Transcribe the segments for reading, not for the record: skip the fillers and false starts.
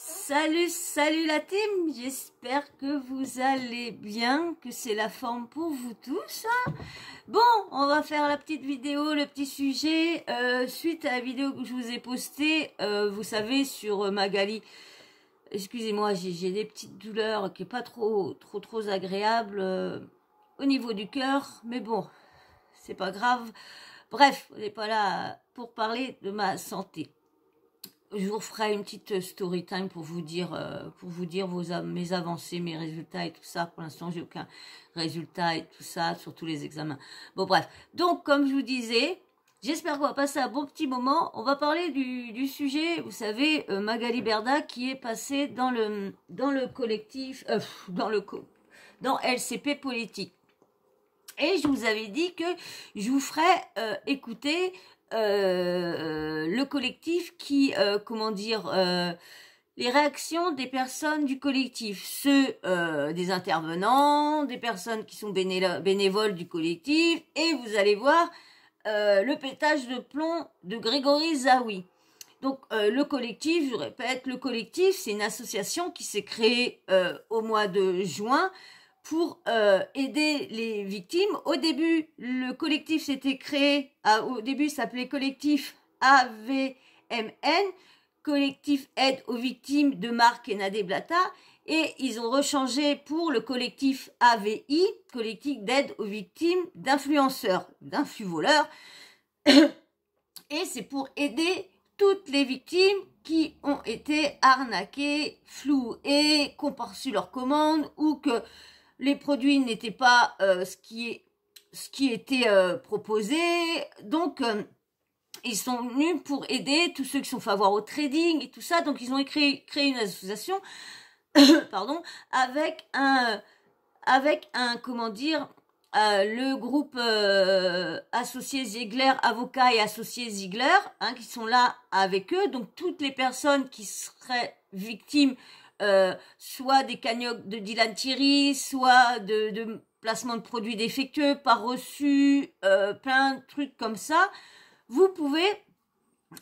Salut la team, j'espère que vous allez bien, que c'est la forme pour vous tous. Bon, on va faire la petite vidéo, le petit sujet, suite à la vidéo que je vous ai postée, vous savez, sur Magali. Excusez-moi, j'ai des petites douleurs qui est pas trop agréable au niveau du cœur, mais bon, c'est pas grave. Bref, on n'est pas là pour parler de ma santé. Je vous ferai une petite story time pour vous dire mes avancées, mes résultats et tout ça. Pour l'instant, j'ai aucun résultat et tout ça, surtout les examens. Bon, bref. Donc, comme je vous disais, j'espère qu'on va passer un bon petit moment. On va parler du sujet, vous savez, Magali Berda qui est passée dans le collectif, dans LCP politique. Et je vous avais dit que je vous ferais écouter le collectif qui, les réactions des personnes du collectif, ceux des intervenants, des personnes qui sont bénévoles du collectif, et vous allez voir le pétage de plomb de Grégory Zaoui. Donc le collectif, je répète, le collectif, c'est une association qui s'est créée au mois de juin pour aider les victimes. Au début, le collectif s'était créé, au début s'appelait collectif AVMN, collectif aide aux victimes de Marc et Nadé Blata, et ils ont rechangé pour le collectif AVI, collectif d'aide aux victimes d'influenceurs, d'influvoleurs, et c'est pour aider toutes les victimes qui ont été arnaquées, flouées, qu'on a reçu leur commande, ou que les produits n'étaient pas ce qui était proposé. Donc, ils sont venus pour aider tous ceux qui sont favorables au trading et tout ça. Donc, ils ont créé une association pardon, avec un le groupe associé Ziegler, avocats et associés Ziegler, qui sont là avec eux. Donc, toutes les personnes qui seraient victimes soit des cagnottes de Dylan Thierry, soit de placement de produits défectueux, pas reçus, plein de trucs comme ça. Vous pouvez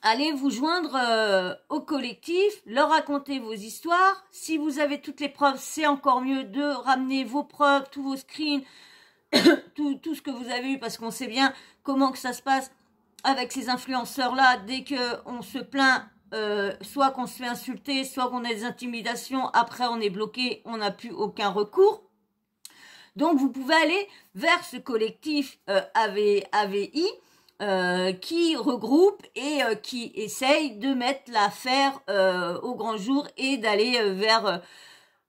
aller vous joindre au collectif, leur raconter vos histoires. Si vous avez toutes les preuves, c'est encore mieux de ramener vos preuves, tous vos screens, tout ce que vous avez eu, parce qu'on sait bien comment que ça se passe avec ces influenceurs-là. Dès qu'on se plaint, soit qu'on se fait insulter, soit qu'on a des intimidations, après on est bloqué, on n'a plus aucun recours. Donc vous pouvez aller vers ce collectif AVI qui regroupe et qui essaye de mettre l'affaire au grand jour et d'aller vers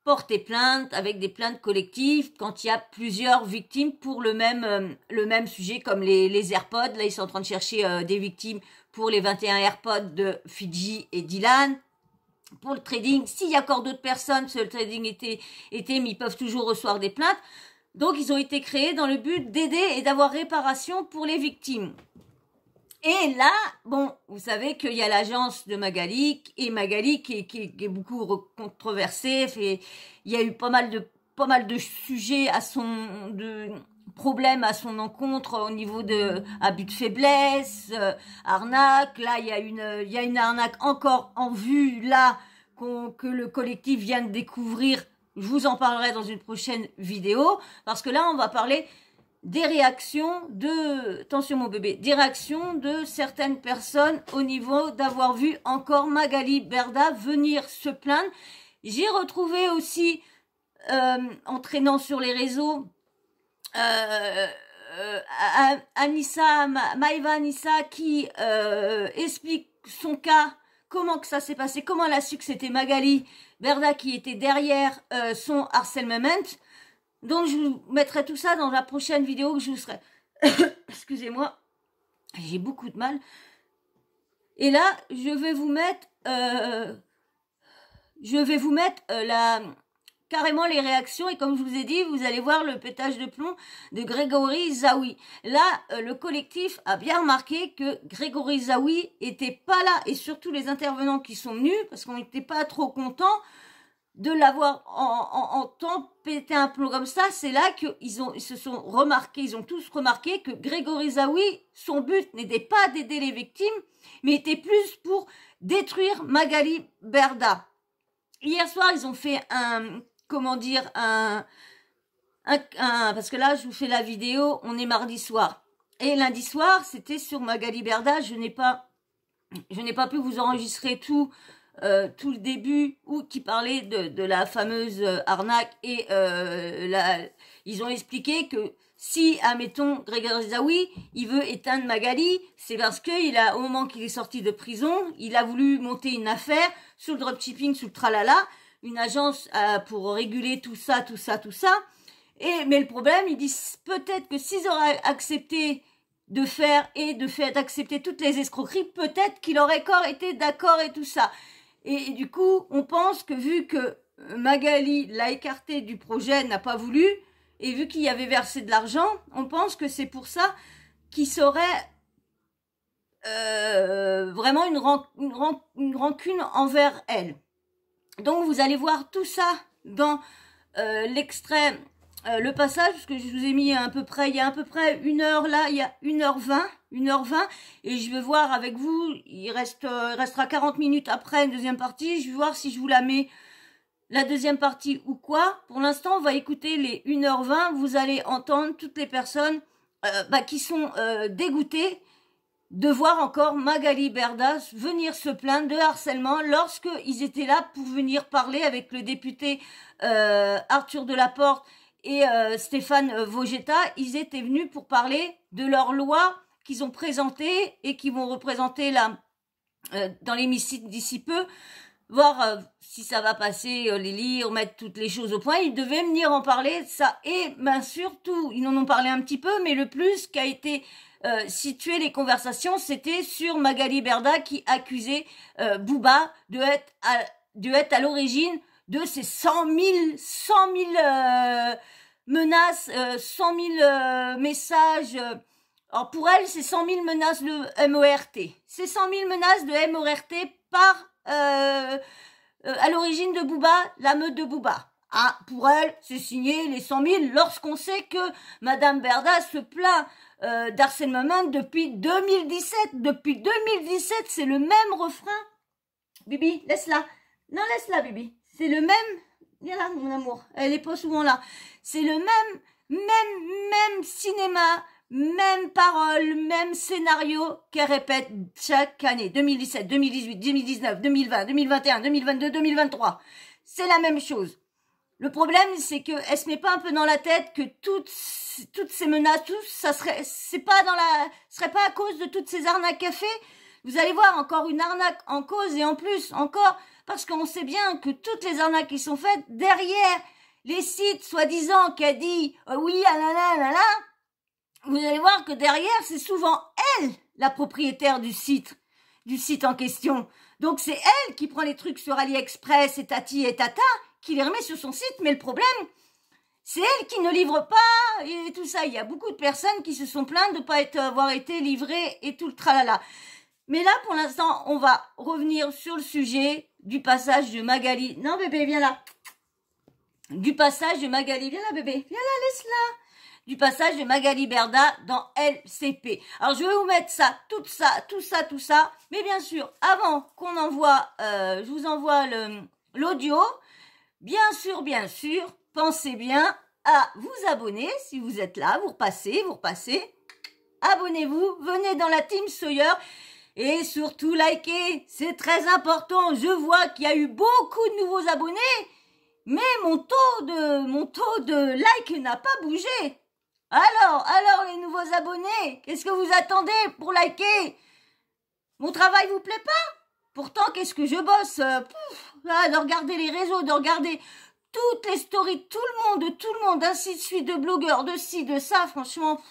porter plainte avec des plaintes collectives quand il y a plusieurs victimes pour le même sujet, comme les AirPods. Là, ils sont en train de chercher des victimes pour les 21 AirPods de Fidji et Dylan. Pour le trading, s'il y a encore d'autres personnes, parce que le trading était, mais ils peuvent toujours recevoir des plaintes. Donc, ils ont été créés dans le but d'aider et d'avoir réparation pour les victimes. Et là, bon, vous savez qu'il y a l'agence de Magali, et Magali qui est beaucoup controversée. Il y a eu pas mal de sujets de problèmes à son encontre au niveau de abus de faiblesse, arnaque. Là, il y a une arnaque encore en vue là que le collectif vient de découvrir. Je vous en parlerai dans une prochaine vidéo, parce que là, on va parler des réactions attention mon bébé, des réactions de certaines personnes au niveau d'avoir vu encore Magali Berda venir se plaindre. J'ai retrouvé aussi, en traînant sur les réseaux, Maïva Anissa qui explique son cas, comment que ça s'est passé, comment elle a su que c'était Magali Berda qui était derrière son harcèlement. Donc, je vous mettrai tout ça dans la prochaine vidéo que je vous ferai. Excusez-moi, j'ai beaucoup de mal. Et là, je vais vous mettre, carrément les réactions. Et comme je vous ai dit, vous allez voir le pétage de plomb de Grégory Zaoui. Là, le collectif a bien remarqué que Grégory Zaoui était pas là. Et surtout les intervenants qui sont venus, parce qu'on n'était pas trop contents de l'avoir en temps pété un plomb comme ça. C'est là qu'ils ont tous remarqué que Grégory Zaoui, son but n'était pas d'aider les victimes, mais était plus pour détruire Magali Berda. Hier soir, ils ont fait comment dire, parce que là, je vous fais la vidéo, on est mardi soir. Et lundi soir, c'était sur Magali Berda, je n'ai pas pu vous enregistrer tout le début où qui parlait de la fameuse arnaque et ils ont expliqué que si, admettons, Grégory Zawi, il veut éteindre Magali, c'est parce que au moment qu'il est sorti de prison, il a voulu monter une affaire sur le dropshipping, sur le tralala, une agence pour réguler tout ça. Mais le problème, ils disent peut-être que s'ils auraient accepté d'accepter toutes les escroqueries, peut-être qu'il aurait encore été d'accord et tout ça. Et du coup, on pense que vu que Magali l'a écarté du projet, n'a pas voulu, et vu qu'il y avait versé de l'argent, on pense que c'est pour ça qu'il serait vraiment une rancune envers elle. Donc vous allez voir tout ça dans l'extrait, le passage, parce que je vous ai mis il y a à peu près 1 heure là, il y a 1h20, et je vais voir avec vous, il restera 40 minutes après une deuxième partie, je vais voir si je vous la mets la deuxième partie ou quoi. Pour l'instant, on va écouter les 1h20, vous allez entendre toutes les personnes qui sont dégoûtées de voir encore Magali Berda venir se plaindre de harcèlement lorsqu'ils étaient là pour venir parler avec le député Arthur Delaporte et Stéphane Vogetta. Ils étaient venus pour parler de leur loi qu'ils ont présentée et qui vont représenter là dans l'hémicycle d'ici peu, voir si ça va passer, les lire, mettre toutes les choses au point. Ils devaient venir en parler de ça. Et bien surtout, ils en ont parlé un petit peu, mais le plus qui a été situé les conversations, c'était sur Magali Berda qui accusait Booba de être à l'origine de ces 100 000 menaces, 100 000 messages. Alors pour elle, c'est 100 000 menaces de MORT. C'est 100 000 menaces de MORT par à l'origine de Booba, la meute de Booba. Ah, pour elle, c'est signé les 100 000 lorsqu'on sait que Madame Berda se plaint d'harcèlement depuis 2017. Depuis 2017, c'est le même refrain. Bibi, laisse-la. Non, laisse-la, Bibi. C'est le même. Viens là, mon amour. Elle est pas souvent là. C'est le même cinéma, même parole, même scénario qu'elle répète chaque année. 2017, 2018, 2019, 2020, 2021, 2022, 2023. C'est la même chose. Le problème, c'est que elle se met pas un peu dans la tête que toutes ces menaces, serait pas à cause de toutes ces arnaques qu'elle fait. Vous allez voir encore une arnaque en cause et en plus encore parce qu'on sait bien que toutes les arnaques qui sont faites derrière les sites soi-disant qu'elle dit oui, là, vous allez voir que derrière c'est souvent elle la propriétaire du site en question. Donc c'est elle qui prend les trucs sur AliExpress et Tati et Tata qui les remet sur son site, mais le problème, c'est elle qui ne livre pas et tout ça. Il y a beaucoup de personnes qui se sont plaintes de ne pas avoir été livrées et tout le tralala. Mais là, pour l'instant, on va revenir sur le sujet du passage de Magali. Non, bébé, viens là. Du passage de Magali. Viens là, bébé. Viens là, laisse-la. Du passage de Magali Berda dans LCP. Alors, je vais vous mettre ça, tout ça. Mais bien sûr, avant qu'on envoie, je vous envoie l'audio. Bien sûr, pensez bien à vous abonner si vous êtes là, vous repassez. Abonnez-vous, venez dans la team Sawyer et surtout likez, c'est très important. Je vois qu'il y a eu beaucoup de nouveaux abonnés, mais mon taux de like n'a pas bougé. Alors les nouveaux abonnés, qu'est-ce que vous attendez pour liker? Mon travail vous plaît pas? Pourtant, qu'est-ce que je bosse de regarder les réseaux, de regarder toutes les stories de tout le monde, ainsi de suite, de blogueurs, de ci, de ça, franchement,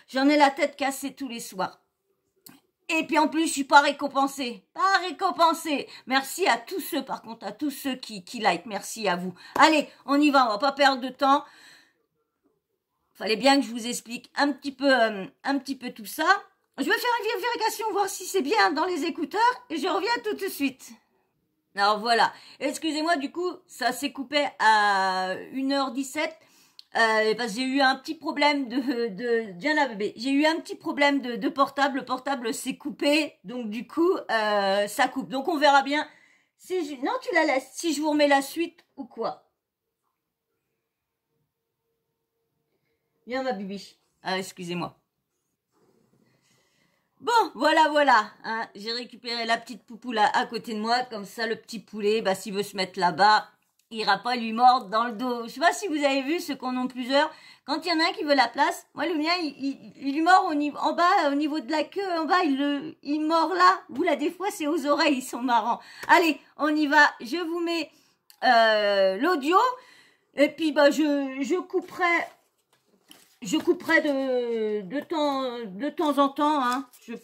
j'en ai la tête cassée tous les soirs. Et puis en plus, je suis pas récompensée. Merci à tous ceux, par contre, à tous ceux qui like. Merci à vous. Allez, on y va, on va pas perdre de temps. Fallait bien que je vous explique un petit peu tout ça. Je vais faire une vérification, voir si c'est bien dans les écouteurs et je reviens tout de suite. Alors voilà, excusez-moi, du coup, ça s'est coupé à 1h17 parce que j'ai eu un petit problème viens là bébé, j'ai eu un petit problème de portable, le portable s'est coupé, donc du coup, ça coupe. Donc on verra bien Non, tu la laisses. Si je vous remets la suite ou quoi? Viens, ma bibiche. Ah, excusez-moi. Bon, voilà, hein, j'ai récupéré la petite poupou là à côté de moi, comme ça le petit poulet, bah s'il veut se mettre là-bas, il ira pas lui mordre dans le dos. Je sais pas si vous avez vu ceux qu'on en plusieurs, quand il y en a un qui veut la place, moi le mien il lui mord en bas, au niveau de la queue, en bas il mord là. Vous là des fois c'est aux oreilles, ils sont marrants. Allez, on y va, je vous mets l'audio, et puis bah je couperai de temps en temps, hein. Je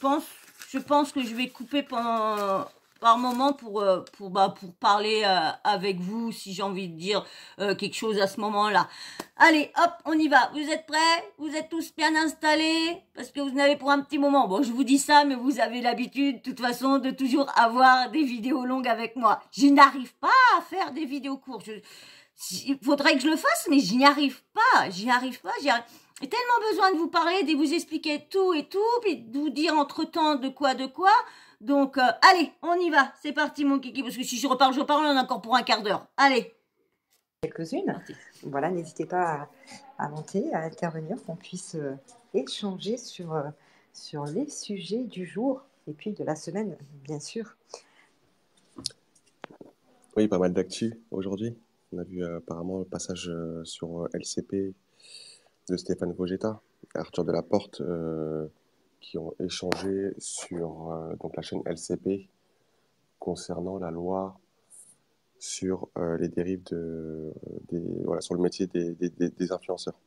pense que je vais couper par moment pour parler avec vous si j'ai envie de dire quelque chose à ce moment-là. Allez, hop, on y va. Vous êtes prêts? Vous êtes tous bien installés? Parce que vous en avez pour un petit moment. Bon, je vous dis ça, mais vous avez l'habitude, de toute façon, de toujours avoir des vidéos longues avec moi. Je n'arrive pas à faire des vidéos courtes. Il faudrait que je le fasse, mais j'y arrive pas. J'ai tellement besoin de vous parler, de vous expliquer tout et tout, puis de vous dire entre-temps de quoi. Donc, allez, on y va. C'est parti, mon kiki, parce que si je reparle, on en a encore pour un quart d'heure. Allez. Quelques-unes. Voilà, n'hésitez pas à monter, à intervenir, qu'on puisse échanger sur les sujets du jour et puis de la semaine, bien sûr. Oui, pas mal d'actu aujourd'hui. On a vu apparemment le passage sur LCP de Stéphane Vogetta et Arthur Delaporte qui ont échangé sur donc la chaîne LCP concernant la loi sur les dérives voilà, sur le métier des influenceurs.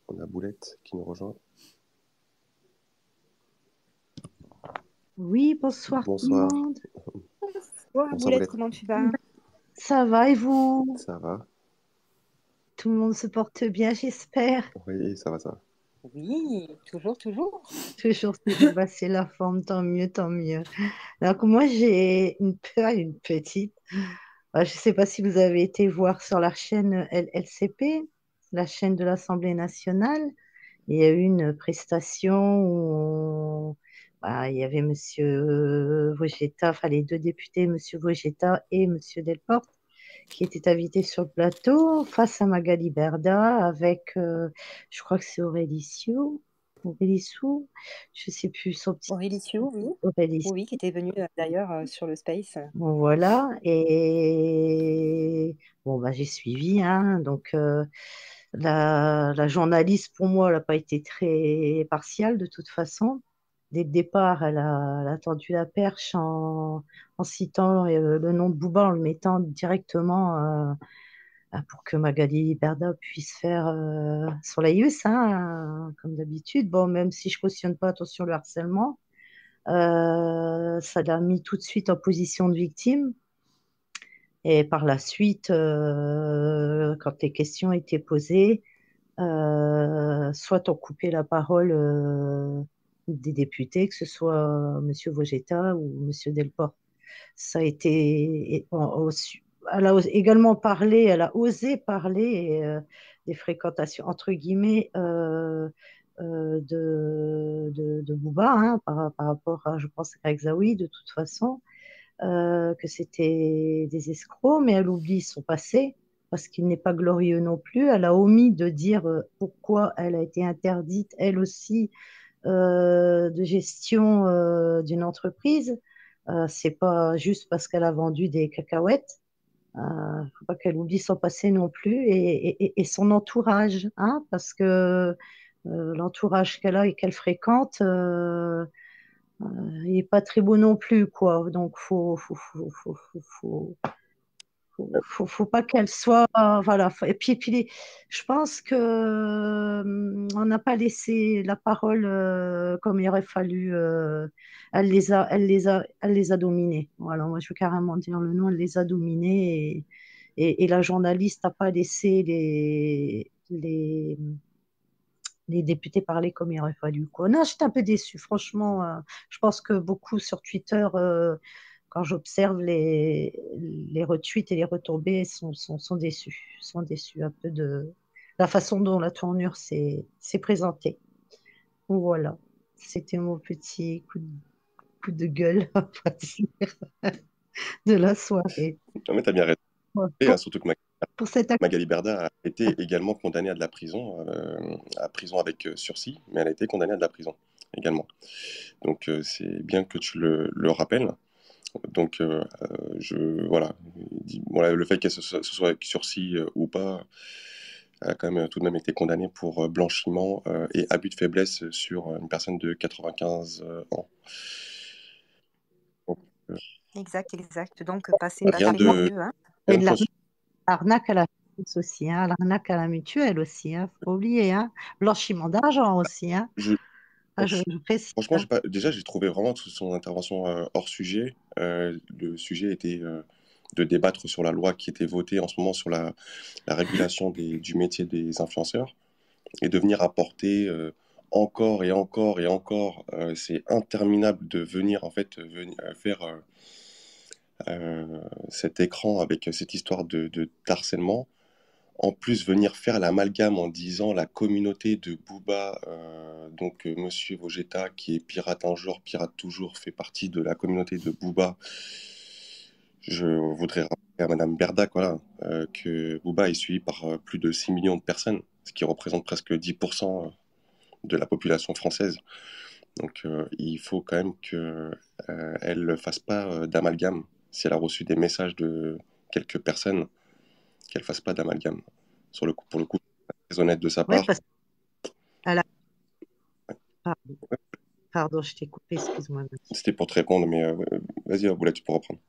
On a Boulette qui nous rejoint. Oui, bonsoir tout le Bonsoir. monde. Bonsoir Boulette, comment tu vas? Ça va et vous? Ça va? Tout le monde se porte bien, j'espère. Oui, ça va, ça va. Oui, toujours. Toujours, bah, c'est la forme, tant mieux, tant mieux. Donc moi, j'ai une petite. Je ne sais pas si vous avez été voir sur la chaîne LCP, la chaîne de l'Assemblée nationale. Il y a eu une prestation où il y avait Monsieur Vogetta, enfin les deux députés, Monsieur Vogetta et Monsieur Delporte, qui étaient invités sur le plateau face à Magali Berda avec, je crois que c'est Aurélie Sou, je ne sais plus son petit. Aurélie Sio, oui. Aurélie Sou. Oui, qui était venue d'ailleurs sur le Space. Bon, voilà, et bon, j'ai suivi, hein, donc la journaliste, pour moi, elle n'a pas été très partiale de toute façon. Dès le départ, elle a tendu la perche en citant le nom de Booba, en le mettant directement pour que Magali Berda puisse faire son laïus, hein, comme d'habitude. Bon, même si je cautionne pas, attention, le harcèlement, ça l'a mis tout de suite en position de victime. Et par la suite, quand les questions étaient posées, soit on coupait la parole des députés, que ce soit M. Vogetta ou M. Delport. Ça a été. Elle a également parlé, elle a osé parler des fréquentations, entre guillemets, de Bouba, hein, par rapport à, je pense, à Exaoui, de toute façon, que c'était des escrocs, mais elle oublie son passé parce qu'il n'est pas glorieux non plus. Elle a omis de dire pourquoi elle a été interdite, elle aussi, de gestion d'une entreprise. C'est pas juste parce qu'elle a vendu des cacahuètes. Faut pas qu'elle oublie son passé non plus et son entourage, hein, parce que l'entourage qu'elle a et qu'elle fréquente, il est pas très beau non plus, quoi. Donc faut pas qu'elle soit, voilà. Et puis, je pense que on n'a pas laissé la parole comme il aurait fallu. Elle les a dominés. Voilà, moi je veux carrément dire le nom. Elle les a dominés et la journaliste n'a pas laissé les députés parler comme il aurait fallu, quoi. Non, j'étais un peu déçue, franchement. Je pense que beaucoup sur Twitter, quand j'observe les retweets et les retombées, sont déçus. Sont déçus un peu de la façon dont la tournure s'est présentée. Voilà, c'était mon petit coup de gueule, on va dire. de la soirée. Non, mais t'as bien raison. Ouais, Et, surtout que pour cette Magali Berda a été également condamnée à de la prison, à prison avec sursis, mais elle a été condamnée à de la prison également. Donc c'est bien que tu le rappelles. Donc voilà. Voilà, le fait que ce soit avec sursis ou pas, elle a quand même tout de même été condamnée pour blanchiment et abus de faiblesse sur une personne de 95 ans. Donc, Exact, exact. Donc, passez rien Magali de, mieux, hein. et rien de de cons- l'arnaque à la France aussi, hein, l'arnaque à la mutuelle aussi, hein, faut pas oublier, hein, blanchiment d'argent aussi, hein. je- Ah, je précise, Franchement, hein. déjà, j'ai trouvé vraiment son intervention hors sujet. Le sujet était de débattre sur la loi qui était votée en ce moment sur la régulation du métier des influenceurs et de venir apporter encore et encore et encore. C'est interminable de venir en fait faire cet écran avec cette histoire de harcèlement. En plus, venir faire l'amalgame en disant la communauté de Booba, donc Monsieur Vogetta, qui est pirate un jour, pirate toujours, fait partie de la communauté de Booba. Je voudrais rappeler à Madame Berda, voilà, que Booba est suivi par plus de 6 millions de personnes, ce qui représente presque 10% de la population française. Donc il faut quand même qu'elle ne fasse pas d'amalgame. Si elle a reçu des messages de quelques personnes, qu'elle ne fasse pas d'amalgame. Pour le coup, très honnête de sa Ouais, part. parce qu'elle a... Pardon, je t'ai coupé, excuse-moi. C'était pour te répondre, mais vas-y, Aboula, tu peux reprendre.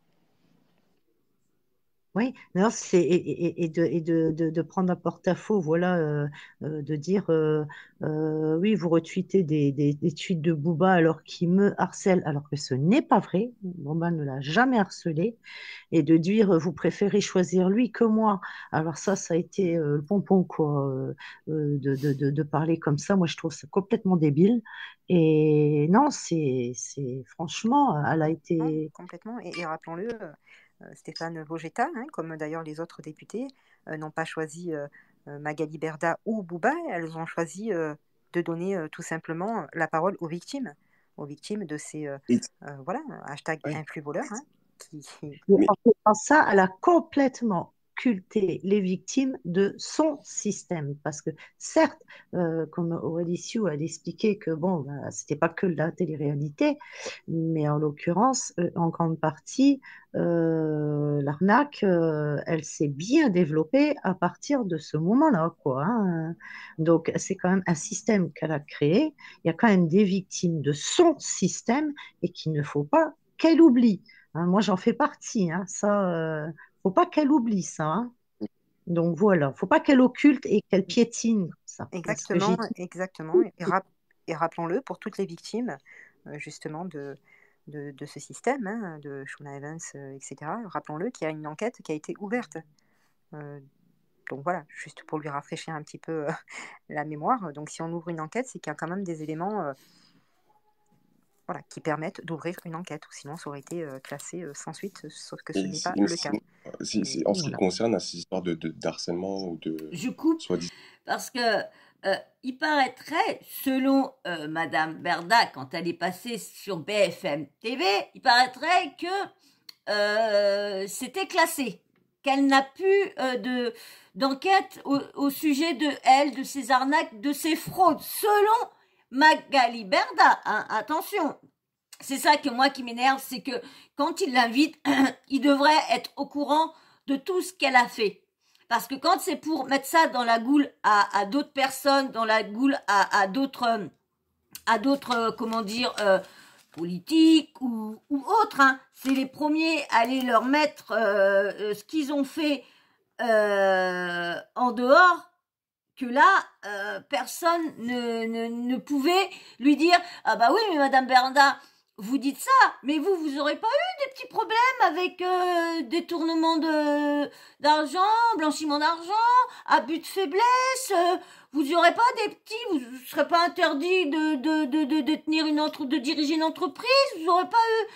Oui, non, c'est de prendre un porte-à-faux, voilà, de dire oui, vous retweetez des tweets de Booba alors qu'il me harcèle, alors que ce n'est pas vrai. Booba ne l'a jamais harcelé, et de dire vous préférez choisir lui que moi. Alors ça a été le pompon quoi, de parler comme ça. Moi, je trouve ça complètement débile. Et non, c'est franchement, elle a Non, été. complètement. Et rappelons-le, Stéphane Vogetta, hein, comme d'ailleurs les autres députés, n'ont pas choisi Magali Berda ou Bouba, elles ont choisi de donner tout simplement la parole aux victimes de ces Et- voilà, hashtag ouais. influvoleurs, hein, qui... Mais Mais en faisant ça, elle a complètement occulté les victimes de son système. Parce que certes, comme Aurélie Sioux a expliqué que bon, bah, c'était pas que la télé-réalité, mais en l'occurrence, en grande partie, l'arnaque, elle s'est bien développée à partir de ce moment-là, quoi, hein. Donc c'est quand même un système qu'elle a créé. Il y a quand même des victimes de son système et qu'il ne faut pas qu'elle oublie. Hein, moi, j'en fais partie, hein, ça, faut pas qu'elle oublie ça, hein. Donc voilà, faut pas qu'elle occulte et qu'elle piétine comme ça. Parce que Exactement, j'ai dit, exactement. Et rappelons-le, pour toutes les victimes, justement, de ce système, hein, de Shona Evans, etc., rappelons-le qu'il y a une enquête qui a été ouverte. Euh, donc voilà, juste pour lui rafraîchir un petit peu la mémoire. Donc si on ouvre une enquête, c'est qu'il y a quand même des éléments voilà, qui permettent d'ouvrir une enquête. Ou sinon, ça aurait été classé sans suite, sauf que ce n'est pas le cas. en ce qui voilà. concerne ces histoires d'harcèlement ou de Je coupe soi-disant. parce que il paraîtrait, selon Madame Berda, quand elle est passée sur BFM TV, il paraîtrait que c'était classé, qu'elle n'a plus d'enquête au sujet de elle, de ses arnaques, de ses fraudes, selon Magali Berda. Hein, attention, c'est ça que moi qui m'énerve, c'est que quand il l'invite, il devrait être au courant de tout ce qu'elle a fait. Parce que quand c'est pour mettre ça dans la goule à d'autres personnes, dans la goule à d'autres, comment dire, politiques ou autres, hein, c'est les premiers à aller leur mettre ce qu'ils ont fait en dehors, que là, personne ne pouvait lui dire « Ah bah oui, mais Madame Berda, vous dites ça, mais vous aurez pas eu des petits problèmes avec détournement d'argent, blanchiment d'argent, abus de faiblesse, vous n'aurez pas des petits, vous ne serez pas interdit de tenir de diriger une entreprise, vous n'aurez pas eu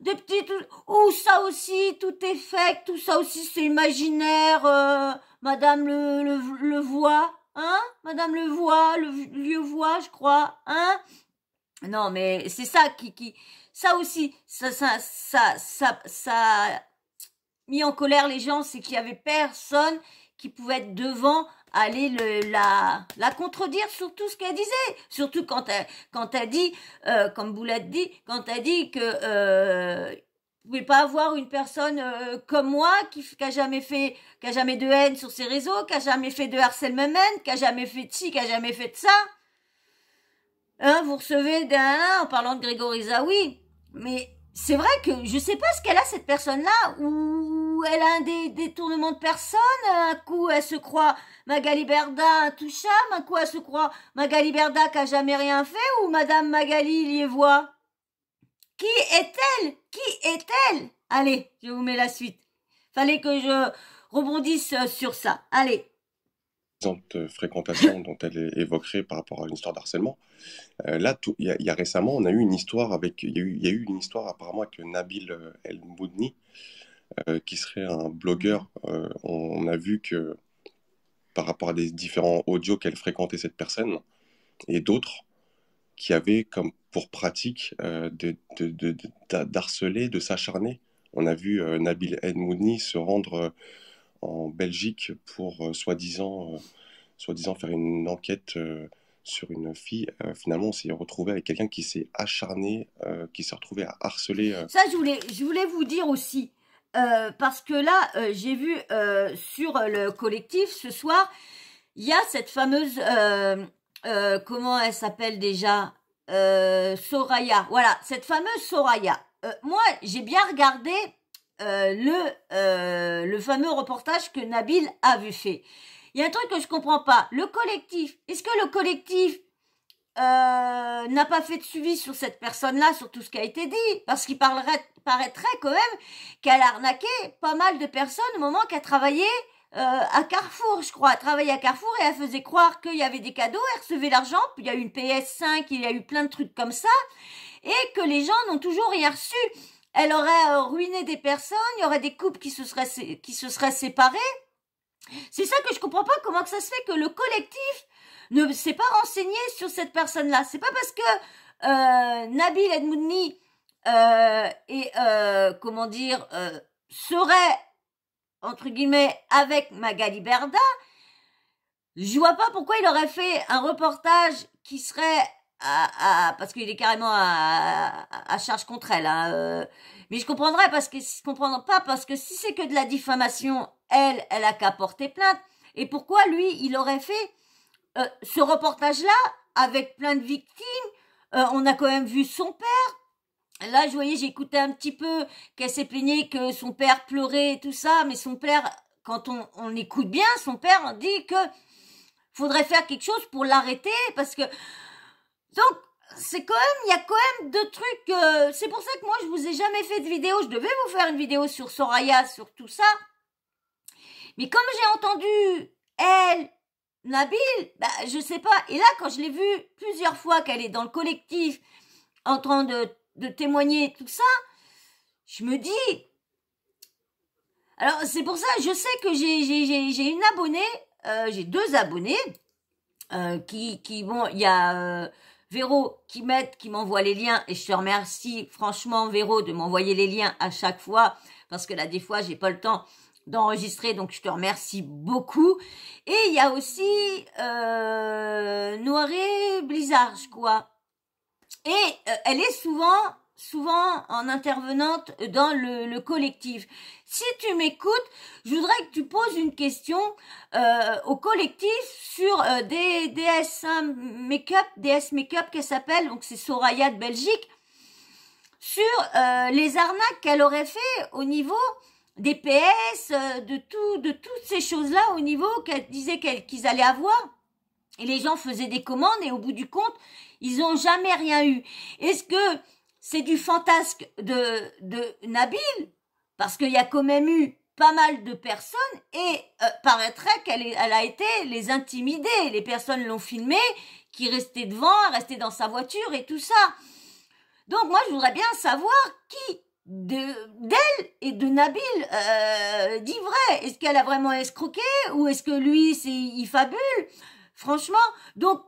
des petits, ou ça aussi, tout est fake, tout ça aussi c'est imaginaire, Madame le voit, hein, Madame le voit, le lieu voit, je crois, hein. Non, mais c'est ça ça aussi, ça mis en colère les gens, c'est qu'il y avait personne qui pouvait être devant, aller la contredire sur tout ce qu'elle disait. Surtout quand elle dit, comme Boulette dit, quand elle dit que vous pouvez pas avoir une personne comme moi qui a jamais de haine sur ses réseaux, qui a jamais fait de harcèlement, qui a jamais fait de ci, qui a jamais fait de ça. Hein, vous recevez en parlant de Grégory Zawi, mais c'est vrai que je sais pas ce qu'elle a cette personne-là, ou elle a un détournement de personnes, un coup elle se croit Magali Berda intouchable, un coup elle se croit Magali Berda qui a jamais rien fait, ou Madame Magali Liévois. Qui est-elle? Qui est-elle? Allez, je vous mets la suite. Fallait que je rebondisse sur ça. Allez. Fréquentation dont elle évoquerait par rapport à une histoire d'harcèlement. Là, il y a récemment, on a eu une histoire il y a eu une histoire apparemment avec Nabil El Moudni, qui serait un blogueur. On a vu que par rapport à des différents audios qu'elle fréquentait cette personne et d'autres qui avaient comme pour pratique d'harceler, de s'acharner. On a vu Nabil El Moudni se rendre en Belgique pour soi-disant faire une enquête sur une fille. Finalement, on s'est retrouvé avec quelqu'un qui s'est acharné, qui s'est retrouvé à harceler. Ça, je voulais vous dire aussi, parce que là, j'ai vu sur le collectif ce soir, il y a cette fameuse, comment elle s'appelle déjà, Soraya. Voilà, cette fameuse Soraya. Moi, j'ai bien regardé le fameux reportage que Nabil avait fait. Il y a un truc que je comprends pas. Le collectif, est-ce que le collectif n'a pas fait de suivi sur cette personne-là, sur tout ce qui a été dit? Parce qu'il paraîtrait quand même qu'elle a arnaqué pas mal de personnes au moment qu'elle travaillait à Carrefour, je crois. Elle travaillait à Carrefour et elle faisait croire qu'il y avait des cadeaux, elle recevait l'argent, puis il y a eu une PS5, il y a eu plein de trucs comme ça, et que les gens n'ont toujours rien reçu. Elle aurait ruiné des personnes, il y aurait des couples qui se seraient séparés. C'est ça que je comprends pas, comment que ça se fait que le collectif ne s'est pas renseigné sur cette personne-là. C'est pas parce que Nabil El Moudni serait entre guillemets avec Magali Berda, je vois pas pourquoi il aurait fait un reportage qui serait parce qu'il est carrément à charge contre elle. Hein, mais je comprends pas parce que si c'est que de la diffamation, elle a qu'à porter plainte. Et pourquoi lui, il aurait fait ce reportage-là avec plein de victimes? On a quand même vu son père. Là, je voyais, j'écoutais un petit peu qu'elle s'est plaignée que son père pleurait et tout ça, mais son père, quand on écoute bien, son père dit que faudrait faire quelque chose pour l'arrêter parce que donc c'est quand même, il y a quand même deux trucs. C'est pour ça que moi je vous ai jamais fait de vidéo. Je devais vous faire une vidéo sur Soraya, sur tout ça, mais comme j'ai entendu elle, Nabil, je sais pas. Et là, quand je l'ai vue plusieurs fois qu'elle est dans le collectif en train de témoigner tout ça, je me dis. Alors c'est pour ça, je sais que j'ai une abonnée, j'ai deux abonnés qui bon, il y a Véro qui m'envoie les liens et je te remercie franchement Véro de m'envoyer les liens à chaque fois parce que là des fois j'ai pas le temps d'enregistrer, donc je te remercie beaucoup. Et il y a aussi Noiré Blizzard, je crois. Et elle est souvent en intervenante dans le collectif. Si tu m'écoutes, je voudrais que tu poses une question au collectif sur DS Makeup qu'elle s'appelle, donc c'est Soraya de Belgique, sur les arnaques qu'elle aurait fait au niveau des PS, de toutes ces choses-là au niveau qu'elle disait qu'ils allaient avoir. Et les gens faisaient des commandes et au bout du compte, ils ont jamais rien eu. Est-ce que c'est du fantasque de Nabil? Parce qu'il y a quand même eu pas mal de personnes et paraîtrait qu'elle a été les intimider. Les personnes l'ont filmé, qui restait devant, restait dans sa voiture et tout ça. Donc moi, je voudrais bien savoir qui d'elle et de Nabil dit vrai. Est-ce qu'elle a vraiment escroqué ou est-ce que lui, il fabule? Franchement, donc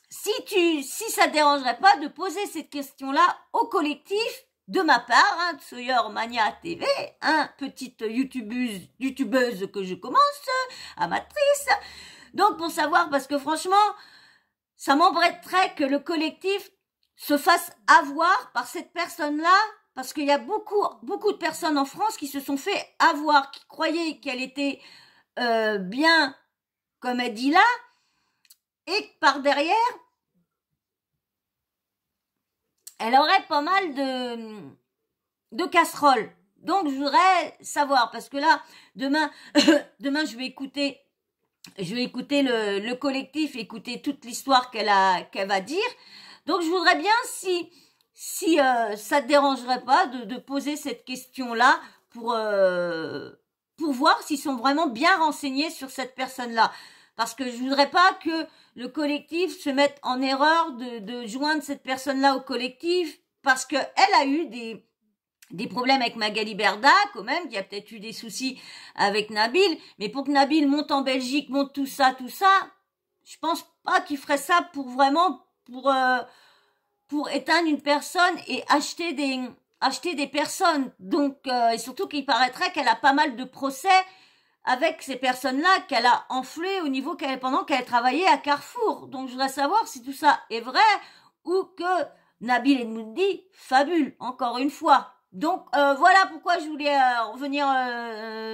si ça te dérangerait pas de poser cette question-là au collectif de ma part, Sawyer Mania TV, petite youtubeuse que je commence, amatrice. Donc pour savoir, parce que franchement, ça m'embêterait que le collectif se fasse avoir par cette personne-là, parce qu'il y a beaucoup de personnes en France qui se sont fait avoir, qui croyaient qu'elle était bien, comme elle dit là, et que par derrière, elle aurait pas mal de casseroles. Donc je voudrais savoir, parce que là, demain je vais écouter le collectif, écouter toute l'histoire qu'elle va dire. Donc je voudrais bien, si ça te dérangerait pas de poser cette question-là pour voir s'ils sont vraiment bien renseignés sur cette personne-là. Parce que je voudrais pas que le collectif se mette en erreur de joindre cette personne-là au collectif, parce que elle a eu des problèmes avec Magali Berda, quand même, qui a peut-être eu des soucis avec Nabil, mais pour que Nabil monte en Belgique, monte tout ça, je pense pas qu'il ferait ça pour éteindre une personne et acheter des personnes. Donc, et surtout qu'il paraîtrait qu'elle a pas mal de procès avec ces personnes-là qu'elle a enflé au niveau pendant qu'elle travaillait à Carrefour. Donc, je voudrais savoir si tout ça est vrai ou que Nabil Edmoudi fabule, encore une fois. Donc, voilà pourquoi je voulais revenir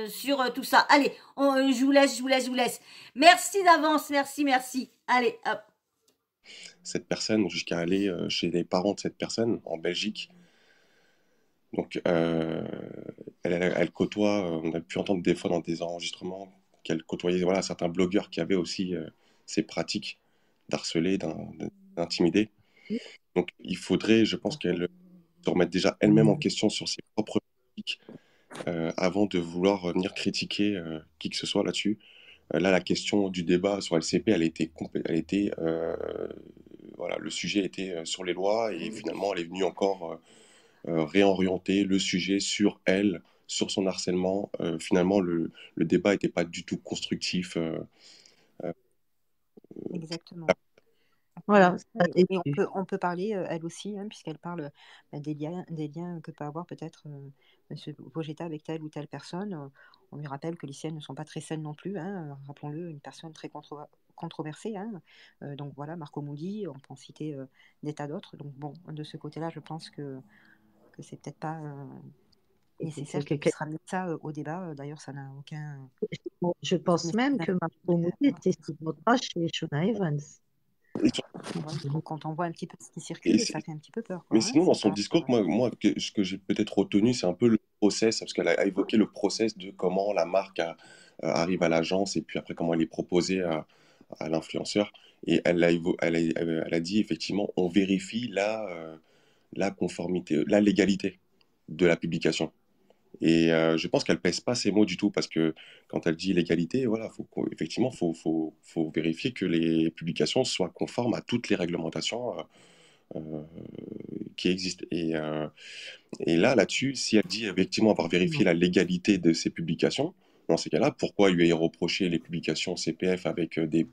sur tout ça. Allez, je vous laisse. Merci d'avance, merci. Allez, hop. Cette personne, jusqu'à aller chez les parents de cette personne en Belgique. Donc, elle côtoie, on a pu entendre des fois dans des enregistrements qu'elle côtoyait certains blogueurs qui avaient aussi ces pratiques d'harceler, d'intimider. Donc, il faudrait, je pense, qu'elle se remette déjà elle-même en question sur ses propres pratiques avant de vouloir venir critiquer qui que ce soit là-dessus. Là, la question du débat sur LCP, le sujet était sur les lois et finalement, elle est venue encore réorienter le sujet sur elle, sur son harcèlement. Finalement, le débat n'était pas du tout constructif. Exactement. Voilà. Et on peut parler, elle aussi, puisqu'elle parle des liens que peut avoir peut-être M. Vogetta avec telle ou telle personne. On lui rappelle que les siennes ne sont pas très saines non plus. Rappelons-le, une personne très controversée. Donc voilà, Marco Mouli, on peut en citer des tas d'autres. Donc bon, de ce côté-là, je pense que c'est peut-être pas nécessaire qu'elle puisse ramener ça au débat. D'ailleurs, ça n'a aucun... Je pense même que Marco Mouli était sous contrat chez Shona Evans. Quand on voit un petit peu ce qui circule, ça fait un petit peu peur. Mais sinon, dans son discours, moi ce que j'ai peut-être retenu, c'est un peu le process, parce qu'elle a évoqué le process de comment la marque arrive à l'agence et puis après comment elle est proposée à l'influenceur. Et elle a dit effectivement, on vérifie la conformité, la légalité de la publication. Et je pense qu'elle pèse pas ces mots du tout, parce que quand elle dit légalité, voilà, effectivement, faut vérifier que les publications soient conformes à toutes les réglementations qui existent. Et là-dessus, si elle dit effectivement avoir vérifié la légalité de ces publications, dans ces cas-là, pourquoi lui reprocher les publications CPF avec des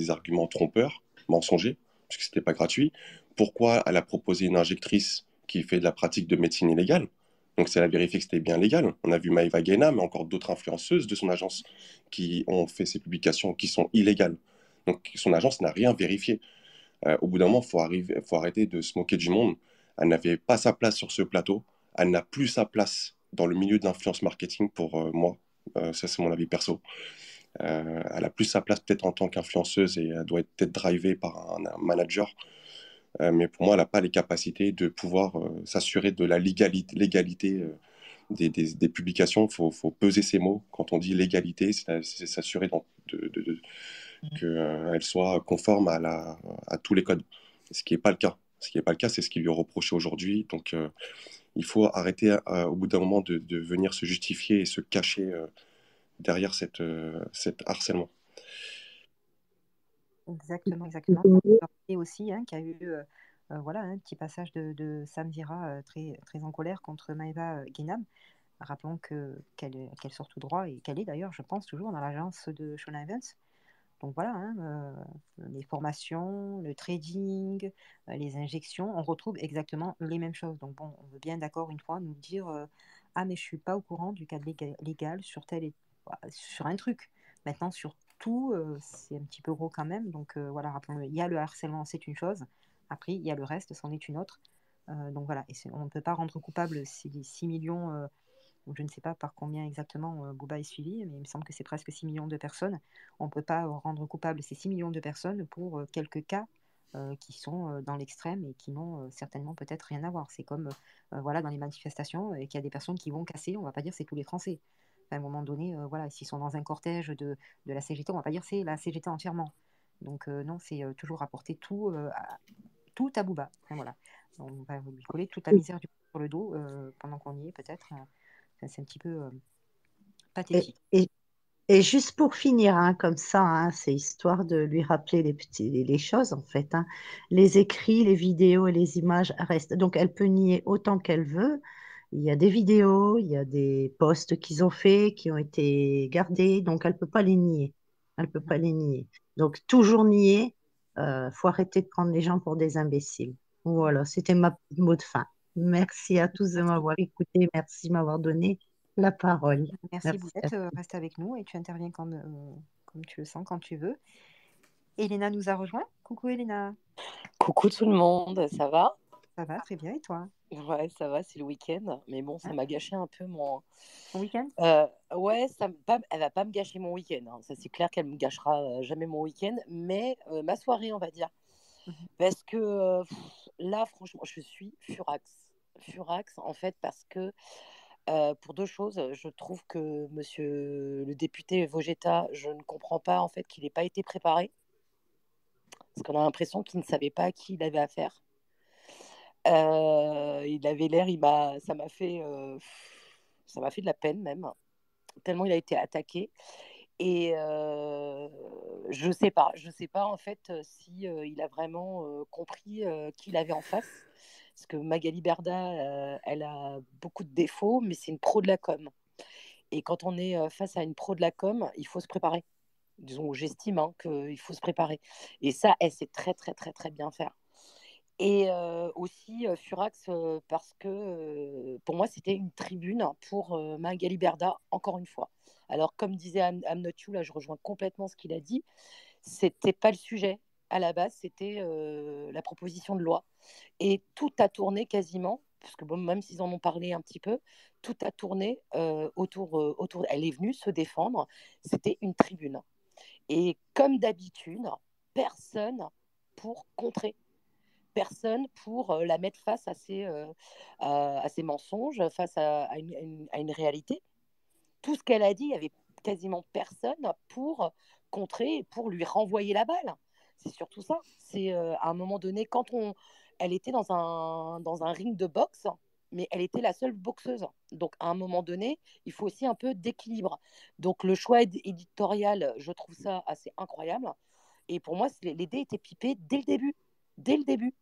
arguments trompeurs, mensongers, puisque c'était pas gratuit? Pourquoi elle a proposé une injectrice qui fait de la pratique de médecine illégale? Donc, c'est elle a vérifié que c'était bien légal. On a vu Maïva Guéna, mais encore d'autres influenceuses de son agence qui ont fait ces publications qui sont illégales. Donc, son agence n'a rien vérifié. Au bout d'un moment, faut arrêter de se moquer du monde. Elle n'avait pas sa place sur ce plateau. Elle n'a plus sa place dans le milieu de l'influence marketing pour moi. Ça, c'est mon avis perso. Elle a plus sa place peut-être en tant qu'influenceuse et elle doit être peut-être drivée par un manager. Mais pour moi, elle n'a pas les capacités de pouvoir s'assurer de la légalité des publications. Il faut peser ses mots. Quand on dit légalité, c'est s'assurer qu'elle soit conforme à tous les codes. Ce qui n'est pas le cas. Ce qui n'est pas le cas, c'est ce qui lui est reproché aujourd'hui. Donc, il faut arrêter au bout d'un moment de venir se justifier et se cacher derrière cet harcèlement. Exactement. Et aussi qu'il y a eu un petit passage de Sam Vira très, très en colère contre Maïva Guénam. Rappelons qu'elle sort tout droit et qu'elle est d'ailleurs, je pense, toujours dans l'agence de Shona Evans. Donc voilà, hein, les formations, le trading, les injections, on retrouve exactement les mêmes choses. Donc bon, on veut bien d'accord une fois nous dire ah mais je suis pas au courant du cadre légal sur sur un truc. Maintenant sur tout, c'est un petit peu gros quand même. Donc voilà, rappelons-le, il y a le harcèlement, c'est une chose. Après, il y a le reste, c'en est une autre. Donc voilà, et on ne peut pas rendre coupable ces 6 millions, je ne sais pas par combien exactement Booba est suivi, mais il me semble que c'est presque 6 millions de personnes. On ne peut pas rendre coupable ces 6 millions de personnes pour quelques cas qui sont dans l'extrême et qui n'ont certainement peut-être rien à voir. C'est comme voilà, dans les manifestations, et qu'il y a des personnes qui vont casser, on ne va pas dire c'est tous les Français. À un moment donné, voilà, s'ils sont dans un cortège de la CGT, on ne va pas dire c'est la CGT entièrement. Donc non, c'est toujours rapporter tout à Booba. Enfin, voilà. On va lui coller toute la misère sur le dos pendant qu'on y est peut-être. C'est un petit peu Et, pathétique. et, et juste pour finir, hein, comme ça, hein, c'est histoire de lui rappeler les choses, en fait, hein. Les écrits, les vidéos et les images restent. Donc, elle peut nier autant qu'elle veut. Il y a des vidéos, il y a des posts qu'ils ont faits, qui ont été gardés, donc elle peut pas les nier. Elle peut pas les nier. Donc, toujours nier, faut arrêter de prendre les gens pour des imbéciles. Voilà, c'était ma petite mot de fin. Merci à tous de m'avoir écouté, merci de m'avoir donné la parole. Merci Merci à Boulette, reste avec nous et tu interviens comme tu le sens, quand tu veux. Elena nous a rejoint. Coucou Elena. Coucou tout le monde, ça va? Ça va très bien et toi? Ouais, ça va, c'est le week-end. Mais bon, ça Hein, m'a gâché un peu mon. ton week-end? Ouais, elle va pas me gâcher mon week-end, hein. Ça, c'est clair qu'elle me gâchera jamais mon week-end, mais ma soirée, on va dire. Mhm. Parce que là, franchement, je suis furax. Furax, en fait, parce que pour deux choses, je trouve que monsieur le député Vogetta, je ne comprends pas, en fait, qu'il n'ait pas été préparé. Parce qu'on a l'impression qu'il ne savait pas à qui il avait affaire. Il avait l'air, ça m'a fait de la peine même, tellement il a été attaqué. Et je sais pas en fait si il a vraiment compris qui il avait en face. Parce que Magali Berda, elle a beaucoup de défauts, mais c'est une pro de la com. Et quand on est face à une pro de la com, il faut se préparer. Disons, j'estime qu'il faut se préparer. Et ça, elle sait très, très, très, très bien faire. Et aussi Furax, parce que pour moi, c'était une tribune pour Magali Berda, encore une fois. Alors, comme disait I'm Not You, là, je rejoins complètement ce qu'il a dit. C'était pas le sujet à la base, c'était la proposition de loi. Et tout a tourné quasiment, parce que bon, même s'ils en ont parlé un petit peu, tout a tourné autour. Elle est venue se défendre. C'était une tribune. Et comme d'habitude, personne pour contrer, personne pour la mettre face à ses mensonges, face à une réalité. Tout ce qu'elle a dit, il y avait quasiment personne pour contrer, pour lui renvoyer la balle. C'est surtout ça. C'est à un moment donné, elle était dans un ring de boxe, mais elle était la seule boxeuse. Donc à un moment donné, il faut aussi un peu d'équilibre. Donc le choix éditorial, je trouve ça assez incroyable. Et pour moi, les dés étaient pipés dès le début. Dès le début.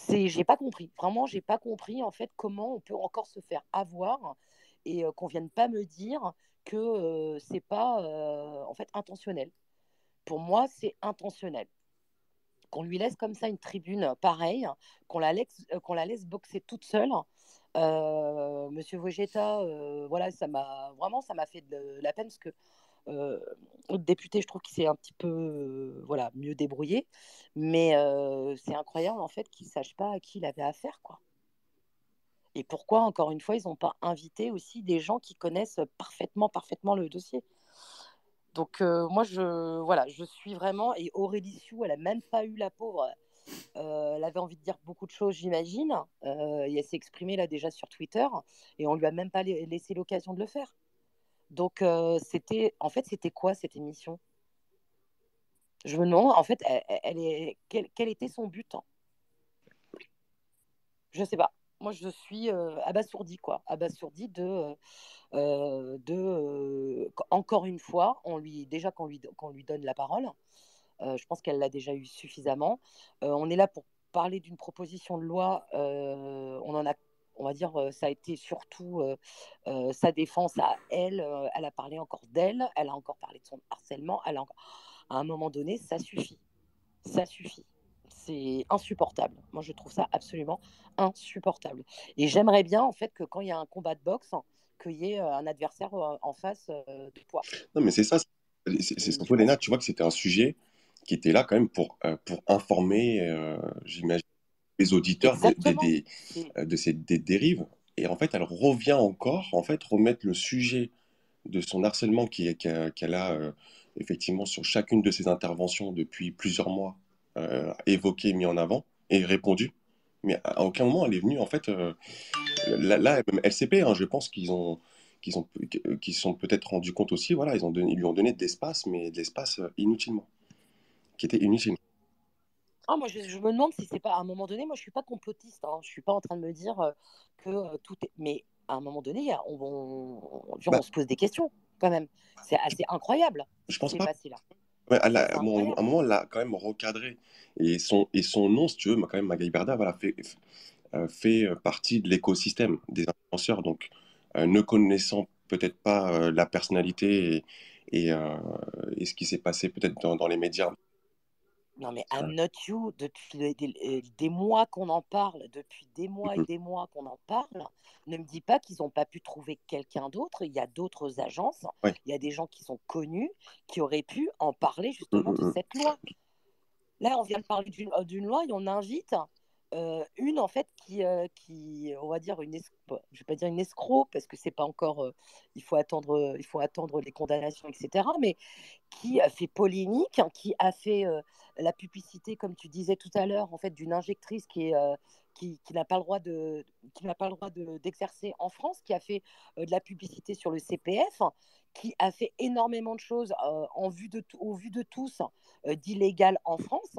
J'ai pas compris. Vraiment, j'ai pas compris en fait comment on peut encore se faire avoir et qu'on vienne pas me dire que c'est pas en fait intentionnel. Pour moi, c'est intentionnel. Qu'on lui laisse comme ça une tribune pareille, qu'on la laisse boxer toute seule. Monsieur Vogetta, voilà, ça m'a fait de la peine parce que autre député, je trouve qu'il s'est un petit peu voilà, mieux débrouillé. Mais c'est incroyable, en fait, qu'il ne sache pas à qui il avait affaire, quoi. Et pourquoi, encore une fois, ils n'ont pas invité aussi des gens qui connaissent parfaitement le dossier. Donc, moi, voilà, je suis vraiment... Et Aurélie Sioux, elle n'a même pas eu la pauvre. Elle avait envie de dire beaucoup de choses, j'imagine. Et elle s'est exprimée là déjà sur Twitter. Et on ne lui a même pas laissé l'occasion de le faire. Donc, c'était quoi cette émission? Je me demande, en fait, quel était son but, hein? Je ne sais pas. Moi, je suis abasourdie, quoi. Abasourdie encore une fois, déjà qu'on lui donne la parole. Je pense qu'elle l'a déjà eu suffisamment. On est là pour parler d'une proposition de loi. On va dire, ça a été surtout sa défense à elle. Elle a parlé encore d'elle. Elle a encore parlé de son harcèlement. À un moment donné, ça suffit. Ça suffit. C'est insupportable. Moi, je trouve ça absolument insupportable. Et j'aimerais bien, en fait, que quand il y a un combat de boxe, qu'il y ait un adversaire en face de poids. Non, mais c'est ça. C'est Et je surtout, Léna, pense. tu vois que c'était un sujet qui était là quand même pour informer, j'imagine, les auditeurs Exactement. de ces des dérives. Et en fait, elle revient encore, en fait, remettre le sujet de son harcèlement qu'elle a effectivement sur chacune de ses interventions depuis plusieurs mois, évoqué, mis en avant et répondu. Mais à aucun moment elle est venue, en fait, là, même LCP, hein, je pense qu'ils sont peut-être rendus compte aussi, voilà, ils lui ont donné de l'espace, mais de l'espace inutilement, qui était inutile. Ah, moi, je me demande si c'est pas à un moment donné, moi, je suis pas complotiste. Hein. Je suis pas en train de me dire que tout est. Mais à un moment donné, Bah, on se pose des questions quand même. C'est assez incroyable je ce qui pense s'est pas. passé là. Ouais, C'est assez bon, à un incroyable. moment, elle l'a quand même recadré. Et son nom, si tu veux, quand même, Magali Berda, voilà, fait partie de l'écosystème des influenceurs. Donc, ne connaissant peut-être pas la personnalité et, euh, et ce qui s'est passé peut-être dans les médias. Non, mais I'm Not You, depuis des mois qu'on en parle, depuis des mois et Mhm. des mois qu'on en parle, ne me dis pas qu'ils n'ont pas pu trouver quelqu'un d'autre. Il y a d'autres agences, Ouais. il y a des gens qui sont connus, qui auraient pu en parler justement de Mhm. cette loi. Là, on vient de parler d'une loi et on invite une, en fait, on va dire, je vais pas dire une escroc, parce que c'est pas encore, il faut attendre les condamnations, etc., mais qui a fait polémique, hein, qui a fait la publicité, comme tu disais tout à l'heure, en fait, d'une injectrice qui n'a pas le droit d'exercer en France, qui a fait de la publicité sur le CPF, qui a fait énormément de choses au vu de tous d'illégal en France.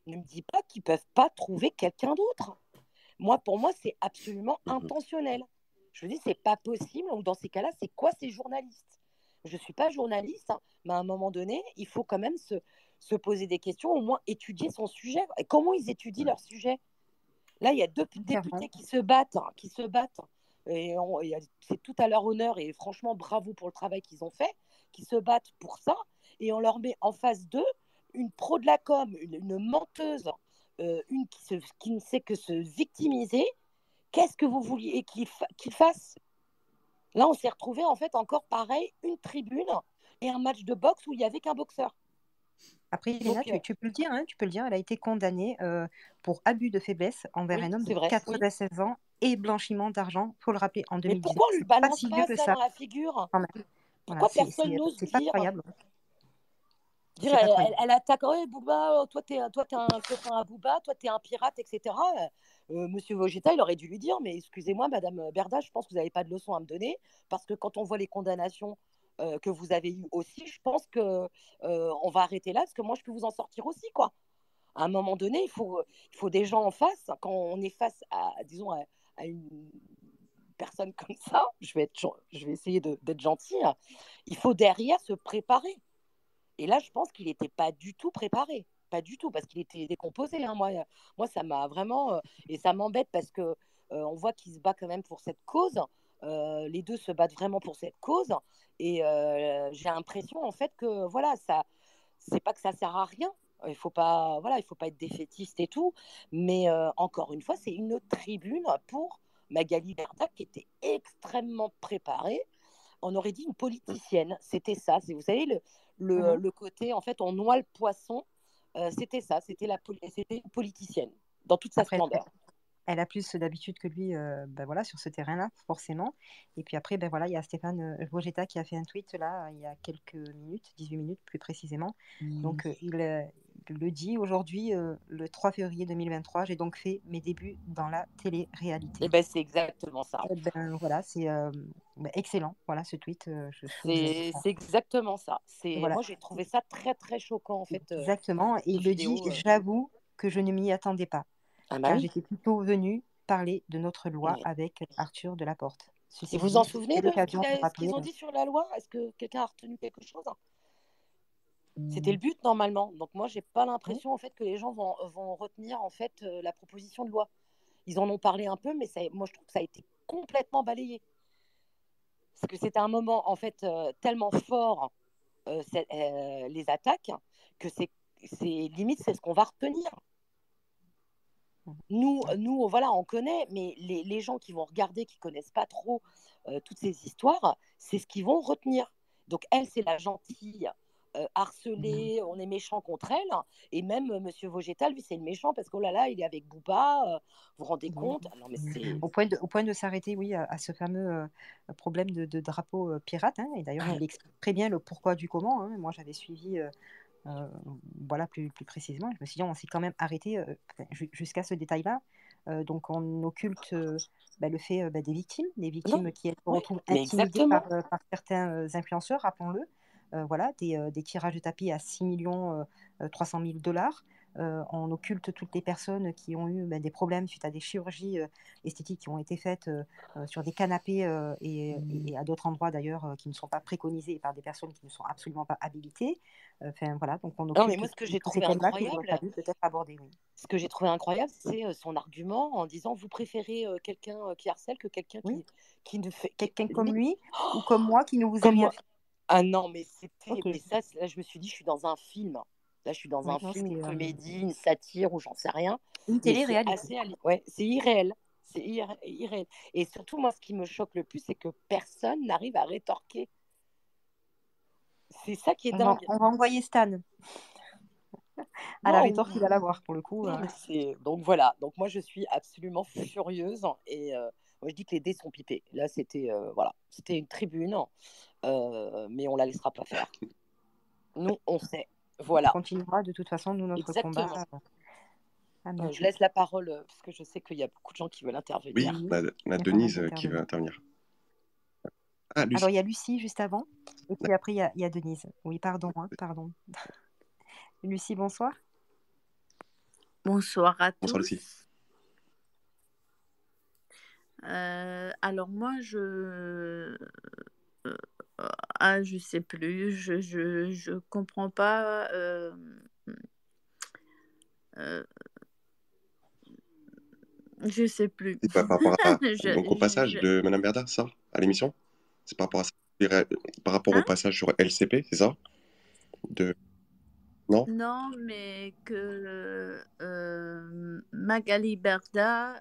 Ne me dis pas qu'ils ne peuvent pas trouver quelqu'un d'autre. Pour moi, c'est absolument Mhm. intentionnel. Je me dis, c'est pas possible. Donc, dans ces cas-là, c'est quoi ces journalistes? Je ne suis pas journaliste, hein, mais à un moment donné, il faut quand même se poser des questions, au moins étudier son sujet. Et comment ils étudient leur sujet? Là, il y a deux Clairement. députés qui se battent, et c'est tout à leur honneur, et franchement, bravo pour le travail qu'ils ont fait, qui se battent pour ça, et on leur met en face d'eux une pro de la com, une menteuse, une qui ne sait que se victimiser. Qu'est-ce que vous vouliez qu'il fasse? Là, on s'est retrouvé en fait encore pareil, une tribune et un match de boxe où il n'y avait qu'un boxeur. Après, Léna, Donc, tu peux le dire, hein, tu peux le dire, elle a été condamnée pour abus de faiblesse envers oui, un homme de c'est vrai, oui. 96 ans et blanchiment d'argent, faut le rappeler, en Mais 2019. pourquoi on lui C'est pas balance si vieux pas que ça ça, dans la figure? quand même. Voilà, Pourquoi personne n'ose c'est pas dire? croyable. Dire, C'est pas croyable. elle attaque, ouais, Booba, toi, t'es un copain à Booba, toi, t'es un pirate, etc. Monsieur Vogetta, il aurait dû lui dire, mais excusez-moi, Madame Berda, je pense que vous n'avez pas de leçon à me donner, parce que quand on voit les condamnations que vous avez eues aussi, je pense que on va arrêter là, parce que moi, je peux vous en sortir aussi, quoi. À un moment donné, il faut des gens en face. Quand on est face à, disons, à une personne comme ça, je vais essayer d'être gentille, il faut derrière se préparer. Et là, je pense qu'il n'était pas du tout préparé. Pas du tout, parce qu'il était décomposé. Hein. Moi, ça m'a vraiment. Et ça m'embête parce que on voit qu'il se bat quand même pour cette cause. Les deux se battent vraiment pour cette cause. Et j'ai l'impression, en fait, que voilà, ça, c'est pas que ça sert à rien. Il faut pas, voilà, il faut pas être défaitiste et tout. Mais encore une fois, c'est une tribune pour Magali Berda qui était extrêmement préparée. On aurait dit une politicienne. C'était ça. Vous savez, le côté, en fait, on noie le poisson. C'était ça. C'était une politicienne dans toute sa Après, splendeur. elle a plus d'habitude que lui ben voilà, sur ce terrain-là, forcément. Et puis après, ben voilà, il y a Stéphane Vogetta qui a fait un tweet là, il y a quelques minutes, 18 minutes plus précisément. Donc il le dit aujourd'hui, le 3 février 2023, j'ai donc fait mes débuts dans la télé-réalité. Et ben c'est exactement ça. Et ben voilà, c'est excellent, voilà ce tweet. Je trouve C'est exactement ça. voilà, Moi, j'ai trouvé ça très, très choquant, en fait, exactement. Et il cette le dit, vidéo. j'avoue que je ne m'y attendais pas, Ah bah car oui. j'étais plutôt venue parler de notre loi Ouais. avec Arthur Delaporte. Et Ceci vous en dit, souvenez c'est de l'occasion de ce rappeler. qu'ils ont dit sur la loi? Est-ce que quelqu'un a retenu quelque chose? C'était le but normalement. Donc moi, j'ai pas l'impression en fait que les gens vont retenir en fait la proposition de loi. Ils en ont parlé un peu, mais moi je trouve que ça a été complètement balayé. Parce que c'était un moment en fait tellement fort les attaques que limite, c'est ce qu'on va retenir. Nous, voilà, on connaît, mais les gens qui vont regarder, qui connaissent pas trop toutes ces histoires, c'est ce qu'ils vont retenir. Donc elle, c'est la gentille, harcelée, on est méchant contre elle, et même Monsieur Vogétal, lui, c'est le méchant parce que oh là là, il est avec Booba, vous vous rendez compte? Non, mais c'est... Au point de s'arrêter, oui, à ce fameux problème de drapeau pirate, hein, et d'ailleurs, il explique très bien le pourquoi du comment, hein. Moi, j'avais suivi voilà, plus précisément. Je me suis dit, on s'est quand même arrêté jusqu'à ce détail-là. Donc, on occulte le fait des victimes qui se retrouvent intimidées par certains influenceurs, rappelons-le. Voilà, des tirages de tapis à 6 300 000 $. On occulte toutes les personnes qui ont eu des problèmes suite à des chirurgies esthétiques qui ont été faites sur des canapés et à d'autres endroits d'ailleurs qui ne sont pas préconisés par des personnes qui ne sont absolument pas habilitées. Enfin voilà, donc on occulte. Non, mais moi, ce que j'ai trouvé incroyable, peut-être aborder, oui. Ce que j'ai trouvé incroyable, c'est son argument en disant vous préférez quelqu'un qui harcèle que quelqu'un qui ne fait quelqu'un comme lui ou comme moi qui ne vous a rien fait. Ah non, mais c'était. Mais ça, là, je me suis dit, je suis dans un film. Là, je suis dans un film, une comédie, une satire ou j'en sais rien. Une télé-réalité. Ouais, c'est irréel. C'est irréel. Et surtout, moi, ce qui me choque le plus, c'est que personne n'arrive à rétorquer. C'est ça qui est dingue. On va envoyer Stan. À la rétorque, il va l'avoir pour le coup. Donc voilà. Donc moi, je suis absolument furieuse. Et moi, je dis que les dés sont pipés. Là, c'était c'était une tribune. Mais on la laissera pas faire. Nous, on sait. Voilà. On continuera de toute façon, nous, notre combat. Je laisse la parole parce que je sais qu'il y a beaucoup de gens qui veulent intervenir. Oui, on a Denise qui veut intervenir. Ah, alors, il y a Lucie juste avant. Et puis après, il y a Denise. Oui, pardon. Lucie, bonsoir. Bonsoir à tous. Bonsoir, Lucie. Alors moi, je sais plus, je comprends pas. Je sais plus. C'est par rapport donc au passage de Madame Berda, ça, à l'émission. C'est par rapport à ça, par rapport au passage sur LCP, c'est ça? Non. Non, mais que Magali Berda.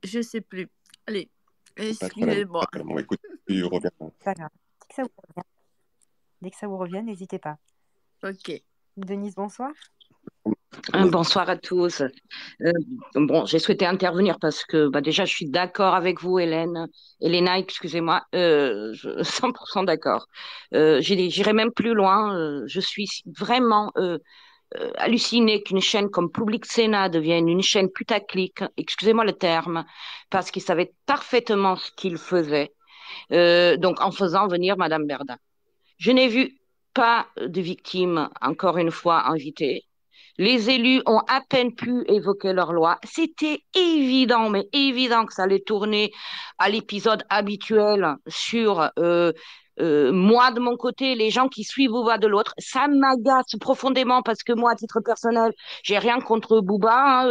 Je sais plus. Allez, excusez-moi. Bon, écoute, tu reviens. Pas grave. Dès que ça vous revient, n'hésitez pas. Ok. Denise, bonsoir. Bonsoir à tous. Bon, j'ai souhaité intervenir parce que déjà, je suis d'accord avec vous, Elena, excusez-moi, 100% d'accord. J'irai même plus loin. Je suis vraiment hallucinée qu'une chaîne comme Public Sénat devienne une chaîne putaclic, excusez-moi le terme, parce qu'ils savaient parfaitement ce qu'ils faisaient. Donc, en faisant venir Madame Berda. Je n'ai vu pas de victimes, encore une fois, invitées. Les élus ont à peine pu évoquer leur loi. C'était évident, mais évident que ça allait tourner à l'épisode habituel sur moi de mon côté, les gens qui suivent Booba de l'autre. Ça m'agace profondément parce que moi, à titre personnel, j'ai rien contre Booba,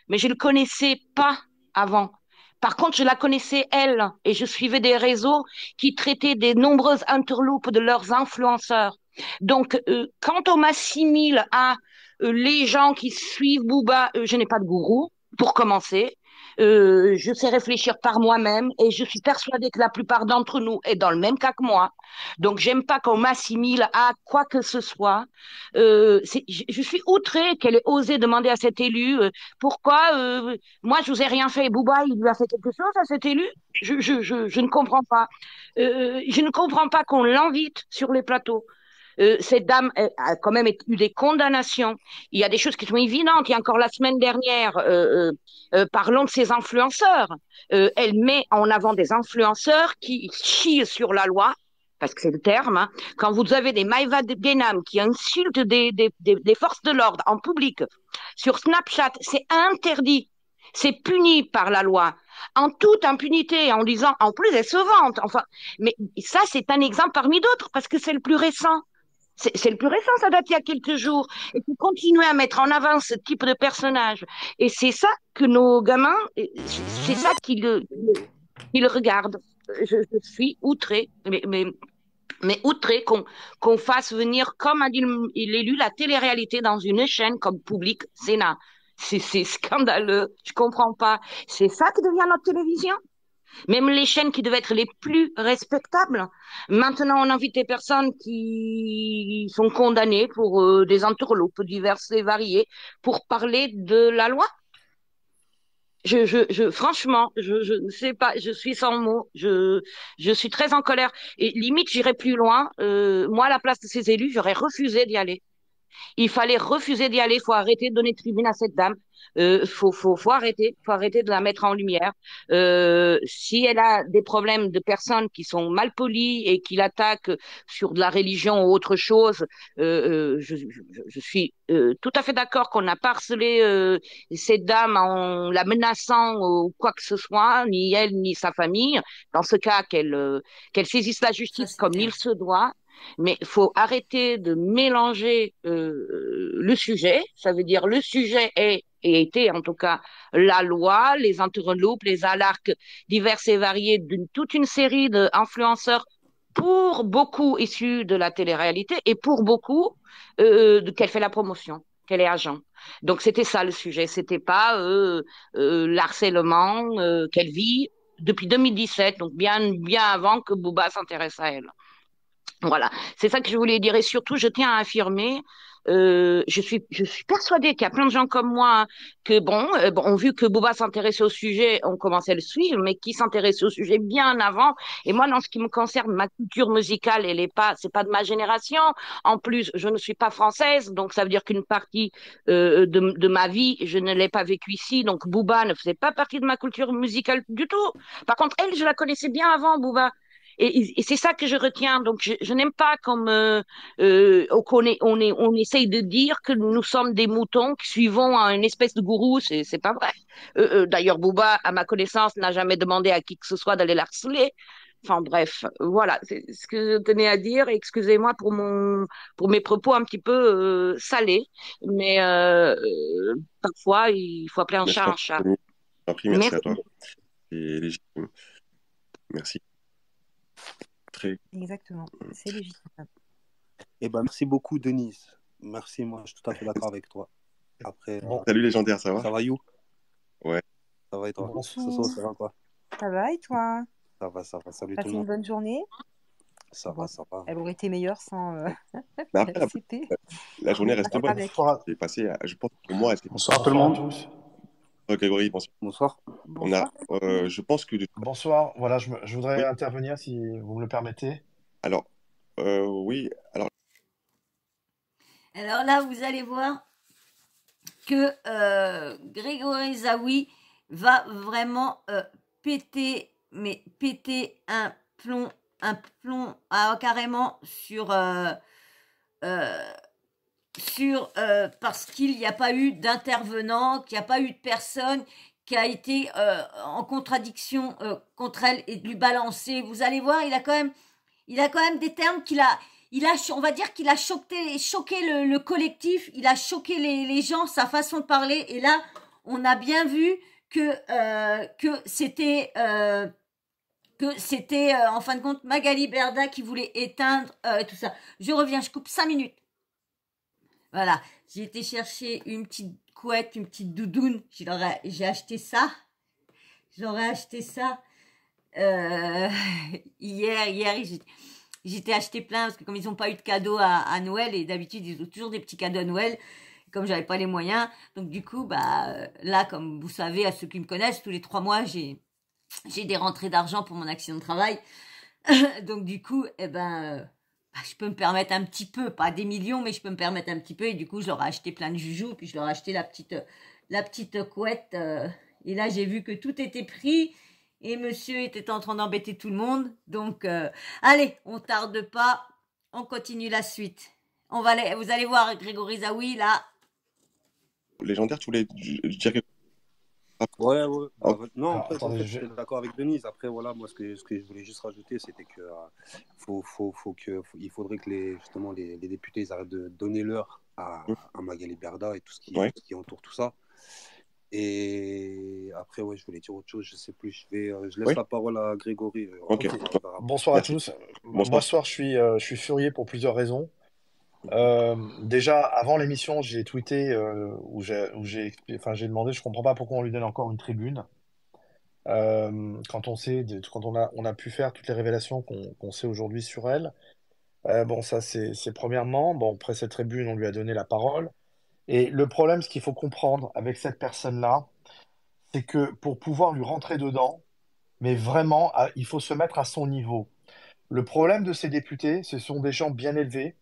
mais je le connaissais pas avant. Par contre, je la connaissais, elle, et je suivais des réseaux qui traitaient des nombreuses interloupes de leurs influenceurs. Donc, quand on m'assimile à les gens qui suivent Booba, je n'ai pas de gourou, pour commencer. Je sais réfléchir par moi-même et je suis persuadée que la plupart d'entre nous est dans le même cas que moi. Donc, j'aime pas qu'on m'assimile à quoi que ce soit. Je suis outrée qu'elle ait osé demander à cet élu pourquoi moi, je vous ai rien fait. Booba, il lui a fait quelque chose à cet élu? Je ne comprends pas. Je ne comprends pas qu'on l'invite sur les plateaux. Cette dame a quand même eu des condamnations. Il y a des choses qui sont évidentes. Il y a encore la semaine dernière, parlons de ces influenceurs. Elle met en avant des influenceurs qui chient sur la loi, parce que c'est le terme. Hein. Quand vous avez des Maïva Genam qui insultent des forces de l'ordre en public sur Snapchat, c'est interdit. C'est puni par la loi, en toute impunité, en disant, en plus, elle se vante. Enfin, mais ça, c'est un exemple parmi d'autres, parce que c'est le plus récent. C'est le plus récent, ça date il y a quelques jours. Et puis continuer à mettre en avant ce type de personnage. Et c'est ça que nos gamins, c'est ça qu'ils regardent. Je suis outrée. Mais mais outré qu'on fasse venir, comme a dit l'élu, la télé-réalité dans une chaîne comme Public Sénat. C'est scandaleux, je comprends pas. C'est ça qui devient notre télévision? Même les chaînes qui devaient être les plus respectables. Maintenant, on invite des personnes qui sont condamnées pour des entourloupes diverses et variées pour parler de la loi. Franchement, je ne sais pas, je suis sans mots, je suis très en colère. Et limite, j'irai plus loin. Moi, à la place de ces élus, j'aurais refusé d'y aller. Il fallait refuser d'y aller. Il faut arrêter de donner tribune à cette dame. Faut arrêter. Faut arrêter de la mettre en lumière. Si elle a des problèmes de personnes qui sont mal polies et qui l'attaquent sur de la religion ou autre chose, je suis tout à fait d'accord qu'on n'a pas harcelé cette dame en la menaçant ou quoi que ce soit, ni elle ni sa famille. Dans ce cas, qu'elle saisisse la justice comme il se doit. Mais il faut arrêter de mélanger le sujet. Ça veut dire le sujet est et était en tout cas la loi, les entourloupes, les alarques diverses et variées d'une toute une série d'influenceurs pour beaucoup issus de la télé-réalité et pour beaucoup qu'elle fait la promotion, qu'elle est agent. Donc c'était ça le sujet, c'était pas l'harcèlement qu'elle vit depuis 2017, donc bien avant que Booba s'intéresse à elle. Voilà, c'est ça que je voulais dire. Et surtout, je tiens à affirmer, je suis persuadée qu'il y a plein de gens comme moi que, bon, vu que Booba s'intéressait au sujet, on commençait à le suivre, mais qui s'intéressait au sujet bien avant. Et moi, dans ce qui me concerne, ma culture musicale, c'est pas de ma génération. En plus, je ne suis pas française, donc ça veut dire qu'une partie de ma vie, je ne l'ai pas vécue ici. Donc Booba ne faisait pas partie de ma culture musicale du tout. Par contre, elle, je la connaissais bien avant, Booba. Et c'est ça que je retiens. Donc, je n'aime pas comme on essaye de dire que nous sommes des moutons qui suivons une espèce de gourou. C'est pas vrai. D'ailleurs, Booba, à ma connaissance, n'a jamais demandé à qui que ce soit d'aller l'harceler. Enfin bref, voilà, c'est ce que je tenais à dire. Excusez-moi pour mes propos un petit peu salés, mais parfois il faut appeler un Mais je chat t'en un chat. prie, merci à Merci. toi. C'est légitime. Merci. Très. Exactement, c'est légitime. Eh ben, merci beaucoup, Denise. Merci, moi, je suis tout à fait d'accord avec toi. Après, Bon, Salut légendaire, ça va? ça va, You? Ouais. Ça va et toi? bonsoir. Soso, ça va quoi? Ça va et toi? Ça va. Salut tout Passez le une monde. bonne journée? Ça Bon, va. elle aurait été meilleure sans Mais après, LCP. la journée reste bonne. Avec. Bonsoir, J'ai passé, je pense, pour moi, bonsoir tout le monde. tous. Grégory, bonsoir. Bonsoir. On a, Bonsoir. je pense que, Bonsoir, voilà, je voudrais oui, intervenir si vous me le permettez. alors, oui, alors, Alors là, vous allez voir que Grégory Zawi va vraiment péter un plomb carrément parce qu'il n'y a pas eu d'intervenant, qu'il n'y a pas eu de personne qui a été en contradiction contre elle et de lui balancer. Vous allez voir, il a quand même des termes on va dire qu'il a choqué le collectif, il a choqué les gens, sa façon de parler. Et là, on a bien vu que c'était en fin de compte Magali Berda qui voulait éteindre tout ça. Je reviens, je coupe 5 minutes. Voilà, j'ai été chercher une petite couette, une petite doudoune. J'ai acheté ça. J'aurais acheté ça hier. J'étais acheté plein parce que comme ils n'ont pas eu de cadeaux à Noël, et d'habitude ils ont toujours des petits cadeaux à Noël, comme j'avais pas les moyens, donc du coup là, comme vous savez, à ceux qui me connaissent, tous les 3 mois j'ai des rentrées d'argent pour mon accident de travail. Donc du coup je peux me permettre un petit peu, pas des millions, mais je peux me permettre un petit peu, et du coup je leur ai acheté plein de joujoux, puis je leur ai acheté la petite couette, et là j'ai vu que tout était pris. Et monsieur était en train d'embêter tout le monde. Donc, allez, on tarde pas. On continue la suite. Vous allez voir Grégory Zawi, là. légendaire, tu voulais dire quelque Ouais. Non, Alors, en fait, attendez, j'étais d'accord avec Denise. Après, voilà, moi, ce que je voulais juste rajouter, c'était que il faudrait que justement les députés ils arrêtent de donner l'heure à Magali Berda et tout ce qui Ouais. entoure tout ça. Et après, ouais, je voulais dire autre chose, je sais plus. Je laisse Oui. la parole à Grégory. Ok. Bonsoir à Merci. tous. Bonsoir. Moi, ce soir, je suis furieux pour plusieurs raisons. Déjà, avant l'émission, j'ai tweeté enfin, j'ai demandé, je comprends pas pourquoi on lui donne encore une tribune. Quand on sait, quand on a pu faire toutes les révélations qu'on sait aujourd'hui sur elle. Bon, ça, c'est premièrement. Bon, après cette tribune, on lui a donné la parole. Et le problème, ce qu'il faut comprendre avec cette personne-là, c'est que pour pouvoir lui rentrer dedans, mais vraiment, il faut se mettre à son niveau. Le problème de ces députés, ce sont des gens bien élevés,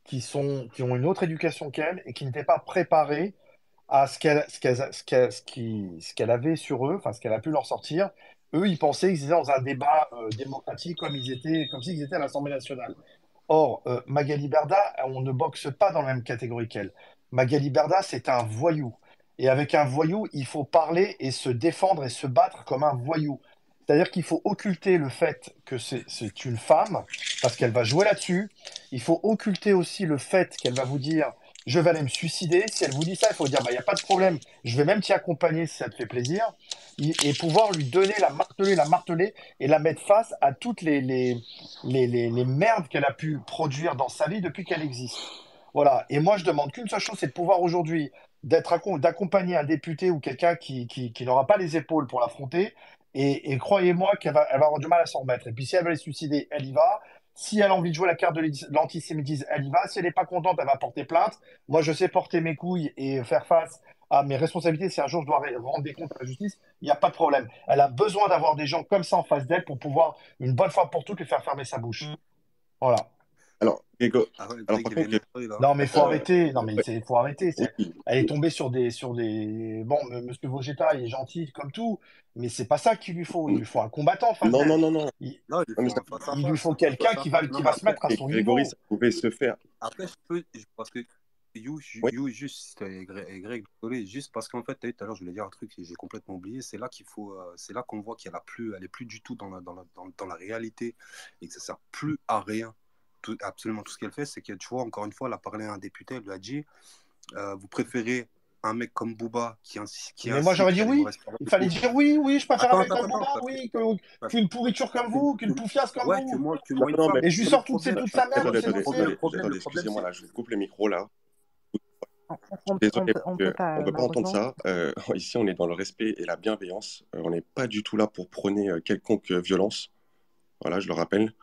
qui ont une autre éducation qu'elle et qui n'étaient pas préparés à ce qu'elle avait sur eux, enfin ce qu'elle a pu leur sortir. Eux, ils pensaient qu'ils étaient dans un débat démocratique comme s'ils étaient à l'Assemblée nationale. Or, Magali Berda, on ne boxe pas dans la même catégorie qu'elle. Magali Berda, c'est un voyou. Et avec un voyou, il faut parler et se défendre et se battre comme un voyou. C'est-à-dire qu'il faut occulter le fait que c'est une femme, parce qu'elle va jouer là-dessus. Il faut occulter aussi le fait qu'elle va vous dire, je vais aller me suicider. Si elle vous dit ça, il faut dire, bah, il n'y a pas de problème, je vais même t'y accompagner si ça te fait plaisir. Et pouvoir lui donner la marteler et la mettre face à toutes les merdes qu'elle a pu produire dans sa vie depuis qu'elle existe. Voilà. Et moi, je demande qu'une seule chose, c'est de pouvoir aujourd'hui d'accompagner un député ou quelqu'un qui n'aura pas les épaules pour l'affronter. Et croyez-moi elle va avoir du mal à s'en remettre. Et puis si elle veut les suicider, elle y va. Si elle a envie de jouer la carte de l'antisémitisme, elle y va. Si elle n'est pas contente, elle va porter plainte. Moi, je sais porter mes couilles et faire face à mes responsabilités. Si un jour je dois rendre des comptes à la justice, il n'y a pas de problème. Elle a besoin d'avoir des gens comme ça en face d'elle pour pouvoir, une bonne fois pour toutes, lui faire fermer sa bouche. Voilà. Alors, Grégo, Arrête, alors Greg, par il vient contre, de parler, là. Non, mais faut euh, arrêter. Non, mais ouais, faut arrêter. oui, Elle est tombée sur des. Bon, Monsieur Vogetta, il est gentil comme tout, mais c'est pas ça qu'il lui faut. Il lui faut un combattant en face non, non, d'elle. non, non, Non, il non, mais faut ça, un face à Il lui face. faut Un quelqu'un face à face. Non, qui mais va se mettre à et son Grégory, niveau. ça pouvait se faire. après, parce que Oui, juste, Greg, désolé, juste parce qu'en fait, t'as vu, tout à l'heure, je voulais dire un truc et j'ai complètement oublié. C'est là c'est là qu'on voit elle est plus du tout dans la réalité et que ça sert plus à rien. Absolument tout ce qu'elle fait, c'est que tu vois, encore une fois, elle a parlé à un député, elle lui a dit, vous préférez un mec comme Booba qui Mais moi, j'aurais incite dit à des oui. mauvaises paroles Il et fallait tout. dire oui, oui, je préfère un mec comme Attends, Booba, parce que, oui, parce qu'une pourriture comme vous, qu'une poufiasse comme ouais, vous. que non, moi une non, femme. mais Et je lui Mais sors toute sa merde attendez, aussi, attendez, dossier. attendez, excusez-moi, là, je vous coupe les micros, là. On, Je suis désolé, on peut on pas, peut pas entendre malheureusement. ça. Ici, on est dans le respect et la bienveillance. On n'est pas du tout là pour prôner quelconque violence. Voilà, je le rappelle.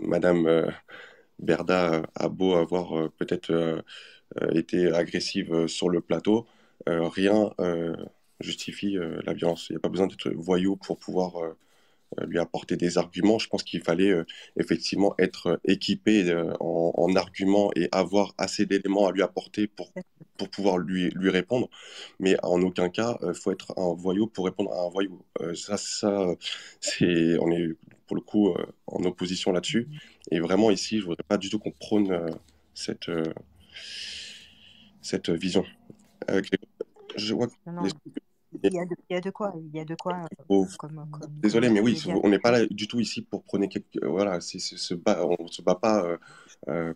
Madame Berda a beau avoir peut-être été agressive sur le plateau, rien justifie la violence. Il n'y a pas besoin d'être voyou pour pouvoir lui apporter des arguments. Je pense qu'il fallait effectivement être équipé en arguments et avoir assez d'éléments à lui apporter pour pouvoir lui répondre. Mais en aucun cas, il faut être un voyou pour répondre à un voyou. On est pour le coup en opposition là-dessus. Et vraiment ici, je voudrais pas du tout qu'on prône cette, euh, cette vision. Je vois que Non, les- il y a de quoi, comme Désolé, vous mais oui, pouvez bien on n'est pas comprendre. là du tout ici pour prôner voilà, on se bat pas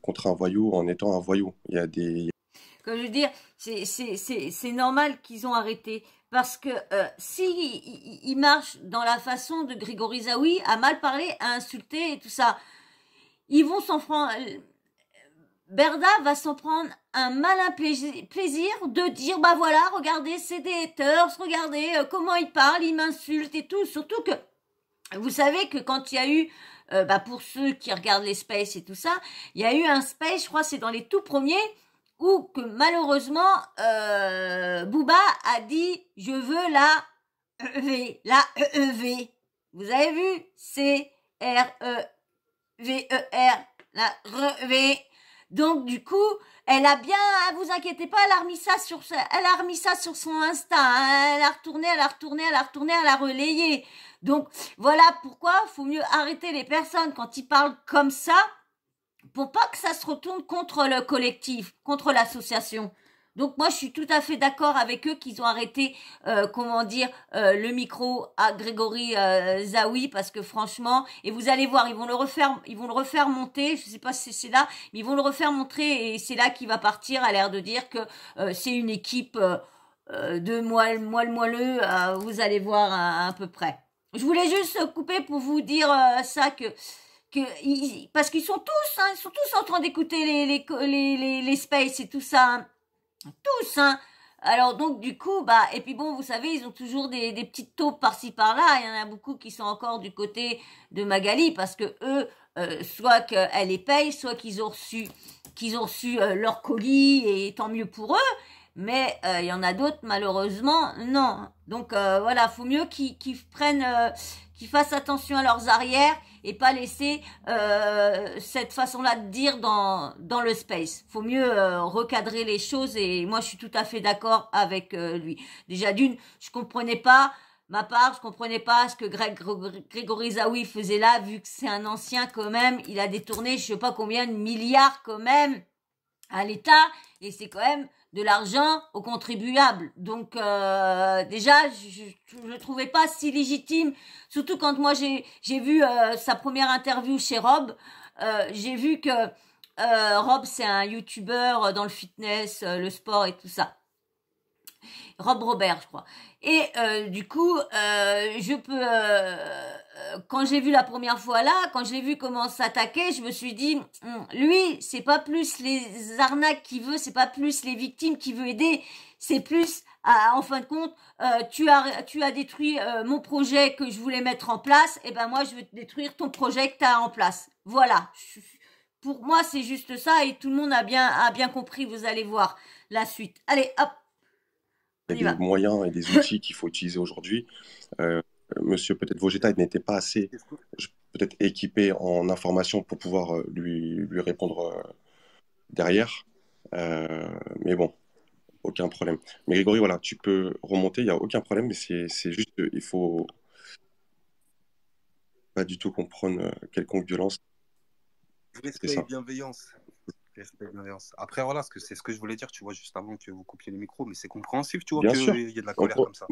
contre un voyou en étant un voyou. Il y a des. Comme je veux dire, c'est normal qu'ils ont arrêté. Parce que si ils marchent dans la façon de Grégory Zaoui, à mal parler, à insulter et tout ça, ils vont s'en prendre. Berda va s'en prendre un malin plaisir de dire, bah voilà, regardez, c'est des haters, regardez comment ils parlent, ils m'insultent et tout. Surtout que, vous savez que quand il y a eu, pour ceux qui regardent les space et tout ça, il y a eu un space, je crois c'est dans les tout premiers, où que malheureusement, Booba a dit, je veux la EEV. Vous avez vu? C-R-E-V-E-R, la REV. Donc du coup, elle a bien, vous inquiétez pas, elle a remis ça sur son Insta, hein, elle a retourné, elle a relayé. Donc voilà pourquoi faut mieux arrêter les personnes quand ils parlent comme ça, pour pas que ça se retourne contre le collectif, contre l'association. Donc moi je suis tout à fait d'accord avec eux qu'ils ont arrêté le micro à Grégory Zaoui, parce que franchement, et vous allez voir, ils vont le refaire monter, je sais pas si c'est là, mais ils vont le refaire montrer et c'est là qu'il va partir, à l'air de dire que c'est une équipe de moelleux, vous allez voir à peu près. Je voulais juste couper pour vous dire ça parce qu'ils sont tous en train d'écouter les space et tout ça, hein. Tous, hein. Alors donc du coup, et puis bon, vous savez, ils ont toujours des petites taupes par-ci par-là. Il y en a beaucoup qui sont encore du côté de Magali parce que eux, soit qu'elle les paye, soit qu'ils ont reçu leur colis et tant mieux pour eux. Mais il y en a d'autres malheureusement non. Donc voilà, faut mieux qu'ils fassent attention à leurs arrières et pas laisser cette façon-là de dire dans le space. Faut mieux recadrer les choses et moi je suis tout à fait d'accord avec lui. Déjà d'une, je comprenais pas ce que Grégory Zaouï faisait là, vu que c'est un ancien quand même. Il a détourné je sais pas combien de milliards quand même à l'État et c'est quand même de l'argent aux contribuables. Donc déjà, je le trouvais pas si légitime. Surtout quand moi j'ai vu sa première interview chez Rob. J'ai vu que Rob c'est un YouTuber dans le fitness, le sport et tout ça. Rob Robert, je crois. Et du coup, quand j'ai vu la première fois là, quand j'ai vu comment s'attaquer, je me suis dit, lui, c'est pas plus les arnaques qu'il veut, c'est pas plus les victimes qu'il veut aider, c'est plus, en fin de compte, tu as détruit mon projet que je voulais mettre en place, et ben moi je veux détruire ton projet que tu as en place. Voilà. Pour moi, c'est juste ça et tout le monde a bien compris. Vous allez voir la suite. Allez, hop. Il y a des moyens et des outils qu'il faut utiliser aujourd'hui. Monsieur peut-être Vogetta n'était pas assez peut-être équipé en information pour pouvoir lui répondre derrière. Mais bon, aucun problème. Mais Grégory, voilà, tu peux remonter, il n'y a aucun problème, mais c'est juste il faut pas du tout qu'on prenne quelconque violence. Respect et bienveillance. Respect et bienveillance. Après, voilà, c'est ce que je voulais dire, tu vois, juste avant que vous coupiez les micros, mais c'est compréhensif, tu vois, qu'il y ait de la colère comme ça.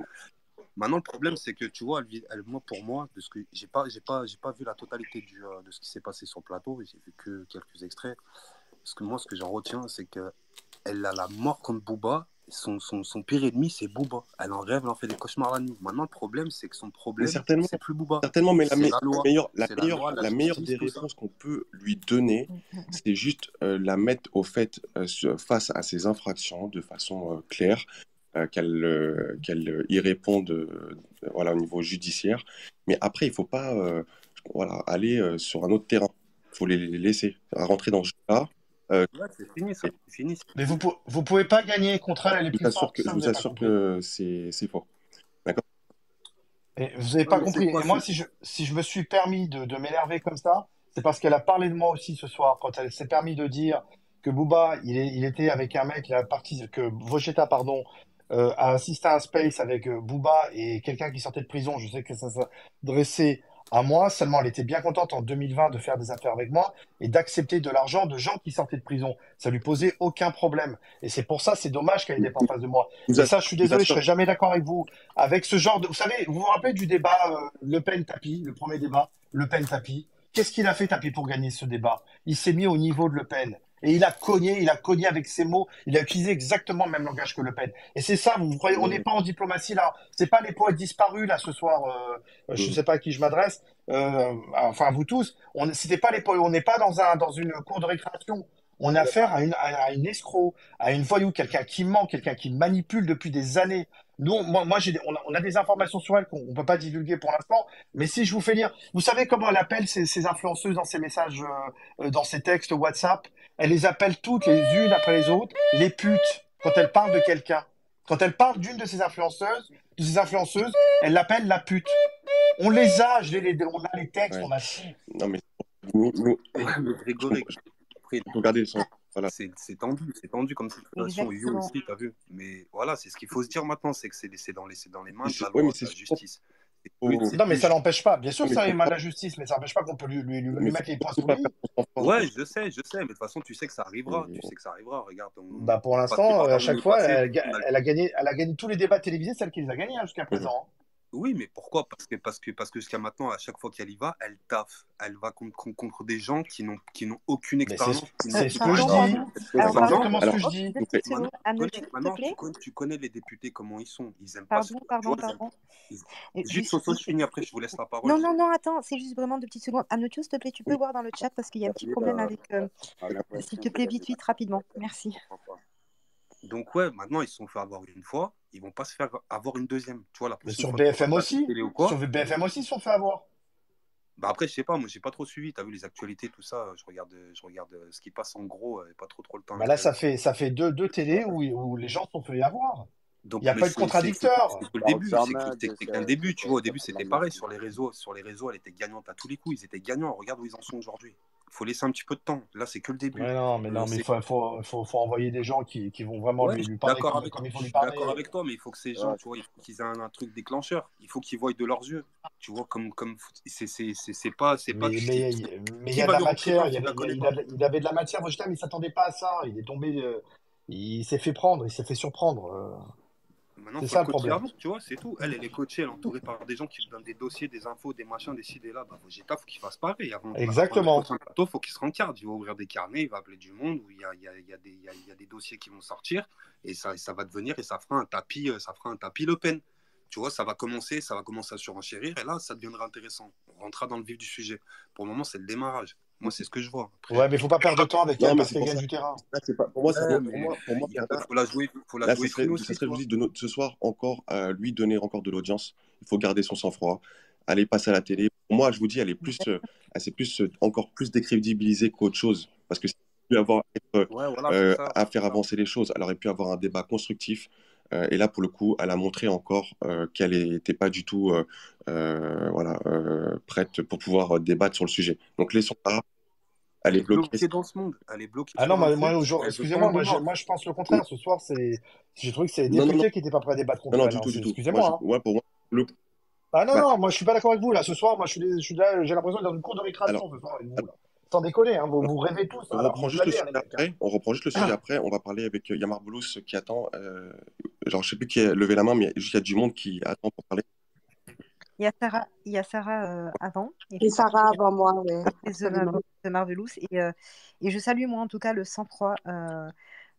Maintenant, le problème, c'est que, tu vois, pour moi, de ce que j'ai pas vu la totalité de ce qui s'est passé sur le plateau, j'ai vu que quelques extraits. Parce que moi, ce que j'en retiens, c'est qu'elle a la mort comme Booba. Son pire ennemi, c'est Booba. Elle en rêve, elle en fait des cauchemars la nuit. Maintenant, le problème, c'est que son problème, c'est plus Booba. Certainement, mais la meilleure des réponses qu'on peut lui donner, c'est juste la mettre au fait face à ses infractions de façon claire, qu'elle y réponde voilà, au niveau judiciaire. Mais après, il ne faut pas aller sur un autre terrain. Il faut les laisser rentrer dans ce jeu-là. Ouais, c'est fini, ça. C'est fini. Mais vous pouvez pas gagner contre elle, elle est plus forte. Je vous assure que c'est faux. D'accord. Et vous n'avez pas compris. Et moi, si je me suis permis de m'énerver comme ça, c'est parce qu'elle a parlé de moi aussi ce soir, quand elle s'est permis de dire que Booba, il était avec un mec, que Vogetta, pardon, a assisté à un space avec Booba et quelqu'un qui sortait de prison. Je sais que ça s'adressait à moi, seulement elle était bien contente en 2020 de faire des affaires avec moi et d'accepter de l'argent de gens qui sortaient de prison. Ça lui posait aucun problème. Et c'est pour ça, c'est dommage qu'elle n'était pas en face de moi. Et ça, je suis désolé, je serai jamais d'accord avec vous. Avec ce genre de... Vous savez, vous vous rappelez du débat Le Pen-Tapi, le premier débat, Le Pen-Tapi? Qu'est-ce qu'il a fait, Tapi, pour gagner ce débat? Il s'est mis au niveau de Le Pen. Et il a cogné avec ses mots. Il a utilisé exactement le même langage que Le Pen. Et c'est ça, vous croyez, on n'est pas en diplomatie là. C'est pas les poètes disparus là ce soir. Je sais pas à qui je m'adresse. Enfin, vous tous. C'était pas les poètes. On n'est pas dans une cour de récréation. On a affaire à une escroc, à une voyou, quelqu'un qui ment, quelqu'un qui manipule depuis des années. Nous, on a des informations sur elle qu'on peut pas divulguer pour l'instant. Mais si je vous fais lire, vous savez comment elle appelle ces influenceuses dans ses messages, dans ses textes WhatsApp? Elle les appelle toutes les unes après les autres, les putes, quand elle parle de quelqu'un. Quand elle parle d'une de ses influenceuses, elle l'appelle la pute. On les a, on a les textes, on a... Non, mais Grégory, regardez le son. Voilà. C'est tendu comme situation. You aussi, t'as vu. Mais voilà, c'est ce qu'il faut se dire maintenant, c'est que c'est dans les mains de la loi, de la justice. Non, mais ça l'empêche pas. Bien sûr, ça est mal la justice, mais ça n'empêche pas qu'on peut lui mettre les points sous le lit. Ouais, je sais, mais de toute façon, tu sais que ça arrivera. Regarde. Pour l'instant, à chaque fois, elle a gagné tous les débats télévisés, celles qui les a gagnés jusqu'à présent. Oui, mais pourquoi? Parce que jusqu'à maintenant, à chaque fois qu'elle y va, elle taffe. Elle va contre des gens qui n'ont aucune Mais c'est expérience, c'est ce que je Pardon, dis. pardon. C'est Alors, pardon, exactement ce Alors, que je hop, dis. deux donc, petites maintenant, secondes. Amnotu, s'il te maintenant plaît. tu connais les députés, comment ils sont. Ils aiment pas Pardon, tu pardon, vois, pardon. ils- Juste, Soso, je finis, après je vous laisse la parole. non, non, non, attends, c'est juste vraiment 2 petites secondes. Amnotu, s'il te plaît, tu peux oui, voir dans le chat parce qu'il y a un petit problème avec. S'il te plaît, vite, vite, rapidement. Merci. Donc ouais, maintenant ils se sont fait avoir une fois, ils vont pas se faire avoir une deuxième. Tu vois, la Mais prochaine sur fois qu'ils BFM passent à la aussi. télé ou quoi. Sur BFM aussi, ils se sont fait avoir. Bah après, je sais pas, moi j'ai pas trop suivi, t'as vu les actualités, tout ça, je regarde ce qui passe en gros, pas trop le temps Bah avec là, les réseaux. ça fait deux télés où les gens se sont fait avoir. Il Donc, n'y a mais pas eu de c'est contradicteur. que le début, c'est qu'un début, tu vois, au début c'était pareil, sur les réseaux, elle était gagnante à tous les coups, ils étaient gagnants, regarde où ils en sont aujourd'hui. Il faut laisser un petit peu de temps, là c'est que le début. Ouais, non, mais il faut envoyer des gens qui vont vraiment Ouais, lui parler comme il je faut lui suis d'accord parler. avec toi, mais il faut que ces gens, tu vois, il faut qu'ils aient un truc déclencheur. Il faut qu'ils voient de leurs yeux. Tu vois, c'est pas, Mais il qui y a de va la lui rentrer dedans matière, s'il la connaît il, pas? il avait de la matière. Moi, mais il s'attendait pas à ça. Il est tombé, il s'est fait prendre, il s'est fait surprendre. Maintenant, il C'est faut le ça le coacher problème. avant, tu vois, c'est tout. Elle est coachée, elle est entourée par des gens qui lui donnent des dossiers, des infos, des machins, des ci, des là. Bah, Vogeta, faut qu'il fasse pareil. Avant de Exactement. coacher un plateau, faut qu'il se rencarde. Il va ouvrir des carnets, il va appeler du monde où il y a des dossiers qui vont sortir et ça va devenir et ça fera un tapis Le Pen. Tu vois, ça va commencer à surenchérir et là, ça deviendra intéressant. On rentrera dans le vif du sujet. Pour le moment, c'est le démarrage. Moi, c'est ce que je vois. Après, Ouais, mais il faut pas perdre de temps avec non, elle mais parce c'est qu'elle pour gagne ça. du terrain. Là, c'est pas, pour moi, ouais, pour moi, Bernard, faut la là, jouer fine ça aussi, serait, tu je vous vois. dis, ce soir, encore, lui donner encore de l'audience. Il faut garder son sang-froid, aller passer à la télé. Pour moi, je vous dis, elle s'est plus, encore plus décrédibilisée qu'autre chose. Parce que si elle a pu Ouais, voilà, c'est ça. à faire avancer les choses, elle aurait pu avoir un débat constructif. Et là, pour le coup, elle a montré encore qu'elle n'était pas du tout voilà, prête pour pouvoir débattre sur le sujet. Donc, laissons-la. Elle Elle est est bloquée. bloquée dans ce monde. Elle est bloquée Ah non, sur un moi, truc. Elle veut pas en excusez-moi, démordre. moi je pense le contraire. Ce soir, j'ai trouvé que c'est les Non, non, non, députés qui n'étaient pas prêts à débattre non, contre non, elle. du Hein. tout, du tout. Excusez-moi. Hein. Pour moi, le, Ah non, bah, non, moi je suis pas d'accord avec vous là. Ce soir, moi je suis là, j'ai l'impression d'être dans une cour de alors, récréation ce soir avec vous là. Sans déconner, hein, on, vous rêvez tous, on hein, là, reprend vous juste le blaguez, hein, sujet les mecs. Hein. après. On reprend juste le sujet après. On va parler avec Yamar Boulos qui attend. Genre, je sais plus qui a levé la main, mais il y a du monde qui attend pour parler. Il y a Sarah avant, et Et puis Sarah avant moi, oui, absolument. The Marvelous. Et je salue, moi, en tout cas, le sang-froid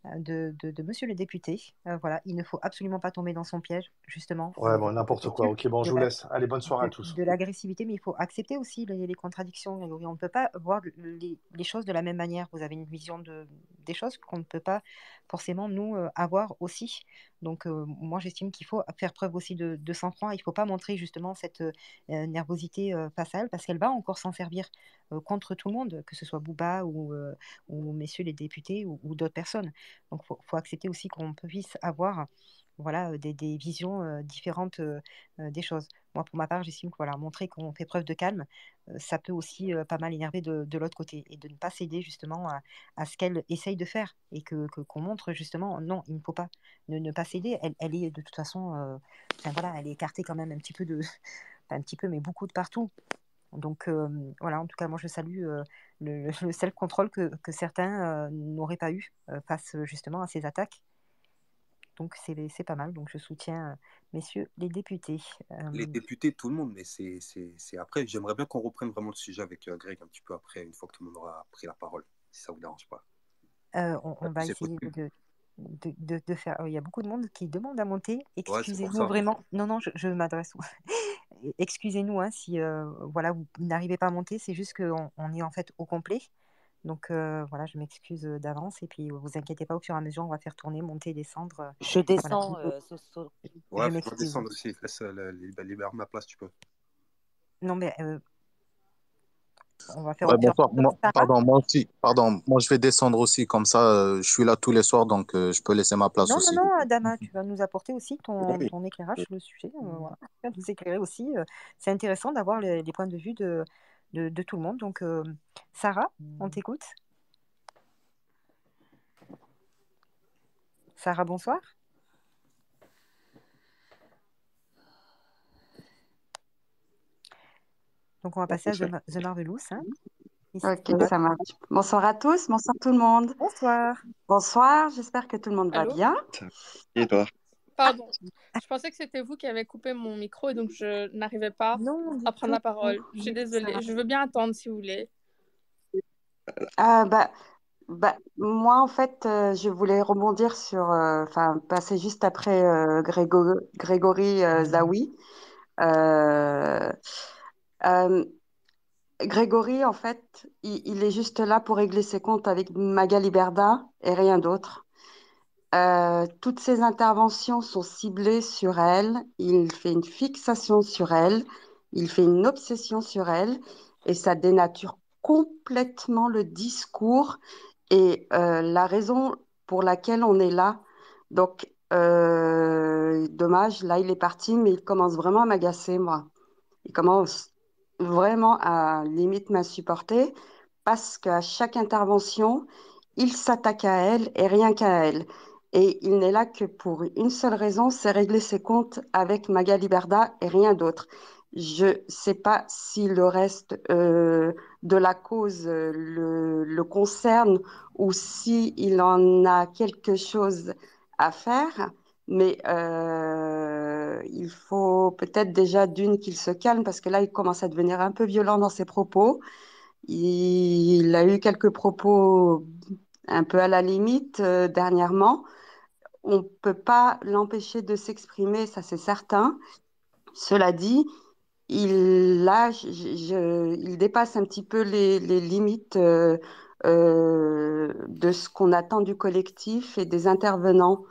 de Monsieur le député. Voilà, il ne faut absolument pas tomber dans son piège, justement, Ouais, bon, n'importe quoi. Ok, bon, je vous laisse. Allez, bonne soirée à tous. de l'agressivité, mais il faut accepter aussi les contradictions. On ne peut pas voir les choses de la même manière. Vous avez une vision des choses qu'on ne peut pas forcément, nous, avoir aussi. Donc, moi, j'estime qu'il faut faire preuve aussi de sang-froid. Il ne faut pas montrer justement cette nervosité face à elle, parce qu'elle va encore s'en servir contre tout le monde, que ce soit Bouba ou messieurs les députés ou d'autres personnes. Donc, il faut accepter aussi qu'on puisse avoir voilà, des visions différentes des choses. Moi, pour ma part, j'estime que voilà, montrer qu'on fait preuve de calme, ça peut aussi pas mal énerver de l'autre côté et de ne pas céder justement à ce qu'elle essaye de faire et qu'on montre justement, non, il ne faut pas ne pas céder. Elle est de toute façon, enfin, voilà, elle est écartée quand même un petit peu pas un petit peu, mais beaucoup de partout. Donc voilà, en tout cas, moi je salue le self-control que certains n'auraient pas eu face justement à ces attaques. Donc c'est pas mal. Donc je soutiens messieurs les députés. Les députés, tout le monde, mais c'est après. J'aimerais bien qu'on reprenne vraiment le sujet avec Greg un petit peu après, une fois que tout le monde aura pris la parole, si ça vous dérange pas. On va essayer de faire. Il y a beaucoup de monde qui demande à monter. Ouais, c'est pour Excusez-nous ça. vraiment. Non, je m'adresse. Excusez-nous hein, si voilà, vous n'arrivez pas à monter. C'est juste qu'on est en fait au complet. Donc voilà, je m'excuse d'avance. Et puis vous inquiétez pas, au fur et à mesure, on va faire tourner, monter, descendre. Voilà. Je descends, Soso. Ouais, Je faut m'excuse. descendre aussi. Laisse libère ma place, tu peux. Non, mais on va faire Ouais, au fur et à bonsoir. mesure. Sarah Pardon, moi aussi. Pardon, moi je vais descendre aussi, comme ça, je suis là tous les soirs, donc je peux laisser ma place Non, aussi. non, Adama, tu vas nous apporter aussi Oui. ton éclairage sur le sujet. Voilà. Tu vas nous éclairer aussi. C'est intéressant d'avoir les points de vue de tout le monde. Donc, Sarah, on t'écoute. Sarah, bonsoir. Donc, on va passer à The Marvelous. Hein. Ici, Ok, Sarah. ça marche. Bonsoir à tous, bonsoir tout le monde. Bonsoir. Bonsoir, j'espère que tout le monde va Allô? bien. Et toi? Pardon. Je pensais que c'était vous qui avez coupé mon micro et donc je n'arrivais pas Non, du à prendre la tout. parole. Je suis Du tout, désolée. Sarah. Je veux bien attendre si vous voulez. Ah, moi, en fait, je voulais rebondir sur, enfin, passer juste après Grégory Zawi. Euh, euh, Grégory, en fait, il est juste là pour régler ses comptes avec Magali Berda et rien d'autre. Toutes ses interventions sont ciblées sur elle. Il fait une fixation sur elle. Il fait une obsession sur elle. Et ça dénature complètement le discours et la raison pour laquelle on est là. Donc, dommage, là, il est parti, mais il commence vraiment à m'agacer, moi. Il commence vraiment à limite m'insupporter parce qu'à chaque intervention, il s'attaque à elle et rien qu'à elle. Et il n'est là que pour une seule raison, c'est régler ses comptes avec Magali Berda et rien d'autre. Je ne sais pas si le reste de la cause le concerne ou si il en a quelque chose à faire. Mais il faut peut-être déjà d'une qu'il se calme parce que là, il commence à devenir un peu violent dans ses propos. Il a eu quelques propos un peu à la limite dernièrement. On ne peut pas l'empêcher de s'exprimer, ça c'est certain. Cela dit, il dépasse un petit peu les limites de ce qu'on attend du collectif et des intervenants.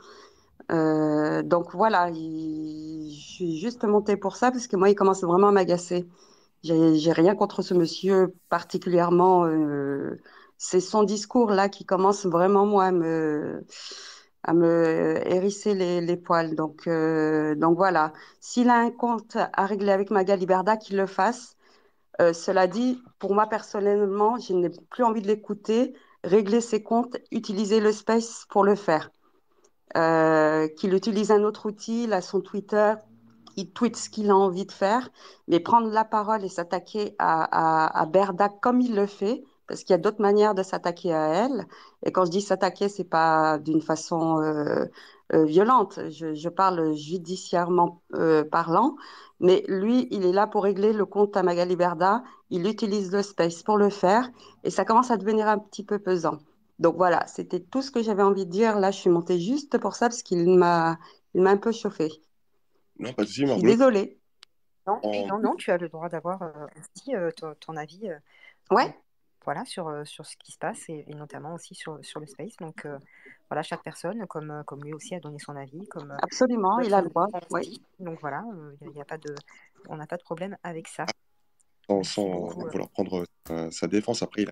Donc voilà, je suis juste montée pour ça parce que moi, il commence vraiment à m'agacer. J'ai rien contre ce monsieur particulièrement. C'est son discours là qui commence vraiment moi à me hérisser les poils. Donc voilà, s'il a un compte à régler avec Magali Berda, qu'il le fasse. Cela dit, pour moi personnellement, je n'ai plus envie de l'écouter. Régler ses comptes, utiliser le space pour le faire. Qu'il utilise un autre outil, là, son Twitter, il tweet ce qu'il a envie de faire, mais prendre la parole et s'attaquer à Berda comme il le fait, parce qu'il y a d'autres manières de s'attaquer à elle. Et quand je dis s'attaquer, c'est pas d'une façon violente, je parle judiciairement parlant, mais lui, il est là pour régler le compte à Magali Berda, il utilise le space pour le faire, et ça commence à devenir un petit peu pesant. Donc voilà, c'était tout ce que j'avais envie de dire. Là, je suis montée juste pour ça, parce qu'il m'a un peu chauffée. Non, pas de souci, Je suis Margot. désolée. Non, En- non, non, tu as le droit d'avoir aussi ton avis Ouais, voilà, sur ce qui se passe et notamment aussi sur le space. Donc voilà, chaque personne, comme lui aussi a donné son avis, comme absolument, il a le d'autres droit. l'ont Oui. dit. Donc voilà, y a pas on n'a pas de problème avec ça. sans, Merci sans beaucoup. vouloir prendre sa défense, après,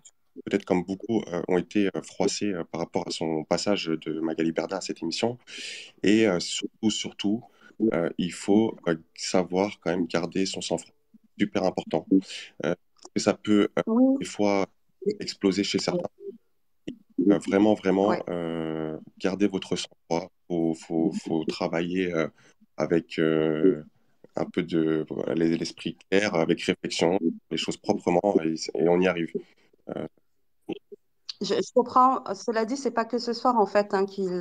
peut-être comme beaucoup ont été froissés par rapport à son passage de Magali Berda à cette émission. Et surtout, il faut savoir quand même garder son sang-froid. Super important. Que ça peut Oui, des fois exploser chez certains. Vraiment, ouais. garder votre sang-froid. Faut travailler avec un peu de voilà, l'esprit clair, avec réflexion, les choses proprement, et on y arrive. Euh, Je comprends. Cela dit, c'est pas que ce soir en fait hein, qu'il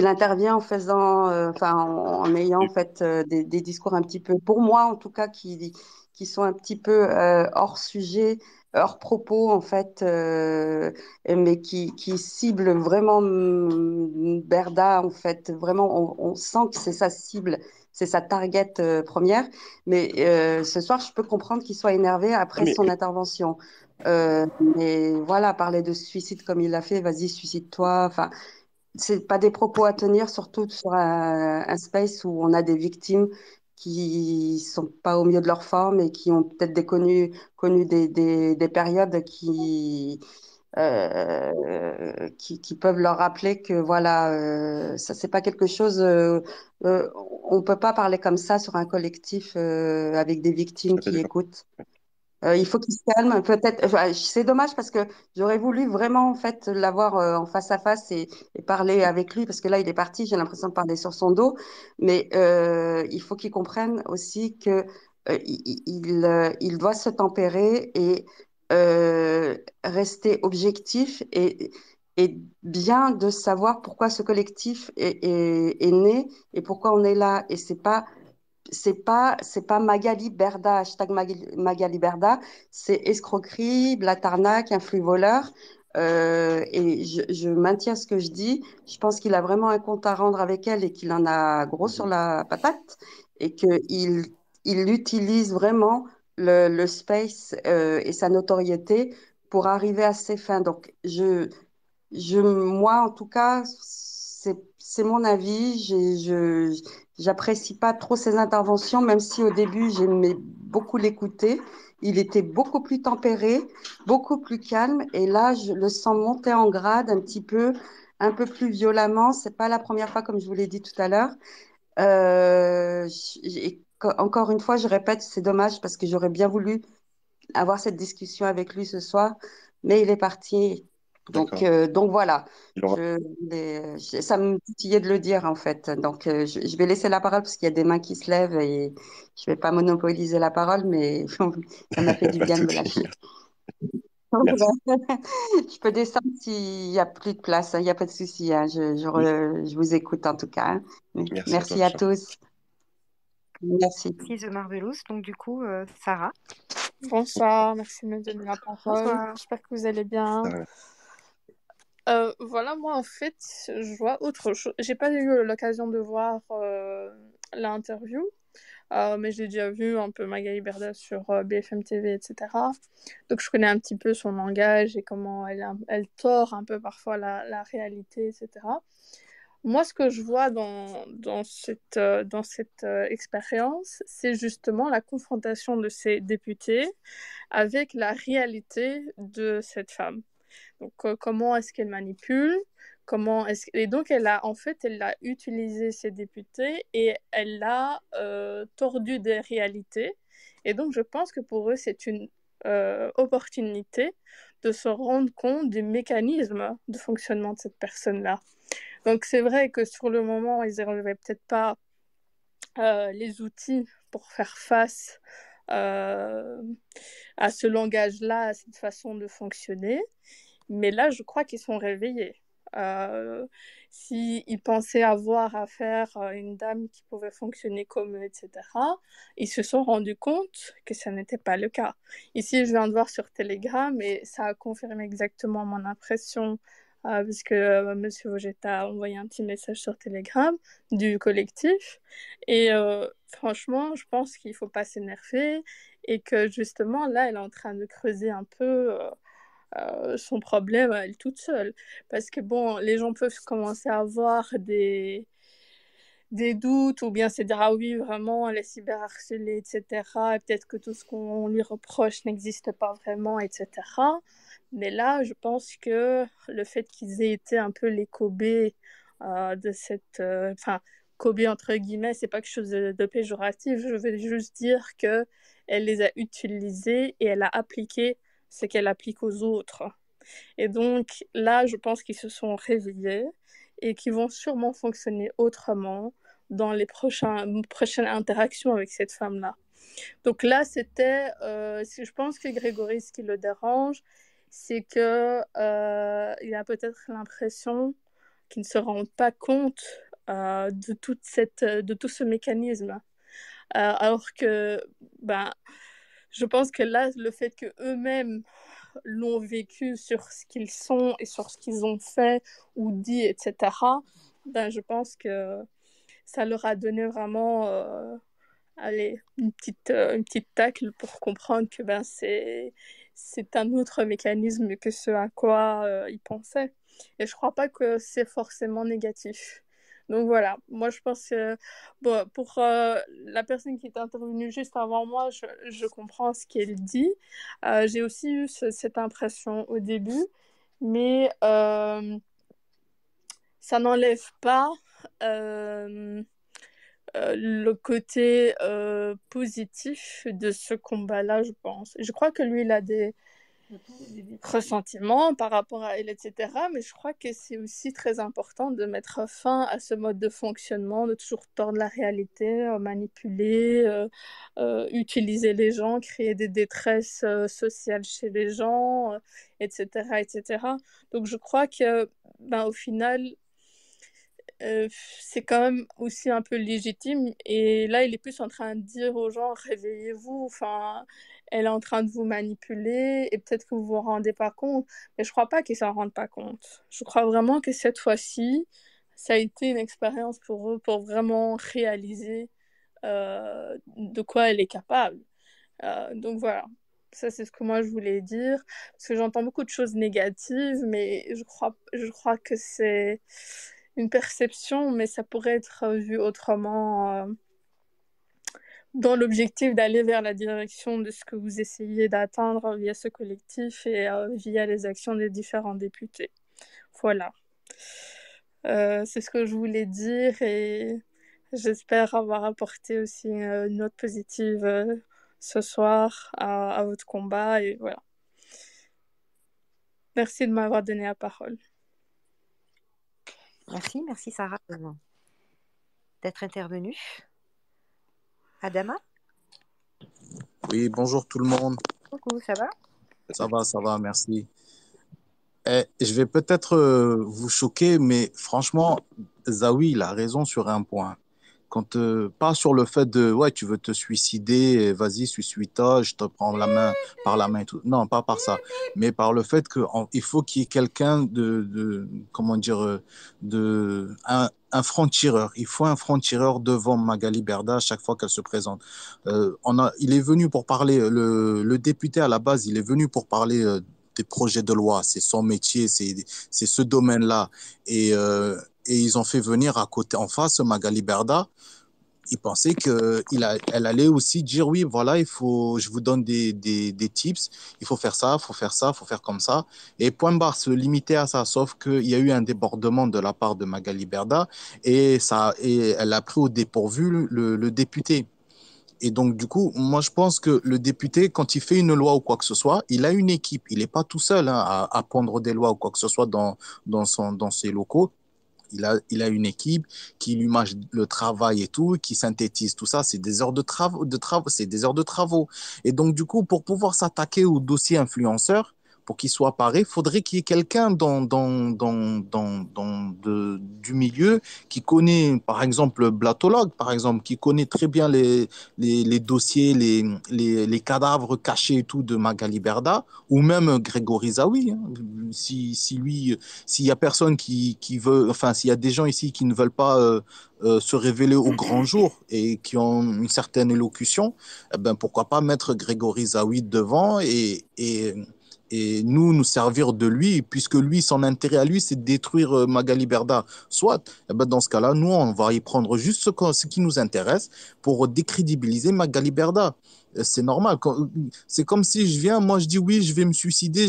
intervient en faisant, enfin, en ayant en fait des discours un petit peu, pour moi en tout cas, qui sont un petit peu hors sujet, hors propos en fait, mais qui ciblent vraiment Berda en fait. Vraiment, on sent que c'est sa cible, c'est sa target première. Mais ce soir, je peux comprendre qu'il soit énervé ah, après son intervention. Mais voilà, parler de suicide comme il l'a fait, vas-y, suicide-toi. Enfin, c'est pas des propos à tenir, surtout sur un space où on a des victimes qui sont pas au mieux de leur forme et qui ont peut-être connu des périodes qui peuvent leur rappeler que voilà, ça c'est pas quelque chose. On peut pas parler comme ça sur un collectif avec des je suis victimes tout à fait qui d'accord. écoutent. Il faut qu'il se calme. Peut-être, enfin, c'est dommage parce que j'aurais voulu vraiment en fait l'avoir en face à face et parler avec lui parce que là il est parti. J'ai l'impression de parler sur son dos, mais il faut qu'il comprenne aussi que il doit se tempérer et rester objectif et et bien de savoir pourquoi ce collectif est né et pourquoi on est là. Et c'est pas Magali Berda, hashtag Magali Berda, c'est escroquerie, blague, arnaque, influx voleur. Et je maintiens ce que je dis. Je pense qu'il a vraiment un compte à rendre avec elle et qu'il en a gros sur la patate et qu'il utilise vraiment le space et sa notoriété pour arriver à ses fins. Donc, moi, en tout cas, c'est mon avis. J'apprécie pas trop ses interventions, même si au début, j'aimais beaucoup l'écouter. Il était beaucoup plus tempéré, beaucoup plus calme. Et là, je le sens monter en grade un peu plus violemment. C'est pas la première fois, comme je vous l'ai dit tout à l'heure. Encore une fois, je répète, c'est dommage parce que j'aurais bien voulu avoir cette discussion avec lui ce soir, mais il est parti. Donc, D'accord. donc voilà, Il aura... ça me titillait de le dire en fait. Donc je vais laisser la parole parce qu'il y a des mains qui se lèvent et je vais pas monopoliser la parole, mais ça m'a fait du Pas de bien de me souci. lâcher. Merci. Je peux descendre s'il y a plus de place, hein, il n'y a pas de souci, hein. Oui. Je vous écoute en tout cas, hein. Merci à toi, Merci à Richard. tous. Merci. Merci The Marvelous. Donc du coup, Sarah. Bonsoir, merci de me donner la parole. Bonsoir. J'espère que vous allez bien. Ça va. Voilà, moi en fait, je vois autre chose. J'ai pas eu l'occasion de voir l'interview, mais j'ai déjà vu un peu Magali Berda sur BFM TV, etc. Donc je connais un petit peu son langage et comment elle tord un peu parfois la réalité, etc. Moi, ce que je vois dans cette expérience, c'est justement la confrontation de ces députés avec la réalité de cette femme. Donc, comment est-ce qu'elle manipule? Et donc, elle a utilisé ces députés et elle a tordu des réalités. Et donc, je pense que pour eux, c'est une opportunité de se rendre compte du mécanisme de fonctionnement de cette personne-là. Donc, c'est vrai que sur le moment, ils n'avaient peut-être pas les outils pour faire face à ce langage-là, à cette façon de fonctionner. Mais là, je crois qu'ils sont réveillés. S'ils pensaient avoir affaire à une dame qui pouvait fonctionner comme eux, etc., ils se sont rendus compte que ça n'était pas le cas. Ici, je viens de voir sur Telegram et ça a confirmé exactement mon impression, puisque M. Vogetta a envoyé un petit message sur Telegram du collectif. Et franchement, je pense qu'il ne faut pas s'énerver et que justement, là, elle est en train de creuser un peu son problème à elle toute seule. Parce que bon, les gens peuvent commencer à avoir des doutes ou bien se dire ah oui vraiment elle est cyberharcelée, etc. Et peut-être que tout ce qu'on lui reproche n'existe pas vraiment, etc. Mais là je pense que le fait qu'ils aient été un peu les Kobe de cette enfin Kobe entre guillemets, c'est pas quelque chose de péjoratif, je veux juste dire que elle les a utilisés et elle a appliqué ce qu'elle applique aux autres. Et donc là, je pense qu'ils se sont réveillés et qu'ils vont sûrement fonctionner autrement dans les prochaines interactions avec cette femme-là. Donc là, je pense que Grégory, ce qui le dérange, c'est que il a peut-être l'impression qu'il ne se rend pas compte de tout ce mécanisme. Alors que, je pense que là, le fait qu'eux-mêmes l'ont vécu sur ce qu'ils sont et sur ce qu'ils ont fait ou dit, etc., je pense que ça leur a donné vraiment une petite tacle pour comprendre que c'est un autre mécanisme que ce à quoi ils pensaient. Et je crois pas que c'est forcément négatif. Donc voilà, moi je pense que pour la personne qui est intervenue juste avant moi, je comprends ce qu'elle dit. J'ai aussi eu cette impression au début, mais ça n'enlève pas le côté positif de ce combat-là, je pense. Je crois que lui, ressentiment par rapport à elle, etc. Mais je crois que c'est aussi très important de mettre fin à ce mode de fonctionnement, de toujours tordre la réalité, manipuler, utiliser les gens, créer des détresses sociales chez les gens, etc., etc. Donc je crois que, au final, c'est quand même aussi un peu légitime. Et là, il est plus en train de dire aux gens, réveillez-vous, enfin, elle est en train de vous manipuler et peut-être que vous vous rendez pas compte. Mais je crois pas qu'ils s'en rendent pas compte. Je crois vraiment que cette fois-ci, ça a été une expérience pour eux pour vraiment réaliser de quoi elle est capable. Donc voilà. Ça, c'est ce que moi je voulais dire. Parce que j'entends beaucoup de choses négatives, mais je crois que c'est une perception, mais ça pourrait être vu autrement dans l'objectif d'aller vers la direction de ce que vous essayez d'atteindre via ce collectif et via les actions des différents députés. Voilà. C'est ce que je voulais dire et j'espère avoir apporté aussi une note positive ce soir à votre combat et voilà. Merci de m'avoir donné la parole. Merci Sarah d'être intervenue. Adama? Oui, bonjour tout le monde. Coucou, ça va? Ça va, merci. Je vais peut-être vous choquer, mais franchement, Zawi, il a raison sur un point. Quand, pas sur le fait de, ouais, tu veux te suicider, vas-y, suicide-toi, je te prends la main par la main et tout. Non, pas par ça. Mais par le fait qu'il faut qu'il y ait quelqu'un comment dire, un franc-tireur. Il faut un franc-tireur devant Magali Berda à chaque fois qu'elle se présente. Il est venu pour parler, le député à la base, il est venu pour parler des projets de loi. C'est son métier, c'est ce domaine-là. Et ils ont fait venir à côté, en face, Magali Berda. Ils pensaient qu'elle allait aussi dire, oui, voilà, je vous donne des tips, il faut faire ça, il faut faire ça, il faut faire comme ça. Et point barre, se limiter à ça, sauf qu'il y a eu un débordement de la part de Magali Berda et elle a pris au dépourvu le député. Et donc, du coup, moi, je pense que le député, quand il fait une loi ou quoi que ce soit, il a une équipe. Il n'est pas tout seul à pondre des lois ou quoi que ce soit dans ses locaux. Il a une équipe qui lui mâche le travail et tout, qui synthétise tout ça. C'est des heures de travaux, c'est des heures de travaux. Et donc, du coup, pour pouvoir s'attaquer au dossier influenceur, pour qu'il soit paré, il faudrait qu'il y ait quelqu'un du milieu qui connaît, par exemple, Blatologue, par exemple, qui connaît très bien les dossiers, les cadavres cachés et tout de Magali Berda, ou même Grégory Zawi. Hein. S'il y a personne qui veut, enfin, s'il y a des gens ici qui ne veulent pas se révéler au grand jour et qui ont une certaine élocution, eh ben, pourquoi pas mettre Grégory Zawi devant et nous servir de lui, puisque lui, son intérêt à lui, c'est de détruire Magali Berda. Soit, eh ben dans ce cas-là, nous, on va y prendre juste ce qui nous intéresse pour décrédibiliser Magali Berda. C'est normal. C'est comme si je viens, moi je dis oui, je vais me suicider.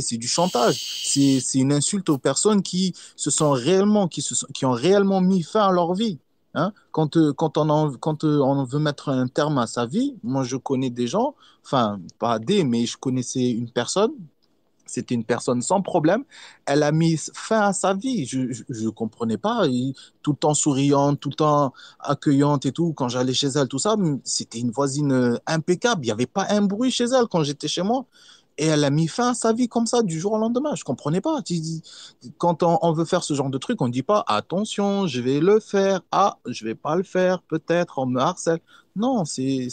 C'est du chantage. C'est une insulte aux personnes qui ont réellement mis fin à leur vie. Hein? Quand on veut mettre un terme à sa vie, moi je connais des gens, enfin pas mais je connaissais une personne, c'était une personne sans problème, elle a mis fin à sa vie, je ne comprenais pas, tout le temps souriante, tout le temps accueillante et tout, quand j'allais chez elle, tout ça, c'était une voisine impeccable, il n'y avait pas un bruit chez elle quand j'étais chez moi. Et elle a mis fin à sa vie comme ça, du jour au lendemain. Je ne comprenais pas. Quand on veut faire ce genre de truc, on ne dit pas attention, je vais le faire. Ah, je ne vais pas le faire, peut-être, on me harcèle. Non, c'est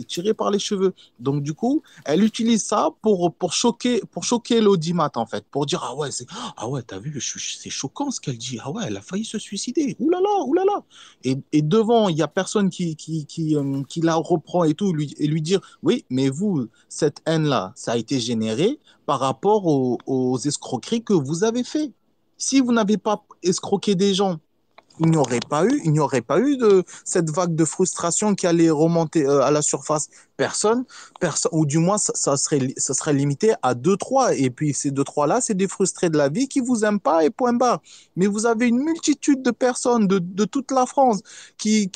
tiré par les cheveux. Donc, du coup, elle utilise ça pour choquer l'audimat, en fait. Pour dire ah ouais, t'as vu, c'est choquant ce qu'elle dit. Ah ouais, elle a failli se suicider. Ouh là là, ouh là là. Et devant, il n'y a personne qui la reprend et tout, et lui dire oui, mais vous, cette haine-là, ça a été généré par rapport aux escroqueries que vous avez fait. Si vous n'avez pas escroqué des gens, il n'y aurait pas eu de cette vague de frustration qui allait remonter à la surface. Personne, ou du moins ça serait limité à deux, trois. Et puis ces deux, trois-là, c'est des frustrés de la vie qui vous aiment pas et point barre. Mais vous avez une multitude de personnes de toute la France qui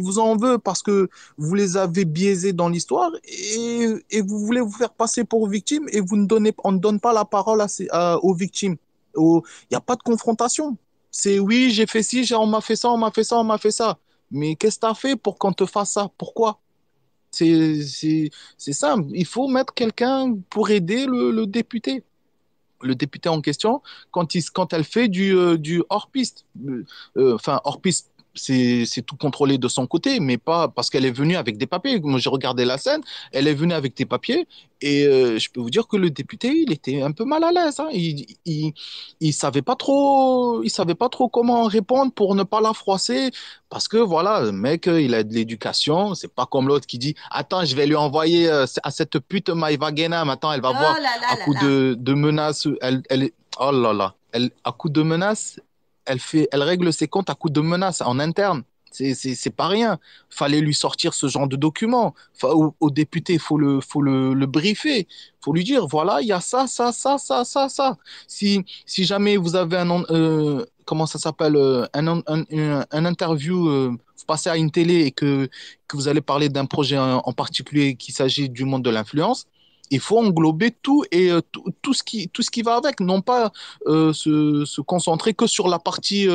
vous en veut parce que vous les avez biaisés dans l'histoire et vous voulez vous faire passer pour victimes et on ne donne pas la parole aux victimes. Il n'y a pas de confrontation. C'est oui, j'ai fait ci, on m'a fait ça, on m'a fait ça, on m'a fait ça. Mais qu'est-ce que tu as fait pour qu'on te fasse ça? Pourquoi? C'est simple. Il faut mettre quelqu'un pour aider le député. Le député en question, quand elle fait du hors-piste. Enfin, hors-piste, c'est tout contrôlé de son côté, mais pas parce qu'elle est venue avec des papiers. Moi, j'ai regardé la scène, elle est venue avec des papiers, et je peux vous dire que le député, il était un peu mal à l'aise, hein. Il savait pas trop comment répondre pour ne pas la froisser, parce que voilà, le mec, il a de l'éducation, c'est pas comme l'autre qui dit, attends, je vais lui envoyer à cette pute Maïva Guénam, attends, elle va Oh voir là là à là coup là. de menaces, oh là là, à coup de menaces, elle règle ses comptes à coup de menaces en interne. C'est pas rien. Fallait lui sortir ce genre de document. Au député, faut le briefer. Faut lui dire, voilà, il y a ça, ça, ça, ça, ça, ça. Si jamais vous avez comment ça s'appelle, un interview, vous passez à une télé et que vous allez parler d'un projet en particulier qu'il s'agit du monde de l'influence, il faut englober tout et tout ce qui va avec, non pas se concentrer que sur la partie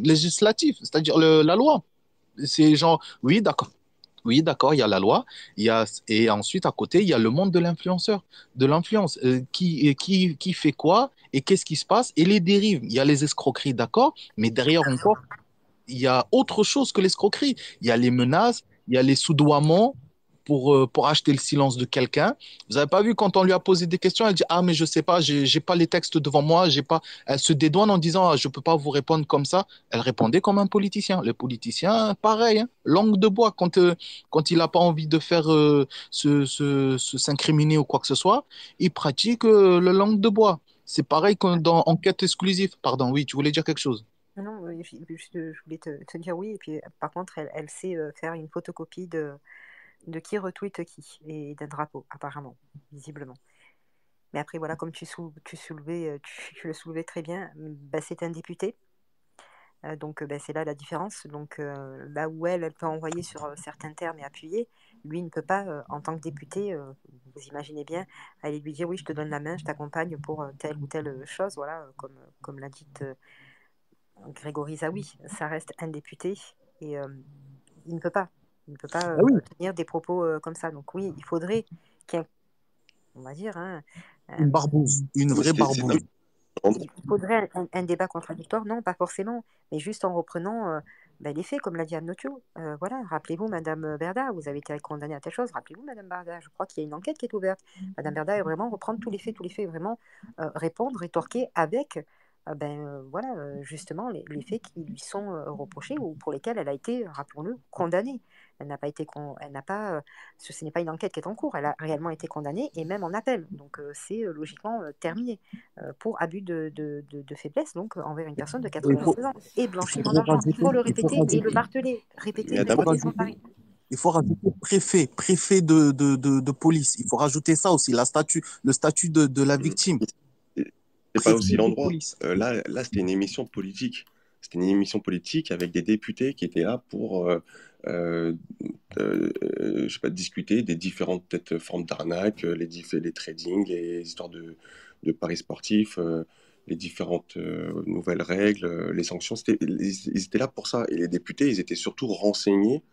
législative, c'est-à-dire la loi. C'est genre, oui, d'accord, il y a la loi, et ensuite à côté, il y a le monde de l'influenceur, de l'influence, qui fait quoi et qu'est-ce qui se passe, et les dérives. Il y a les escroqueries, d'accord, mais derrière encore, il y a autre chose que l'escroquerie. Il y a les menaces, il y a les soudoiements pour acheter le silence de quelqu'un. Vous n'avez pas vu quand on lui a posé des questions, elle dit, ah, mais je sais pas, j'ai pas les textes devant moi, j'ai pas. Elle se dédouane en disant, ah, je peux pas vous répondre comme ça. Elle répondait comme un politicien. Le politicien, pareil, hein, langue de bois. Quand il n'a pas envie de faire s'incriminer ou quoi que ce soit, il pratique la langue de bois. C'est pareil que dans Enquête exclusive. Pardon, oui, tu voulais dire quelque chose? Non, je voulais te dire oui, et puis par contre, elle sait faire une photocopie de qui retweet qui, et d'un drapeau, apparemment, visiblement. Mais après, voilà, comme tu le soulevais très bien, bah, c'est un député, donc bah, c'est là la différence. Donc là où elle peut envoyer sur certains termes et appuyer, lui il ne peut pas, en tant que député, vous imaginez bien, aller lui dire oui, je te donne la main, je t'accompagne pour telle ou telle chose, voilà, comme l'a dit Grégory Zawi, ça reste un député et il ne peut pas. Il ne peut pas Ah oui, tenir des propos comme ça. Donc oui, il faudrait qu'il y ait, on va dire, hein, une barbouze, une vraie barbouze. il faudrait un débat contradictoire. Non, pas forcément, mais juste en reprenant ben, les faits, comme l'a dit Anotio. Voilà, rappelez-vous, Madame Berda, vous avez été condamnée à telle chose. Rappelez-vous, Madame Berda, je crois qu'il y a une enquête qui est ouverte. Madame Berda est vraiment reprendre tous les faits, vraiment répondre, rétorquer avec voilà, justement les faits qui lui sont reprochés ou pour lesquels elle a été, rappelons-le, condamnée. Elle n'a pas été, elle n'a pas, ce n'est pas une enquête qui est en cours. Elle a réellement été condamnée et même en appel. Donc c'est logiquement terminé pour abus de faiblesse, donc envers une personne de Il 92 ans et blanchiment d'argent. Il faut le répéter et le marteler, répéter, répéter sans arrêt. Il faut rajouter préfet de police. Il faut rajouter ça aussi, le statut de la victime. C'est pas aussi l'endroit. Là, c'était une émission politique. C'était une émission politique avec des députés qui étaient là pour, je sais pas, discuter des différentes peut-être formes d'arnaque, les tradings, les histoires de paris sportifs, les différentes nouvelles règles, les sanctions. Ils étaient là pour ça. Et les députés, ils étaient surtout renseignés.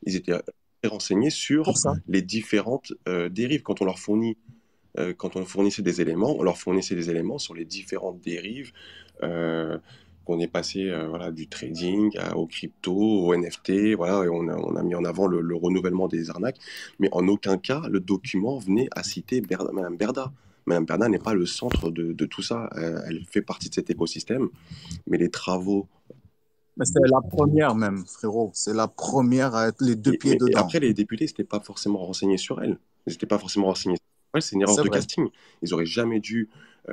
Ils étaient renseignés sur les différentes dérives. Quand on fournissait des éléments, on leur fournissait des éléments sur les différentes dérives, qu'on est passé voilà, du trading aux crypto, aux NFT, voilà, et on a mis en avant le renouvellement des arnaques, mais en aucun cas le document venait à citer Madame Berda. Madame Berda n'est pas le centre de tout ça, elle fait partie de cet écosystème, mais les travaux... Mais c'est la première même, frérot, c'est la première à être les deux pieds dedans. Et après, les députés n'étaient pas forcément renseignés sur elle, ils n'étaient pas forcément renseignés sur elle, c'est une erreur de casting. Ils n'auraient jamais dû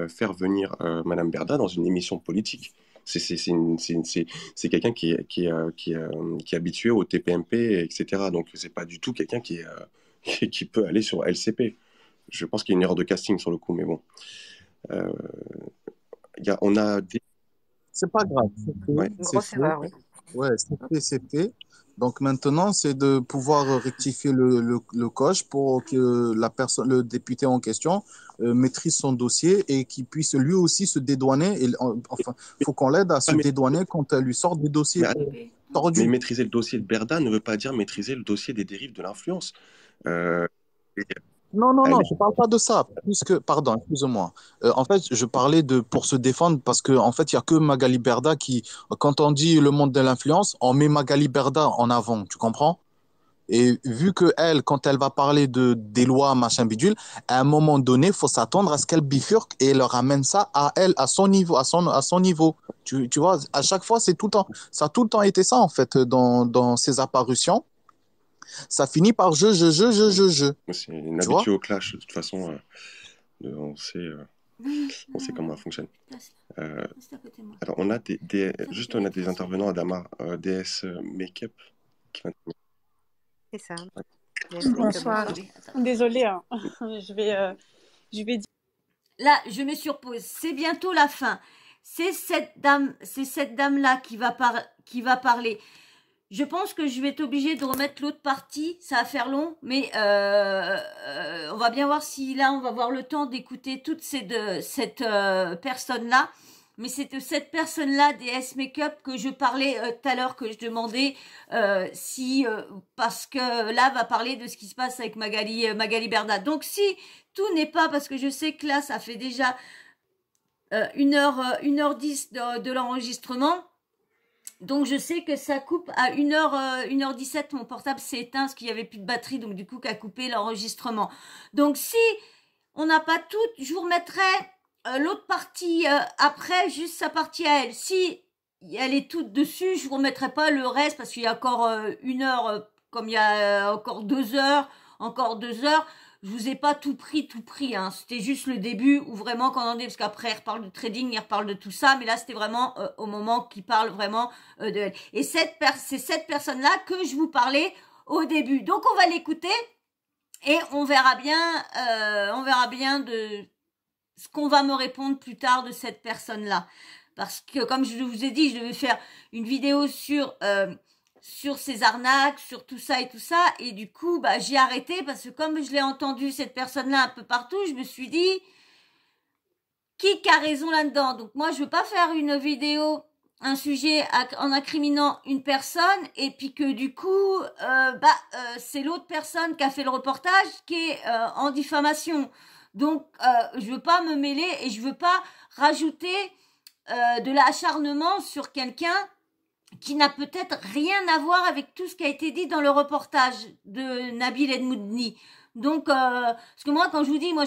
faire venir Madame Berda dans une émission politique. C'est quelqu'un qui est habitué au TPMP, etc. Donc, c'est pas du tout quelqu'un qui peut aller sur LCP. Je pense qu'il y a une erreur de casting sur le coup, mais bon. Euh, on a des... C'est pas grave, c'est Ouais. fait, Une c'est grosse fait. erreur, oui. Ouais, c'est fait. Donc maintenant, c'est de pouvoir rectifier le coche pour que la personne, le député en question maîtrise son dossier et qu'il puisse lui aussi se dédouaner. Enfin, il faut qu'on l'aide à se mais, dédouaner quand elle lui sort des dossiers mais tordus. maîtriser le dossier de Berda ne veut pas dire maîtriser le dossier des dérives de l'influence. Et Non, non, elle non, est- je parle pas de ça. Pardon, excuse-moi. En fait, je parlais de pour se défendre parce que en fait, il y a que Magali Berda qui, quand on dit le monde de l'influence, on met Magali Berda en avant. Tu comprends? Et vu que elle, quand elle va parler des lois, machin bidule, à un moment donné, il faut s'attendre à ce qu'elle bifurque et elle ramène ça à elle, à son niveau, à son niveau. Tu vois, à chaque fois, c'est tout le temps, ça a tout le temps été ça, en fait, dans ses apparitions. Ça finit par je. C'est une Tu vois? habituée au clash, de toute façon. On sait comment ça fonctionne. Alors, on a on a des intervenants, Adama, DS Makeup, qui va... C'est ça. Bonsoir. Désolée, hein. je vais dire. Là, je me surpose. C'est bientôt la fin. C'est cette dame-là qui va parler. Je pense que je vais être obligée de remettre l'autre partie. Ça va faire long, mais on va bien voir si là, on va avoir le temps d'écouter toute cette personne-là. Mais c'est de cette personne-là, DS Makeup, que je parlais tout à l'heure, que je demandais parce que là, va parler de ce qui se passe avec Magali Berda. Donc, si tout n'est pas, parce que je sais que là, ça fait déjà 1h10 de l'enregistrement. Donc, je sais que ça coupe à 1h17. Mon portable s'est éteint parce qu'il n'y avait plus de batterie. Donc, du coup, qu'a coupé l'enregistrement. Donc, si on n'a pas tout, je vous remettrai l'autre partie après, juste sa partie à elle. Si elle est toute dessus, je vous remettrai pas le reste parce qu'il y a encore 1 heure, comme il y a encore 2 heures, Je vous ai pas tout pris, hein. C'était juste le début où vraiment quand on est, parce qu'après il reparle de trading, il reparle de tout ça, mais là c'était vraiment au moment qu'il parle vraiment de elle. Et c'est cette personne-là que je vous parlais au début. Donc on va l'écouter et on verra bien de ce qu'on va me répondre plus tard de cette personne-là. Parce que, comme je vous ai dit, je devais faire une vidéo sur ces arnaques, sur tout ça. Et du coup, j'ai arrêté parce que comme je l'ai entendu, cette personne-là, un peu partout, je me suis dit, qui a raison là-dedans? Donc, moi, je veux pas faire une vidéo, un sujet en incriminant une personne et puis que du coup, c'est l'autre personne qui a fait le reportage qui est en diffamation. Donc, je veux pas me mêler et je veux pas rajouter de l'acharnement sur quelqu'un qui n'a peut-être rien à voir avec tout ce qui a été dit dans le reportage de Nabil Edmoudni. Donc, parce que moi, quand je vous dis, moi,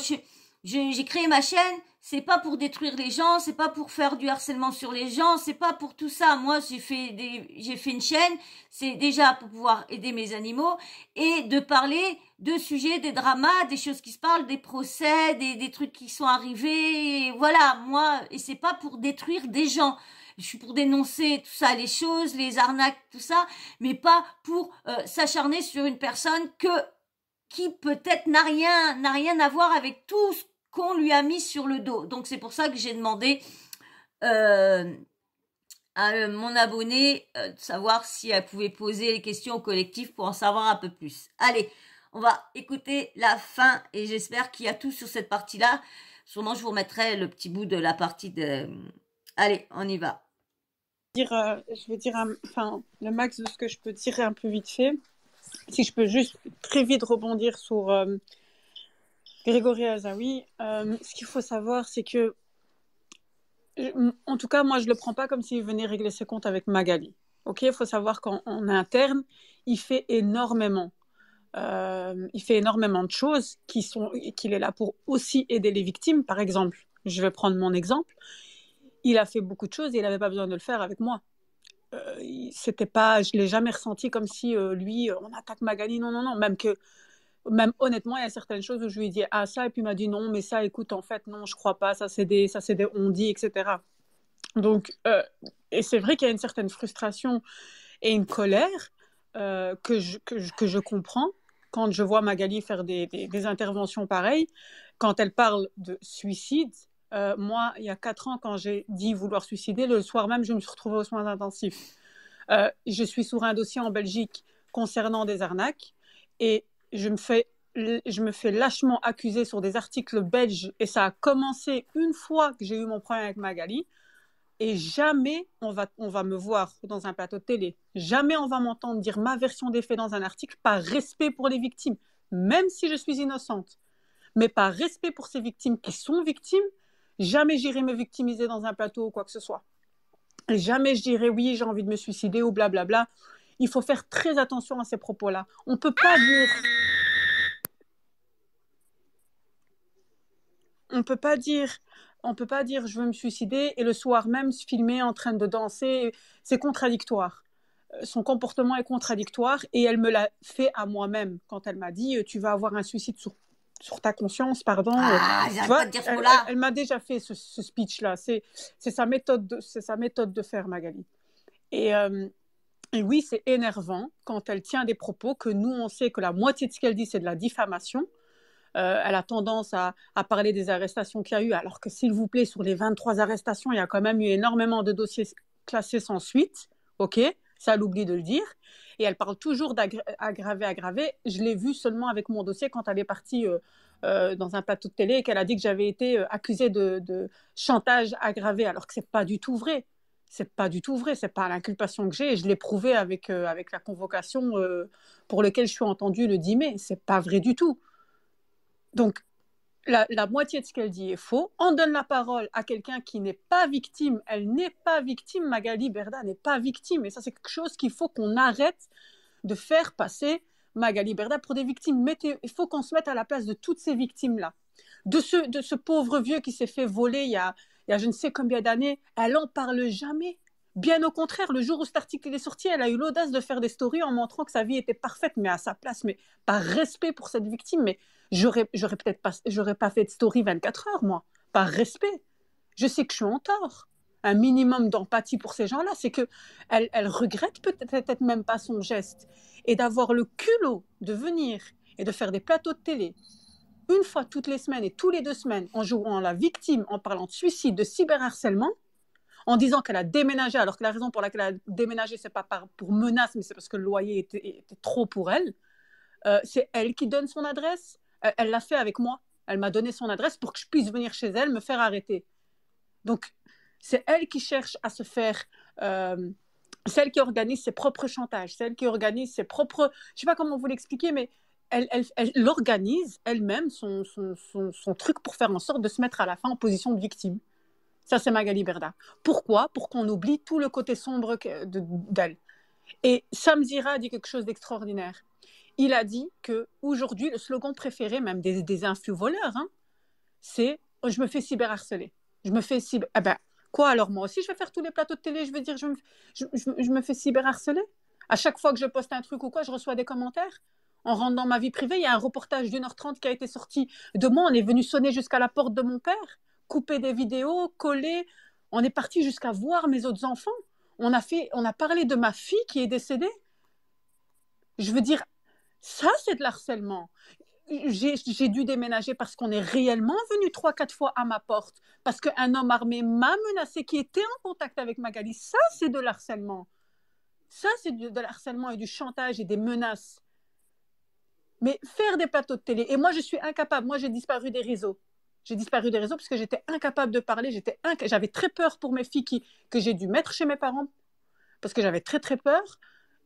j'ai créé ma chaîne, c'est pas pour détruire les gens, c'est pas pour faire du harcèlement sur les gens, c'est pas pour tout ça. Moi, j'ai fait une chaîne, c'est déjà pour pouvoir aider mes animaux et de parler de sujets, des dramas, des choses qui se parlent, des procès, des trucs qui sont arrivés. Et voilà, moi, et c'est pas pour détruire des gens. Je suis pour dénoncer tout ça, les choses, les arnaques, tout ça, mais pas pour s'acharner sur une personne qui peut-être n'a rien à voir avec tout ce qu'on lui a mis sur le dos. Donc c'est pour ça que j'ai demandé à mon abonné de savoir si elle pouvait poser les questions au collectif pour en savoir un peu plus. Allez, on va écouter la fin et j'espère qu'il y a tout sur cette partie-là. Sûrement je vous remettrai le petit bout de la partie de... Allez, on y va. Je vais dire le max de ce que je peux tirer un peu vite fait. Si je peux juste très vite rebondir sur Grégory Azaoui, ce qu'il faut savoir, c'est que, en tout cas, moi, je ne le prends pas comme s'il venait régler ses comptes avec Magali. Ok, il faut savoir qu'en interne, il fait énormément. Il fait énormément de choses qu'il est là pour aussi aider les victimes. Par exemple, je vais prendre mon exemple. Il a fait beaucoup de choses et il n'avait pas besoin de le faire avec moi. C'était pas, je ne l'ai jamais ressenti comme si lui, on attaque Magali. Non. Même honnêtement, il y a certaines choses où je lui ai dit ça et puis il m'a dit non, mais ça, écoute, en fait, non, je crois pas, ça c'est des on-dit, etc. Et c'est vrai qu'il y a une certaine frustration et une colère que je comprends quand je vois Magali faire des interventions pareilles, quand elle parle de suicide. Moi, il y a 4 ans, quand j'ai dit vouloir suicider, le soir même, je me suis retrouvée aux soins intensifs. Je suis sur un dossier en Belgique concernant des arnaques et je me fais lâchement accuser sur des articles belges et ça a commencé une fois que j'ai eu mon problème avec Magali. Et jamais on va me voir dans un plateau de télé. Jamais on va m'entendre dire ma version des faits dans un article par respect pour les victimes, même si je suis innocente. Mais par respect pour ces victimes qui sont victimes, jamais j'irai me victimiser dans un plateau ou quoi que ce soit. Et jamais je dirai oui, j'ai envie de me suicider ou blablabla. Il faut faire très attention à ces propos-là. On ne peut pas dire... On peut pas dire je veux me suicider et le soir même se filmer en train de danser. C'est contradictoire. Son comportement est contradictoire et elle me l'a fait à moi-même quand elle m'a dit tu vas avoir un suicide sur ta conscience, pardon. J'arrête pas de dire ce mot-là. Elle m'a déjà fait ce speech-là. C'est sa méthode de faire, Magali. Et oui, c'est énervant quand elle tient des propos que nous, on sait que la moitié de ce qu'elle dit, c'est de la diffamation. Elle a tendance à parler des arrestations qu'il y a eu, alors que s'il vous plaît, sur les 23 arrestations, il y a quand même eu énormément de dossiers classés sans suite. Ok, ça elle oublie de le dire. Et elle parle toujours d'aggraver. Je l'ai vu seulement avec mon dossier quand elle est partie dans un plateau de télé et qu'elle a dit que j'avais été accusée de chantage aggravé, alors que c'est pas du tout vrai. C'est pas du tout vrai. C'est pas l'inculpation que j'ai. Et je l'ai prouvé avec la convocation pour laquelle je suis entendue le 10 mai. C'est pas vrai du tout. Donc, la moitié de ce qu'elle dit est faux. On donne la parole à quelqu'un qui n'est pas victime. Elle n'est pas victime. Magali Berda n'est pas victime. Et ça, c'est quelque chose qu'il faut qu'on arrête de faire passer Magali Berda pour des victimes. Il faut qu'on se mette à la place de toutes ces victimes-là. De ce pauvre vieux qui s'est fait voler il y a je ne sais combien d'années, elle n'en parle jamais. Bien au contraire, le jour où cet article est sorti, elle a eu l'audace de faire des stories en montrant que sa vie était parfaite, mais à sa place, mais par respect pour cette victime. Mais j'aurais pas fait de story 24 heures, moi, par respect. Je sais que je suis en tort. Un minimum d'empathie pour ces gens-là, c'est qu'elle regrette peut-être même pas son geste. Et d'avoir le culot de venir et de faire des plateaux de télé une fois toutes les semaines et tous les 2 semaines en jouant la victime, en parlant de suicide, de cyberharcèlement, en disant qu'elle a déménagé, alors que la raison pour laquelle elle a déménagé, c'est pas pour menace, mais c'est parce que le loyer était trop pour elle. C'est elle qui donne son adresse. Elle l'a fait avec moi. Elle m'a donné son adresse pour que je puisse venir chez elle, me faire arrêter. Donc, c'est elle qui cherche à se faire... c'est elle qui organise ses propres chantages. C'est elle qui organise ses propres... Je ne sais pas comment vous l'expliquer, mais elle organise elle-même son truc pour faire en sorte de se mettre à la fin en position de victime. Ça, c'est Magali Berda. Pourquoi ? Pour qu'on oublie tout le côté sombre d'elle. Et Sam Zira a dit quelque chose d'extraordinaire. Il a dit qu'aujourd'hui, le slogan préféré, même des influvoleurs, c'est « je me fais cyberharceler ». Je me fais cyber... Ah ben, quoi alors moi aussi, je vais faire tous les plateaux de télé, je veux dire, je me fais cyberharceler. À chaque fois que je poste un truc ou quoi, je reçois des commentaires. On rentre dans ma vie privée, il y a un reportage d'1h30 qui a été sorti de moi, on est venu sonner jusqu'à la porte de mon père, couper des vidéos, coller, on est parti jusqu'à voir mes autres enfants. On a parlé de ma fille qui est décédée. Je veux dire, ça c'est de l'harcèlement. J'ai dû déménager parce qu'on est réellement venu 3-4 fois à ma porte, parce qu'un homme armé m'a menacé, qui était en contact avec Magali. Ça c'est de l'harcèlement. Ça c'est de l'harcèlement et du chantage et des menaces. Mais faire des plateaux de télé, et moi je suis incapable, moi j'ai disparu des réseaux. J'ai disparu des réseaux parce que j'étais incapable de parler, j'avais très peur pour mes filles que j'ai dû mettre chez mes parents, parce que j'avais très très peur,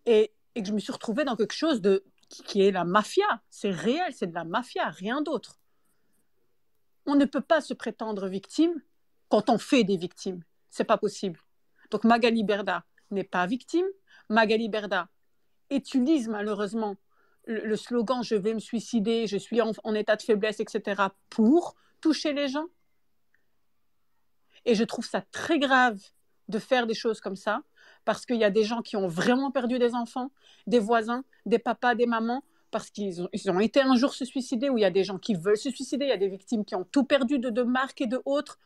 et que je me suis retrouvée dans quelque chose qui est la mafia. C'est réel, c'est de la mafia, rien d'autre. On ne peut pas se prétendre victime quand on fait des victimes. C'est pas possible. Donc Magali Berda n'est pas victime. Magali Berda utilise malheureusement le slogan « je vais me suicider, je suis en état de faiblesse, etc. » pour toucher les gens. Et je trouve ça très grave de faire des choses comme ça, parce qu'il y a des gens qui ont vraiment perdu des enfants, des voisins, des papas, des mamans, parce qu'ils ont été un jour se suicider, ou il y a des gens qui veulent se suicider, il y a des victimes qui ont tout perdu de marques et de autres.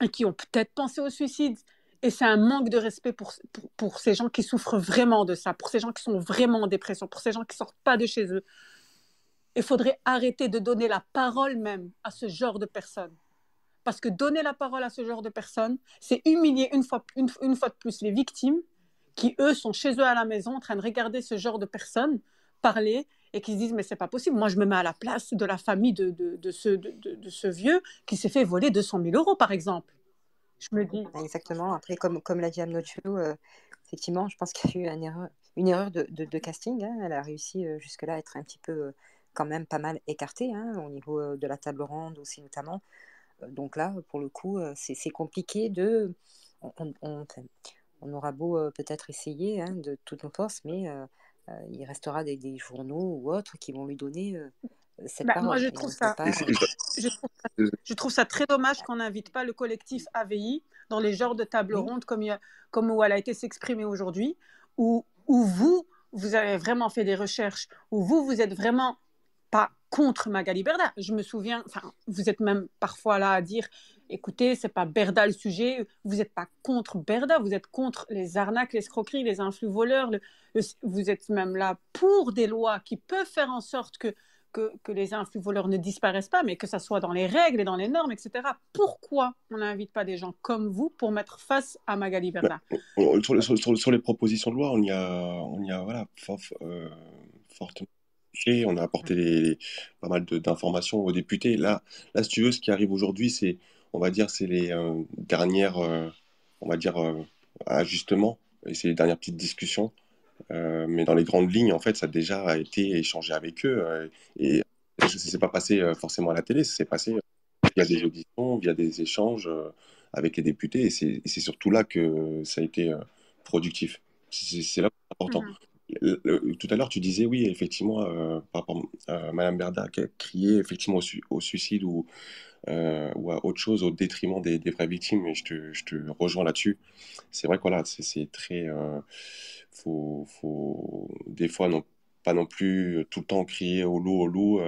et qui ont peut-être pensé au suicide. Et c'est un manque de respect pour ces gens qui souffrent vraiment de ça, pour ces gens qui sont vraiment en dépression, pour ces gens qui ne sortent pas de chez eux. Il faudrait arrêter de donner la parole même à ce genre de personnes. Parce que donner la parole à ce genre de personnes, c'est humilier une fois de plus les victimes qui, eux, sont chez eux à la maison en train de regarder ce genre de personnes parler et qui se disent mais c'est pas possible. Moi, je me mets à la place de la famille de ce vieux qui s'est fait voler 200 000 euros, par exemple. Je me dis... Exactement. Après, comme l'a dit Amnochu, effectivement, je pense qu'il y a eu une erreur de casting. Hein. Elle a réussi jusque-là à être un petit peu quand même pas mal écartée au niveau de la table ronde aussi notamment. Donc là, pour le coup, c'est compliqué de... On aura beau peut-être essayer de toutes nos forces, mais il restera des journaux ou autres qui vont lui donner cette parole. Moi, je trouve ça très dommage qu'on n'invite pas le collectif AVI dans les genres de tables rondes comme où elle a été s'exprimer aujourd'hui, où vous avez vraiment fait des recherches, où vous êtes vraiment pas contre Magali Berda. Je me souviens, vous êtes même parfois là à dire, écoutez, c'est pas Berda le sujet, vous n'êtes pas contre Berda, vous êtes contre les arnaques, les escroqueries, les influx voleurs, vous êtes même là pour des lois qui peuvent faire en sorte que les influx voleurs ne disparaissent pas, mais que ça soit dans les règles et dans les normes, etc. Pourquoi on n'invite pas des gens comme vous pour mettre face à Magali Berda? Sur les propositions de loi, on y a voilà, fortement. Et on a apporté pas mal d'informations aux députés. Là, si tu veux, ce qui arrive aujourd'hui, c'est les dernières, ajustements et c'est les dernières petites discussions. Mais dans les grandes lignes, en fait, ça a déjà été échangé avec eux. Et ça ne s'est pas passé forcément à la télé, ça s'est passé via des auditions, via des échanges avec les députés. Et c'est surtout là que ça a été productif. C'est là que c'est important. Tout à l'heure, tu disais, oui, effectivement, par rapport à Madame Berda qui a crié effectivement au suicide ou à autre chose au détriment des vraies victimes, et je te rejoins là-dessus. C'est vrai que voilà, c'est très... faut des fois pas non plus tout le temps crier au loup.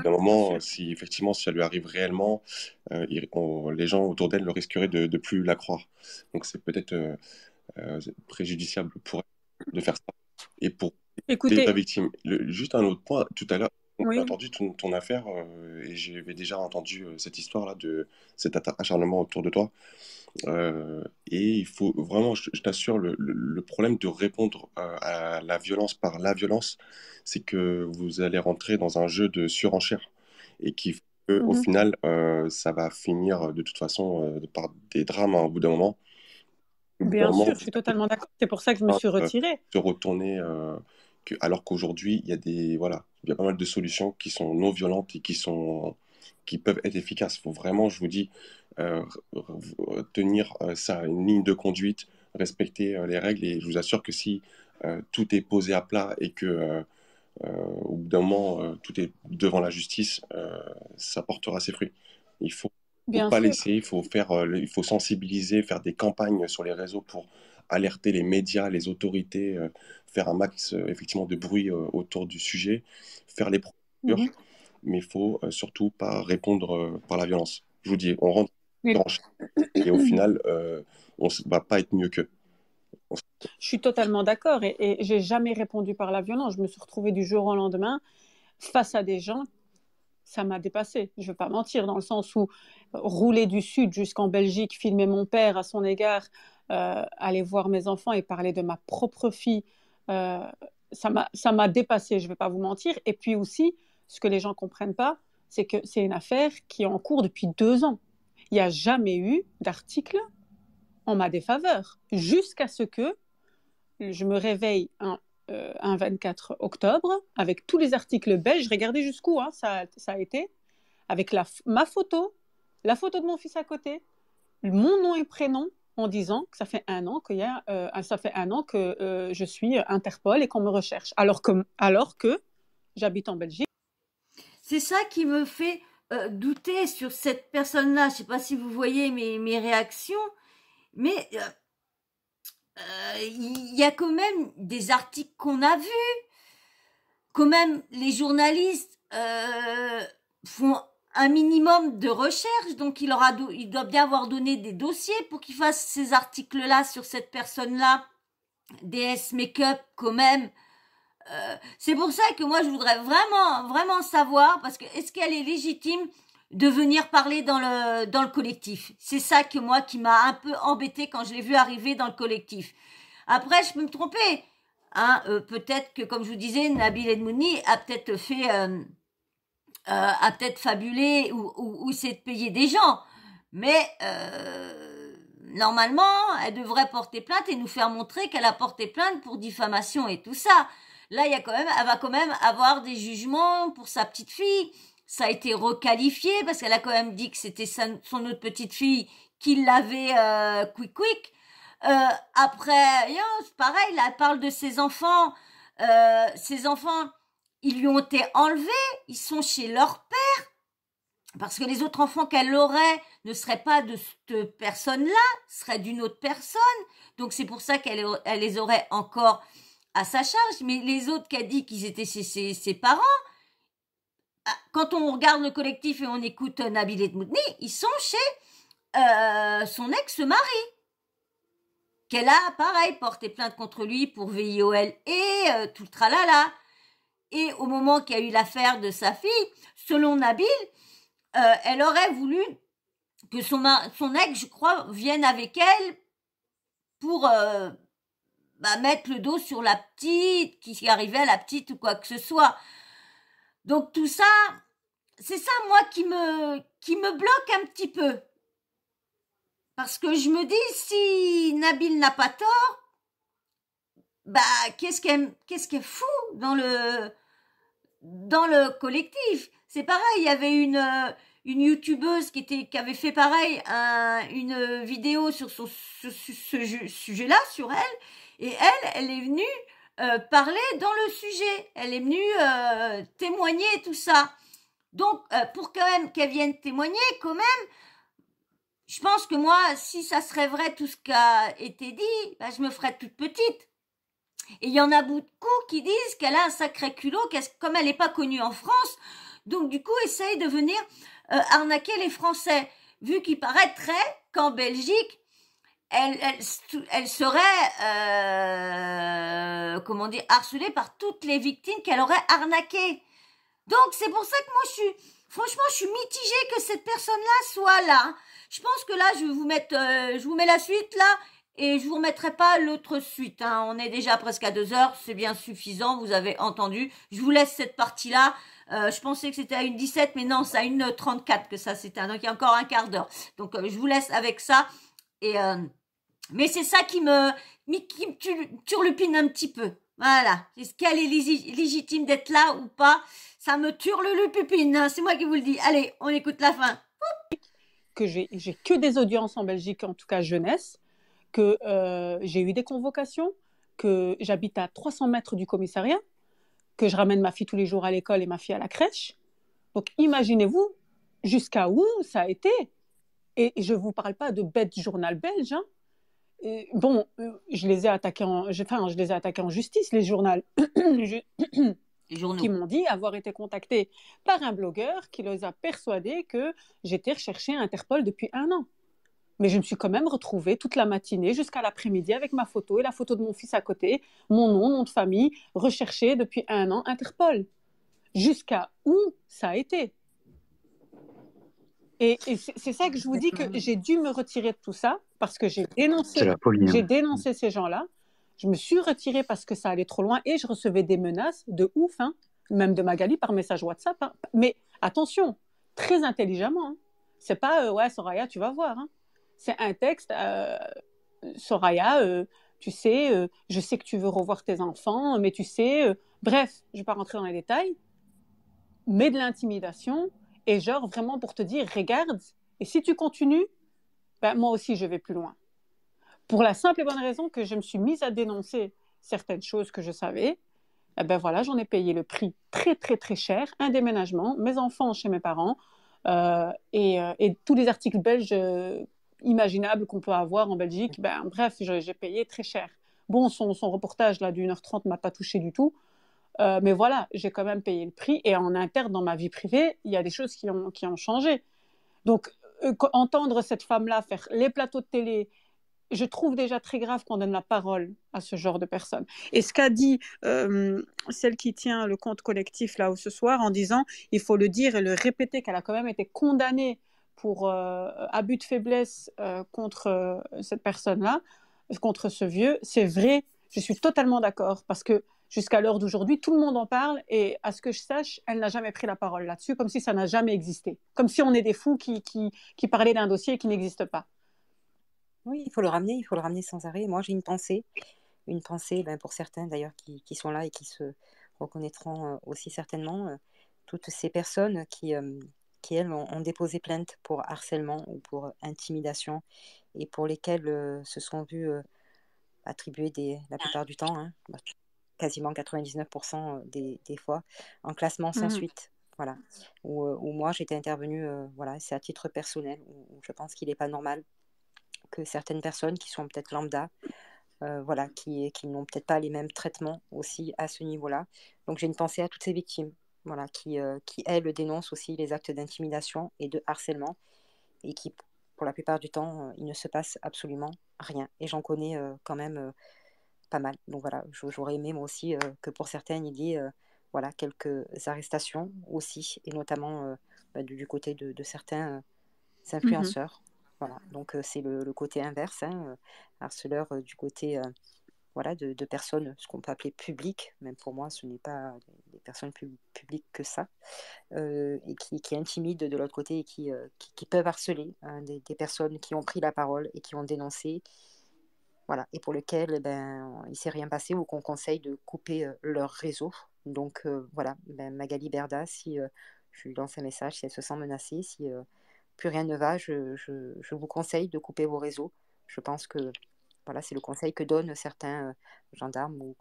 D'un moment, si effectivement, si ça lui arrive réellement, les gens autour d'elle le risqueraient de plus la croire. Donc c'est peut-être préjudiciable pour elle de faire ça. Et pour la victime. Juste un autre point, tout à l'heure, on a entendu ton affaire et j'avais déjà entendu cette histoire-là de cet acharnement autour de toi. Et il faut vraiment, je t'assure, le problème de répondre à la violence par la violence, c'est que vous allez rentrer dans un jeu de surenchère et au final, ça va finir de toute façon par des drames au bout d'un moment. Bien sûr, je suis totalement d'accord. C'est pour ça que je me suis retirée. Se retourner, alors qu'aujourd'hui, il y a pas mal de solutions qui sont non violentes et qui peuvent être efficaces. Il faut vraiment, je vous dis, tenir ça, une ligne de conduite, respecter les règles. Et je vous assure que si tout est posé à plat et que au bout d'un moment, tout est devant la justice, ça portera ses fruits. Il faut pas laisser, il faut sensibiliser, faire des campagnes sur les réseaux pour alerter les médias, les autorités, faire un max effectivement de bruit autour du sujet, faire les procédures, mais il faut surtout pas répondre par la violence. Je vous dis, on rentre et au final, on ne va pas être mieux qu'eux. Je suis totalement d'accord et j'ai jamais répondu par la violence. Je me suis retrouvée du jour au lendemain face à des gens. Ça m'a dépassée, je ne vais pas mentir, dans le sens où rouler du sud jusqu'en Belgique, filmer mon père à son égard, aller voir mes enfants et parler de ma propre fille, ça m'a dépassée, je ne vais pas vous mentir. Et puis aussi, ce que les gens ne comprennent pas, c'est que c'est une affaire qui est en cours depuis 2 ans. Il n'y a jamais eu d'article en ma défaveur, jusqu'à ce que je me réveille un 24 octobre, avec tous les articles belges, regardez jusqu'où ça a été, avec ma photo, la photo de mon fils à côté, mon nom et prénom, en disant que ça fait un an que je suis Interpol et qu'on me recherche, alors que j'habite en Belgique. C'est ça qui me fait douter sur cette personne-là. Je ne sais pas si vous voyez mes réactions, mais il y a quand même des articles qu'on a vus. Quand même, les journalistes font un minimum de recherche, donc il doit bien avoir donné des dossiers pour qu'il fasse ces articles-là sur cette personne-là, DS Makeup quand même. C'est pour ça que moi je voudrais vraiment savoir, parce que est-ce qu'elle est légitime de venir parler dans le collectif? C'est ça qui m'a un peu embêtée quand je l'ai vu arriver dans le collectif. Après, je peux me tromper, hein, peut-être que, comme je vous disais, Nabil Edmouni a peut-être fait, a peut-être fabulé ou c'est de payer des gens, mais normalement, elle devrait porter plainte et nous faire montrer qu'elle a porté plainte pour diffamation et tout ça. Là, elle va quand même avoir des jugements pour sa petite fille. Ça a été requalifié parce qu'elle a quand même dit que c'était son autre petite fille qui l'avait quick. Après, c'est pareil, là, elle parle de ses enfants. Ses enfants, ils lui ont été enlevés. Ils sont chez leur père. Parce que les autres enfants qu'elle aurait ne seraient pas de cette personne-là, seraient d'une autre personne. Donc, c'est pour ça qu'elle les aurait encore à sa charge. Mais les autres qui a dit qu'ils étaient ses parents, quand on regarde le collectif et on écoute Nabil Edmouni, ils sont chez son ex-mari, qu'elle a, pareil, porté plainte contre lui pour VIOL et tout le tralala. Et au moment qu'il y a eu l'affaire de sa fille, selon Nabil, elle aurait voulu que son ex, je crois, vienne avec elle pour mettre le dos sur la petite, qui arrivait à la petite ou quoi que ce soit. Donc tout ça, c'est ça moi qui me bloque un petit peu. Parce que je me dis, si Nabil n'a pas tort, qu'est-ce qu'elle fout dans le collectif? C'est pareil, il y avait une youtubeuse qui avait fait pareil, une vidéo sur ce sujet-là, sur elle, et elle est venue parler dans le sujet. Elle est venue témoigner tout ça. Donc, pour quand même qu'elle vienne témoigner, quand même, je pense que moi, si ça serait vrai tout ce qui a été dit, je me ferais toute petite. Et il y en a beaucoup qui disent qu'elle a un sacré culot, comme elle n'est pas connue en France, donc du coup, essaye de venir arnaquer les Français. Vu qu'il paraîtrait qu'en Belgique, elle serait, harcelée par toutes les victimes qu'elle aurait arnaquées. Donc, c'est pour ça que moi, franchement, je suis mitigée que cette personne-là soit là. Je pense que là, je vous mets la suite, là, et je vous remettrai pas l'autre suite, hein. On est déjà presque à 2 heures, c'est bien suffisant, vous avez entendu. Je vous laisse cette partie-là. Je pensais que c'était à 1h17, mais non, c'est à 1h34 que ça s'éteint. Donc, il y a encore un quart d'heure. Donc, je vous laisse avec ça. Et, mais c'est ça qui me turlupine un petit peu. Voilà. Est-ce qu'elle est légitime d'être là ou pas? Ça me turlupine, hein. C'est moi qui vous le dis. Allez, on écoute la fin. Que j'ai que des audiences en Belgique, en tout cas jeunesse, que j'ai eu des convocations, que j'habite à 300 mètres du commissariat, que je ramène ma fille tous les jours à l'école et ma fille à la crèche. Donc imaginez-vous jusqu'à où ça a été. Et je ne vous parle pas de bêtes journal belge. Hein. Je les ai attaqués en justice, les journaux. Qui m'ont dit avoir été contactés par un blogueur qui les a persuadés que j'étais recherchée à Interpol depuis 1 an. Mais je me suis quand même retrouvée toute la matinée jusqu'à l'après-midi avec ma photo et la photo de mon fils à côté, mon nom de famille, recherché depuis 1 an Interpol. Jusqu'à où ça a été? Et c'est ça que je vous dis que j'ai dû me retirer de tout ça parce que j'ai dénoncé ces gens-là. Je me suis retirée parce que ça allait trop loin et je recevais des menaces de ouf, hein, même de Magali par message WhatsApp. Hein. Mais attention, très intelligemment. Hein. C'est pas ouais, Soraya, tu vas voir. Hein. C'est un texte, Soraya, tu sais, je sais que tu veux revoir tes enfants, mais tu sais, bref, je ne vais pas rentrer dans les détails, mais de l'intimidation, et genre vraiment pour te dire, regarde, et si tu continues, moi aussi je vais plus loin. Pour la simple et bonne raison que je me suis mise à dénoncer certaines choses que je savais, voilà, j'en ai payé le prix très très très cher, un déménagement, mes enfants chez mes parents, et tous les articles belges imaginables qu'on peut avoir en Belgique, bref, j'ai payé très cher. Bon, son reportage là d'1h30 m'a pas touché du tout. Mais voilà, j'ai quand même payé le prix. Et en interne, dans ma vie privée, il y a des choses qui ont changé. Donc, entendre cette femme-là faire les plateaux de télé, je trouve déjà très grave qu'on donne la parole à ce genre de personnes. Et ce qu'a dit celle qui tient le compte collectif là ce soir, en disant il faut le dire et le répéter qu'elle a quand même été condamnée pour abus de faiblesse contre cette personne-là, contre ce vieux, c'est vrai, je suis totalement d'accord, parce que jusqu'à l'heure d'aujourd'hui, tout le monde en parle, et à ce que je sache, elle n'a jamais pris la parole là-dessus, comme si ça n'a jamais existé. Comme si on est des fous qui parlaient d'un dossier qui n'existe pas. Oui, il faut le ramener sans arrêt. Moi, j'ai une pensée pour certains d'ailleurs qui sont là et qui se reconnaîtront aussi certainement, toutes ces personnes qui elles, ont déposé plainte pour harcèlement ou pour intimidation et pour lesquelles se sont vues attribuer la plupart du temps, hein, quasiment 99% des fois, en classement sans suite. Voilà. Où moi, j'étais intervenue, voilà, c'est à titre personnel, où je pense qu'il n'est pas normal que certaines personnes qui sont peut-être lambda, voilà, qui n'ont peut-être pas les mêmes traitements aussi à ce niveau-là. Donc j'ai une pensée à toutes ces victimes, voilà, qui elles dénoncent aussi les actes d'intimidation et de harcèlement, et qui, pour la plupart du temps, il ne se passe absolument rien. Et j'en connais quand même pas mal. Donc voilà, j'aurais aimé moi aussi que pour certaines il y ait voilà, quelques arrestations aussi, et notamment du côté de certains influenceurs. Voilà, donc c'est le côté inverse, hein, harceleur du côté voilà, de personnes, ce qu'on peut appeler publiques, même pour moi ce n'est pas des personnes publiques que ça, et qui intimident de l'autre côté et qui peuvent harceler hein, des personnes qui ont pris la parole et qui ont dénoncé, voilà, et pour lesquelles il ne s'est rien passé, ou qu'on conseille de couper leur réseau. Donc voilà, Magali Berda, si je lui lance un message, si elle se sent menacée, si plus rien ne va, je vous conseille de couper vos réseaux. Je pense que voilà, c'est le conseil que donnent certains gendarmes ou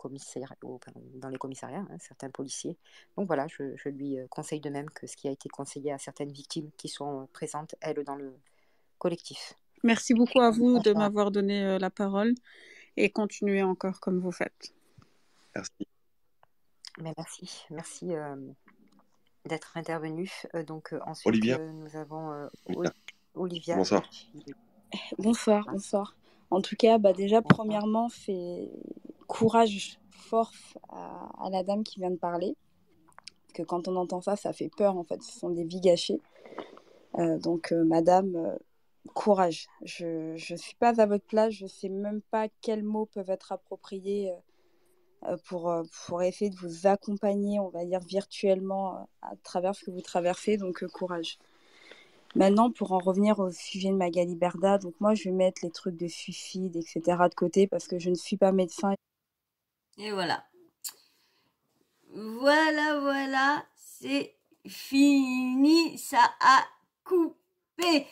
dans les commissariats, hein, certains policiers. Donc voilà, je lui conseille de même que ce qui a été conseillé à certaines victimes qui sont présentes, elles, dans le collectif. Merci beaucoup à vous de m'avoir donné la parole, et continuez encore comme vous faites. Merci. Mais merci d'être intervenu. Donc ensuite, Olivia. nous avons Olivia. Bonsoir. Bonsoir. En tout cas, déjà, premièrement, fait courage, force à la dame qui vient de parler. Que quand on entend ça, ça fait peur, en fait. Ce sont des vies gâchées. Donc, madame, courage. Je ne suis pas à votre place. Je ne sais même pas quels mots peuvent être appropriés pour essayer de vous accompagner, on va dire, virtuellement à travers ce que vous traversez. Donc, courage. Maintenant, pour en revenir au sujet de Magali Berda, donc moi, je vais mettre les trucs de suicide, etc. de côté parce que je ne suis pas médecin. Et voilà. Voilà, c'est fini, ça a coupé.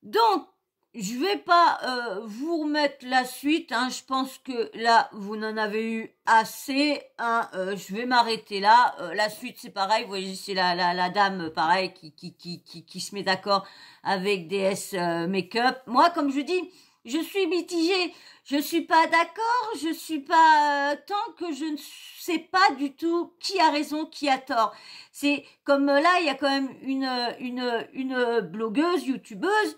Donc, je vais pas vous remettre la suite, hein. Je pense que là, vous n'en avez eu assez, hein. Je vais m'arrêter là. La suite, c'est pareil. Vous voyez, c'est la dame, pareil, qui se met d'accord avec DS Make-up. Moi, comme je dis, je suis mitigée. Je suis pas d'accord. Je suis pas tant que je ne sais pas du tout qui a raison, qui a tort. C'est comme là, il y a quand même une blogueuse, youtubeuse,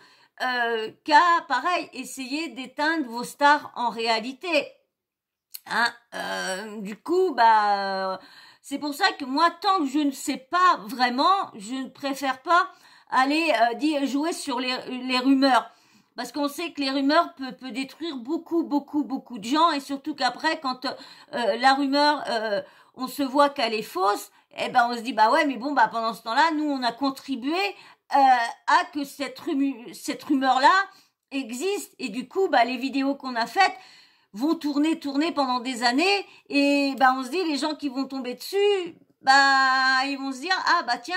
qui a, pareil, essayé d'éteindre vos stars en réalité. Hein, du coup, c'est pour ça que moi, tant que je ne sais pas vraiment, je ne préfère pas aller jouer sur les rumeurs. Parce qu'on sait que les rumeurs peut détruire beaucoup de gens, et surtout qu'après, quand la rumeur, on se voit qu'elle est fausse, on se dit, ouais, mais bon, pendant ce temps-là, nous, on a contribué à que cette rumeur-là existe, et du coup, les vidéos qu'on a faites vont tourner pendant des années, et on se dit, les gens qui vont tomber dessus, ils vont se dire, tiens,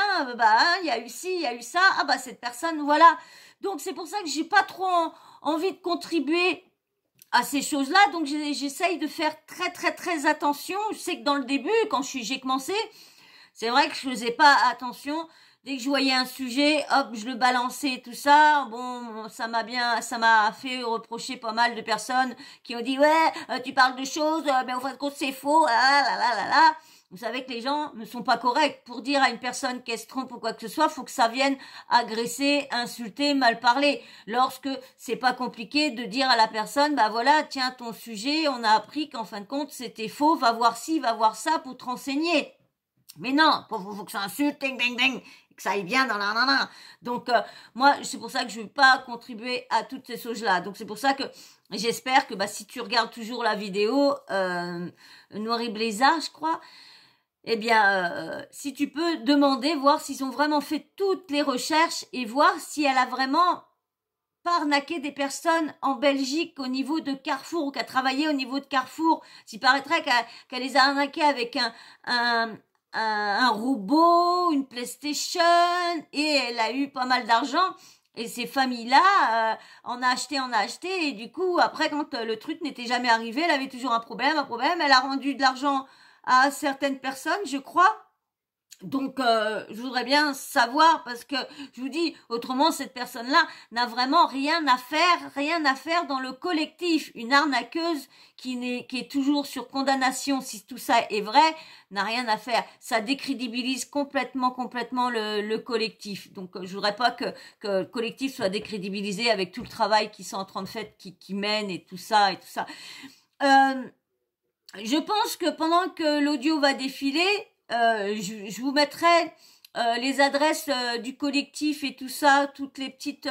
il y a eu ci, il y a eu ça, cette personne, voilà. Donc c'est pour ça que j'ai pas trop envie de contribuer à ces choses-là, donc j'essaye de faire très attention. Je sais que dans le début, quand j'ai commencé, c'est vrai que je faisais pas attention. Dès que je voyais un sujet, hop, je le balançais, tout ça. Bon, ça m'a fait reprocher pas mal de personnes qui ont dit, ouais, tu parles de choses, mais au fin de compte, c'est faux, là. Vous savez que les gens ne sont pas corrects. Pour dire à une personne qu'elle se trompe ou quoi que ce soit, faut que ça vienne agresser, insulter, mal parler. Lorsque c'est pas compliqué de dire à la personne, bah voilà, tiens ton sujet, on a appris qu'en fin de compte c'était faux, va voir ci, va voir ça pour te renseigner. Mais non, faut que ça insulte, ding, ding, ding, que ça aille bien dans la nanana. Donc, moi, c'est pour ça que je ne veux pas contribuer à toutes ces choses-là. Donc, c'est pour ça que j'espère que bah, si tu regardes toujours la vidéo, Noiri Blizzard, je crois, eh bien, si tu peux demander, voir s'ils ont vraiment fait toutes les recherches et voir si elle a vraiment pas arnaqué des personnes en Belgique au niveau de Carrefour ou qu'elle a travaillé au niveau de Carrefour. S'il paraîtrait qu'elle les a arnaqués avec un robot, une PlayStation, et elle a eu pas mal d'argent. Et ces familles-là, en a acheté, et du coup, après, quand le truc n'était jamais arrivé, elle avait toujours un problème, elle a rendu de l'argent à certaines personnes, je crois. Donc, je voudrais bien savoir, parce que, je vous dis, autrement, cette personne-là n'a vraiment rien à faire dans le collectif. Une arnaqueuse qui est toujours sur condamnation, si tout ça est vrai, n'a rien à faire. Ça décrédibilise complètement le collectif. Donc, je voudrais pas que le collectif soit décrédibilisé avec tout le travail qu'ils sont en train de faire, qui mènent et tout ça. Je pense que pendant que l'audio va défiler, je vous mettrai les adresses du collectif et tout ça, toutes les petites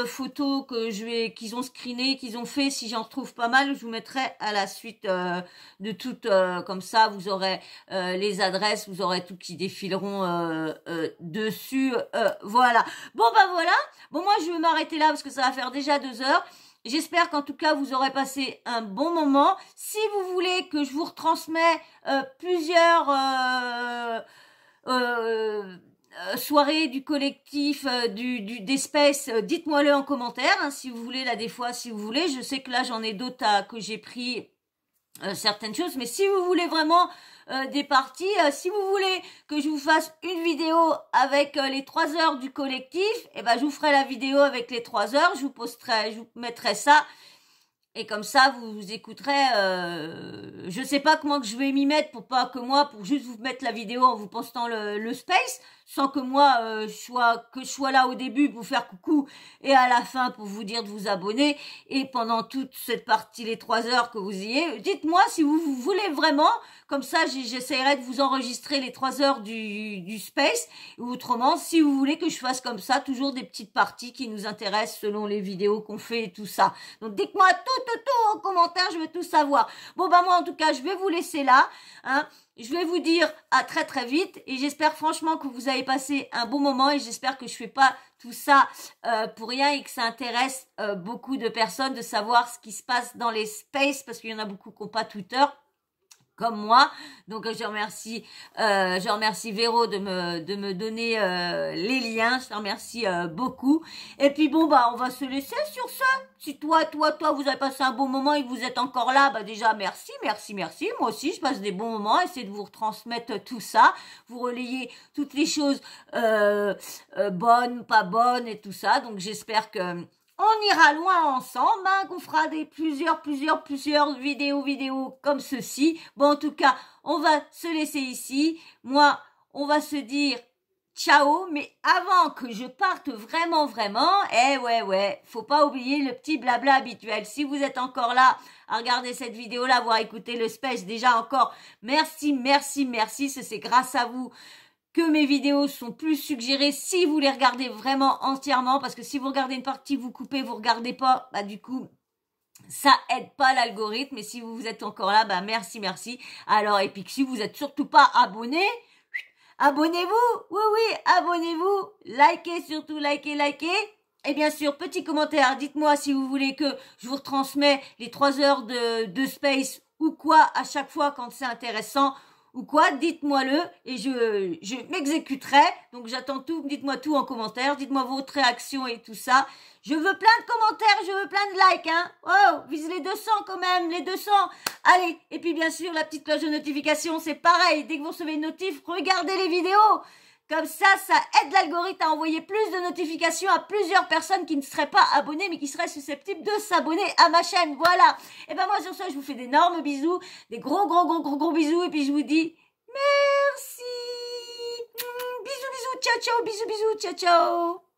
photos qu'ils ont screenées, qu'ils ont fait. Si j'en retrouve pas mal, je vous mettrai à la suite de toutes, comme ça vous aurez les adresses, vous aurez tout qui défileront dessus. Voilà. Bon bah voilà. Bon, moi je vais m'arrêter là parce que ça va faire déjà 2 heures. J'espère qu'en tout cas vous aurez passé un bon moment. Si vous voulez que je vous retransmets plusieurs soirées du collectif des Space, dites-moi-le en commentaire, hein, si vous voulez, là des fois si vous voulez. Je sais que là j'en ai d'autres que j'ai pris certaines choses, mais si vous voulez vraiment des parties, si vous voulez que je vous fasse une vidéo avec les 3 heures du collectif, eh ben je vous ferai la vidéo avec les 3 heures, je vous mettrai ça. Et comme ça, vous écouterez, je sais pas comment que je vais m'y mettre pour juste vous mettre la vidéo en vous postant le space, sans que moi, je sois là au début pour vous faire coucou et à la fin pour vous dire de vous abonner. Et pendant toute cette partie, les 3 heures que vous y êtes, dites-moi si vous voulez vraiment, comme ça, j'essaierai de vous enregistrer les 3 heures du space. Ou autrement, si vous voulez que je fasse comme ça, toujours des petites parties qui nous intéressent selon les vidéos qu'on fait et tout ça. Donc, dites-moi tout en commentaire, je veux tout savoir. Bon, bah, moi, en tout cas, je vais vous laisser là, hein. Je vais vous dire à très très vite et j'espère franchement que vous avez passé un bon moment et j'espère que je fais pas tout ça pour rien et que ça intéresse beaucoup de personnes de savoir ce qui se passe dans les spaces parce qu'il y en a beaucoup qui n'ont pas Twitter comme moi. Donc je remercie Véro de me donner les liens. Je te remercie beaucoup. Et puis bon bah on va se laisser sur ça. Si toi vous avez passé un bon moment et que vous êtes encore là, bah déjà merci. Moi aussi je passe des bons moments. Essayez de vous retransmettre tout ça, vous relayer toutes les choses bonnes, pas bonnes et tout ça. Donc j'espère que on ira loin ensemble, hein, qu'on fera plusieurs vidéos comme ceci. Bon, en tout cas, on va se laisser ici. Moi, on va se dire ciao, mais avant que je parte vraiment, faut pas oublier le petit blabla habituel. Si vous êtes encore là à regarder cette vidéo-là, avoir écouté le space, déjà encore, merci, c'est grâce à vous que mes vidéos sont plus suggérées si vous les regardez vraiment entièrement, parce que si vous regardez une partie, vous coupez, vous regardez pas, bah du coup, ça aide pas l'algorithme. Et si vous êtes encore là, bah merci. Alors, et puis si vous êtes surtout pas abonné, abonnez-vous, oui, abonnez-vous, likez surtout, likez. Et bien sûr, petit commentaire, dites-moi si vous voulez que je vous retransmets les 3 heures de space ou quoi à chaque fois quand c'est intéressant. Ou quoi, dites-moi-le et je m'exécuterai. Donc j'attends tout, dites-moi tout en commentaire, dites-moi votre réaction et tout ça. Je veux plein de commentaires, je veux plein de likes, hein. Oh, vise les 200 quand même, les 200. Allez, et puis bien sûr, la petite cloche de notification, c'est pareil. Dès que vous recevez une notif, regardez les vidéos. Comme ça aide l'algorithme à envoyer plus de notifications à plusieurs personnes qui ne seraient pas abonnées, mais qui seraient susceptibles de s'abonner à ma chaîne. Voilà. Et ben moi, sur ce, je vous fais d'énormes bisous, des gros bisous, et puis je vous dis merci. Bisous, ciao, ciao, bisous, ciao, ciao.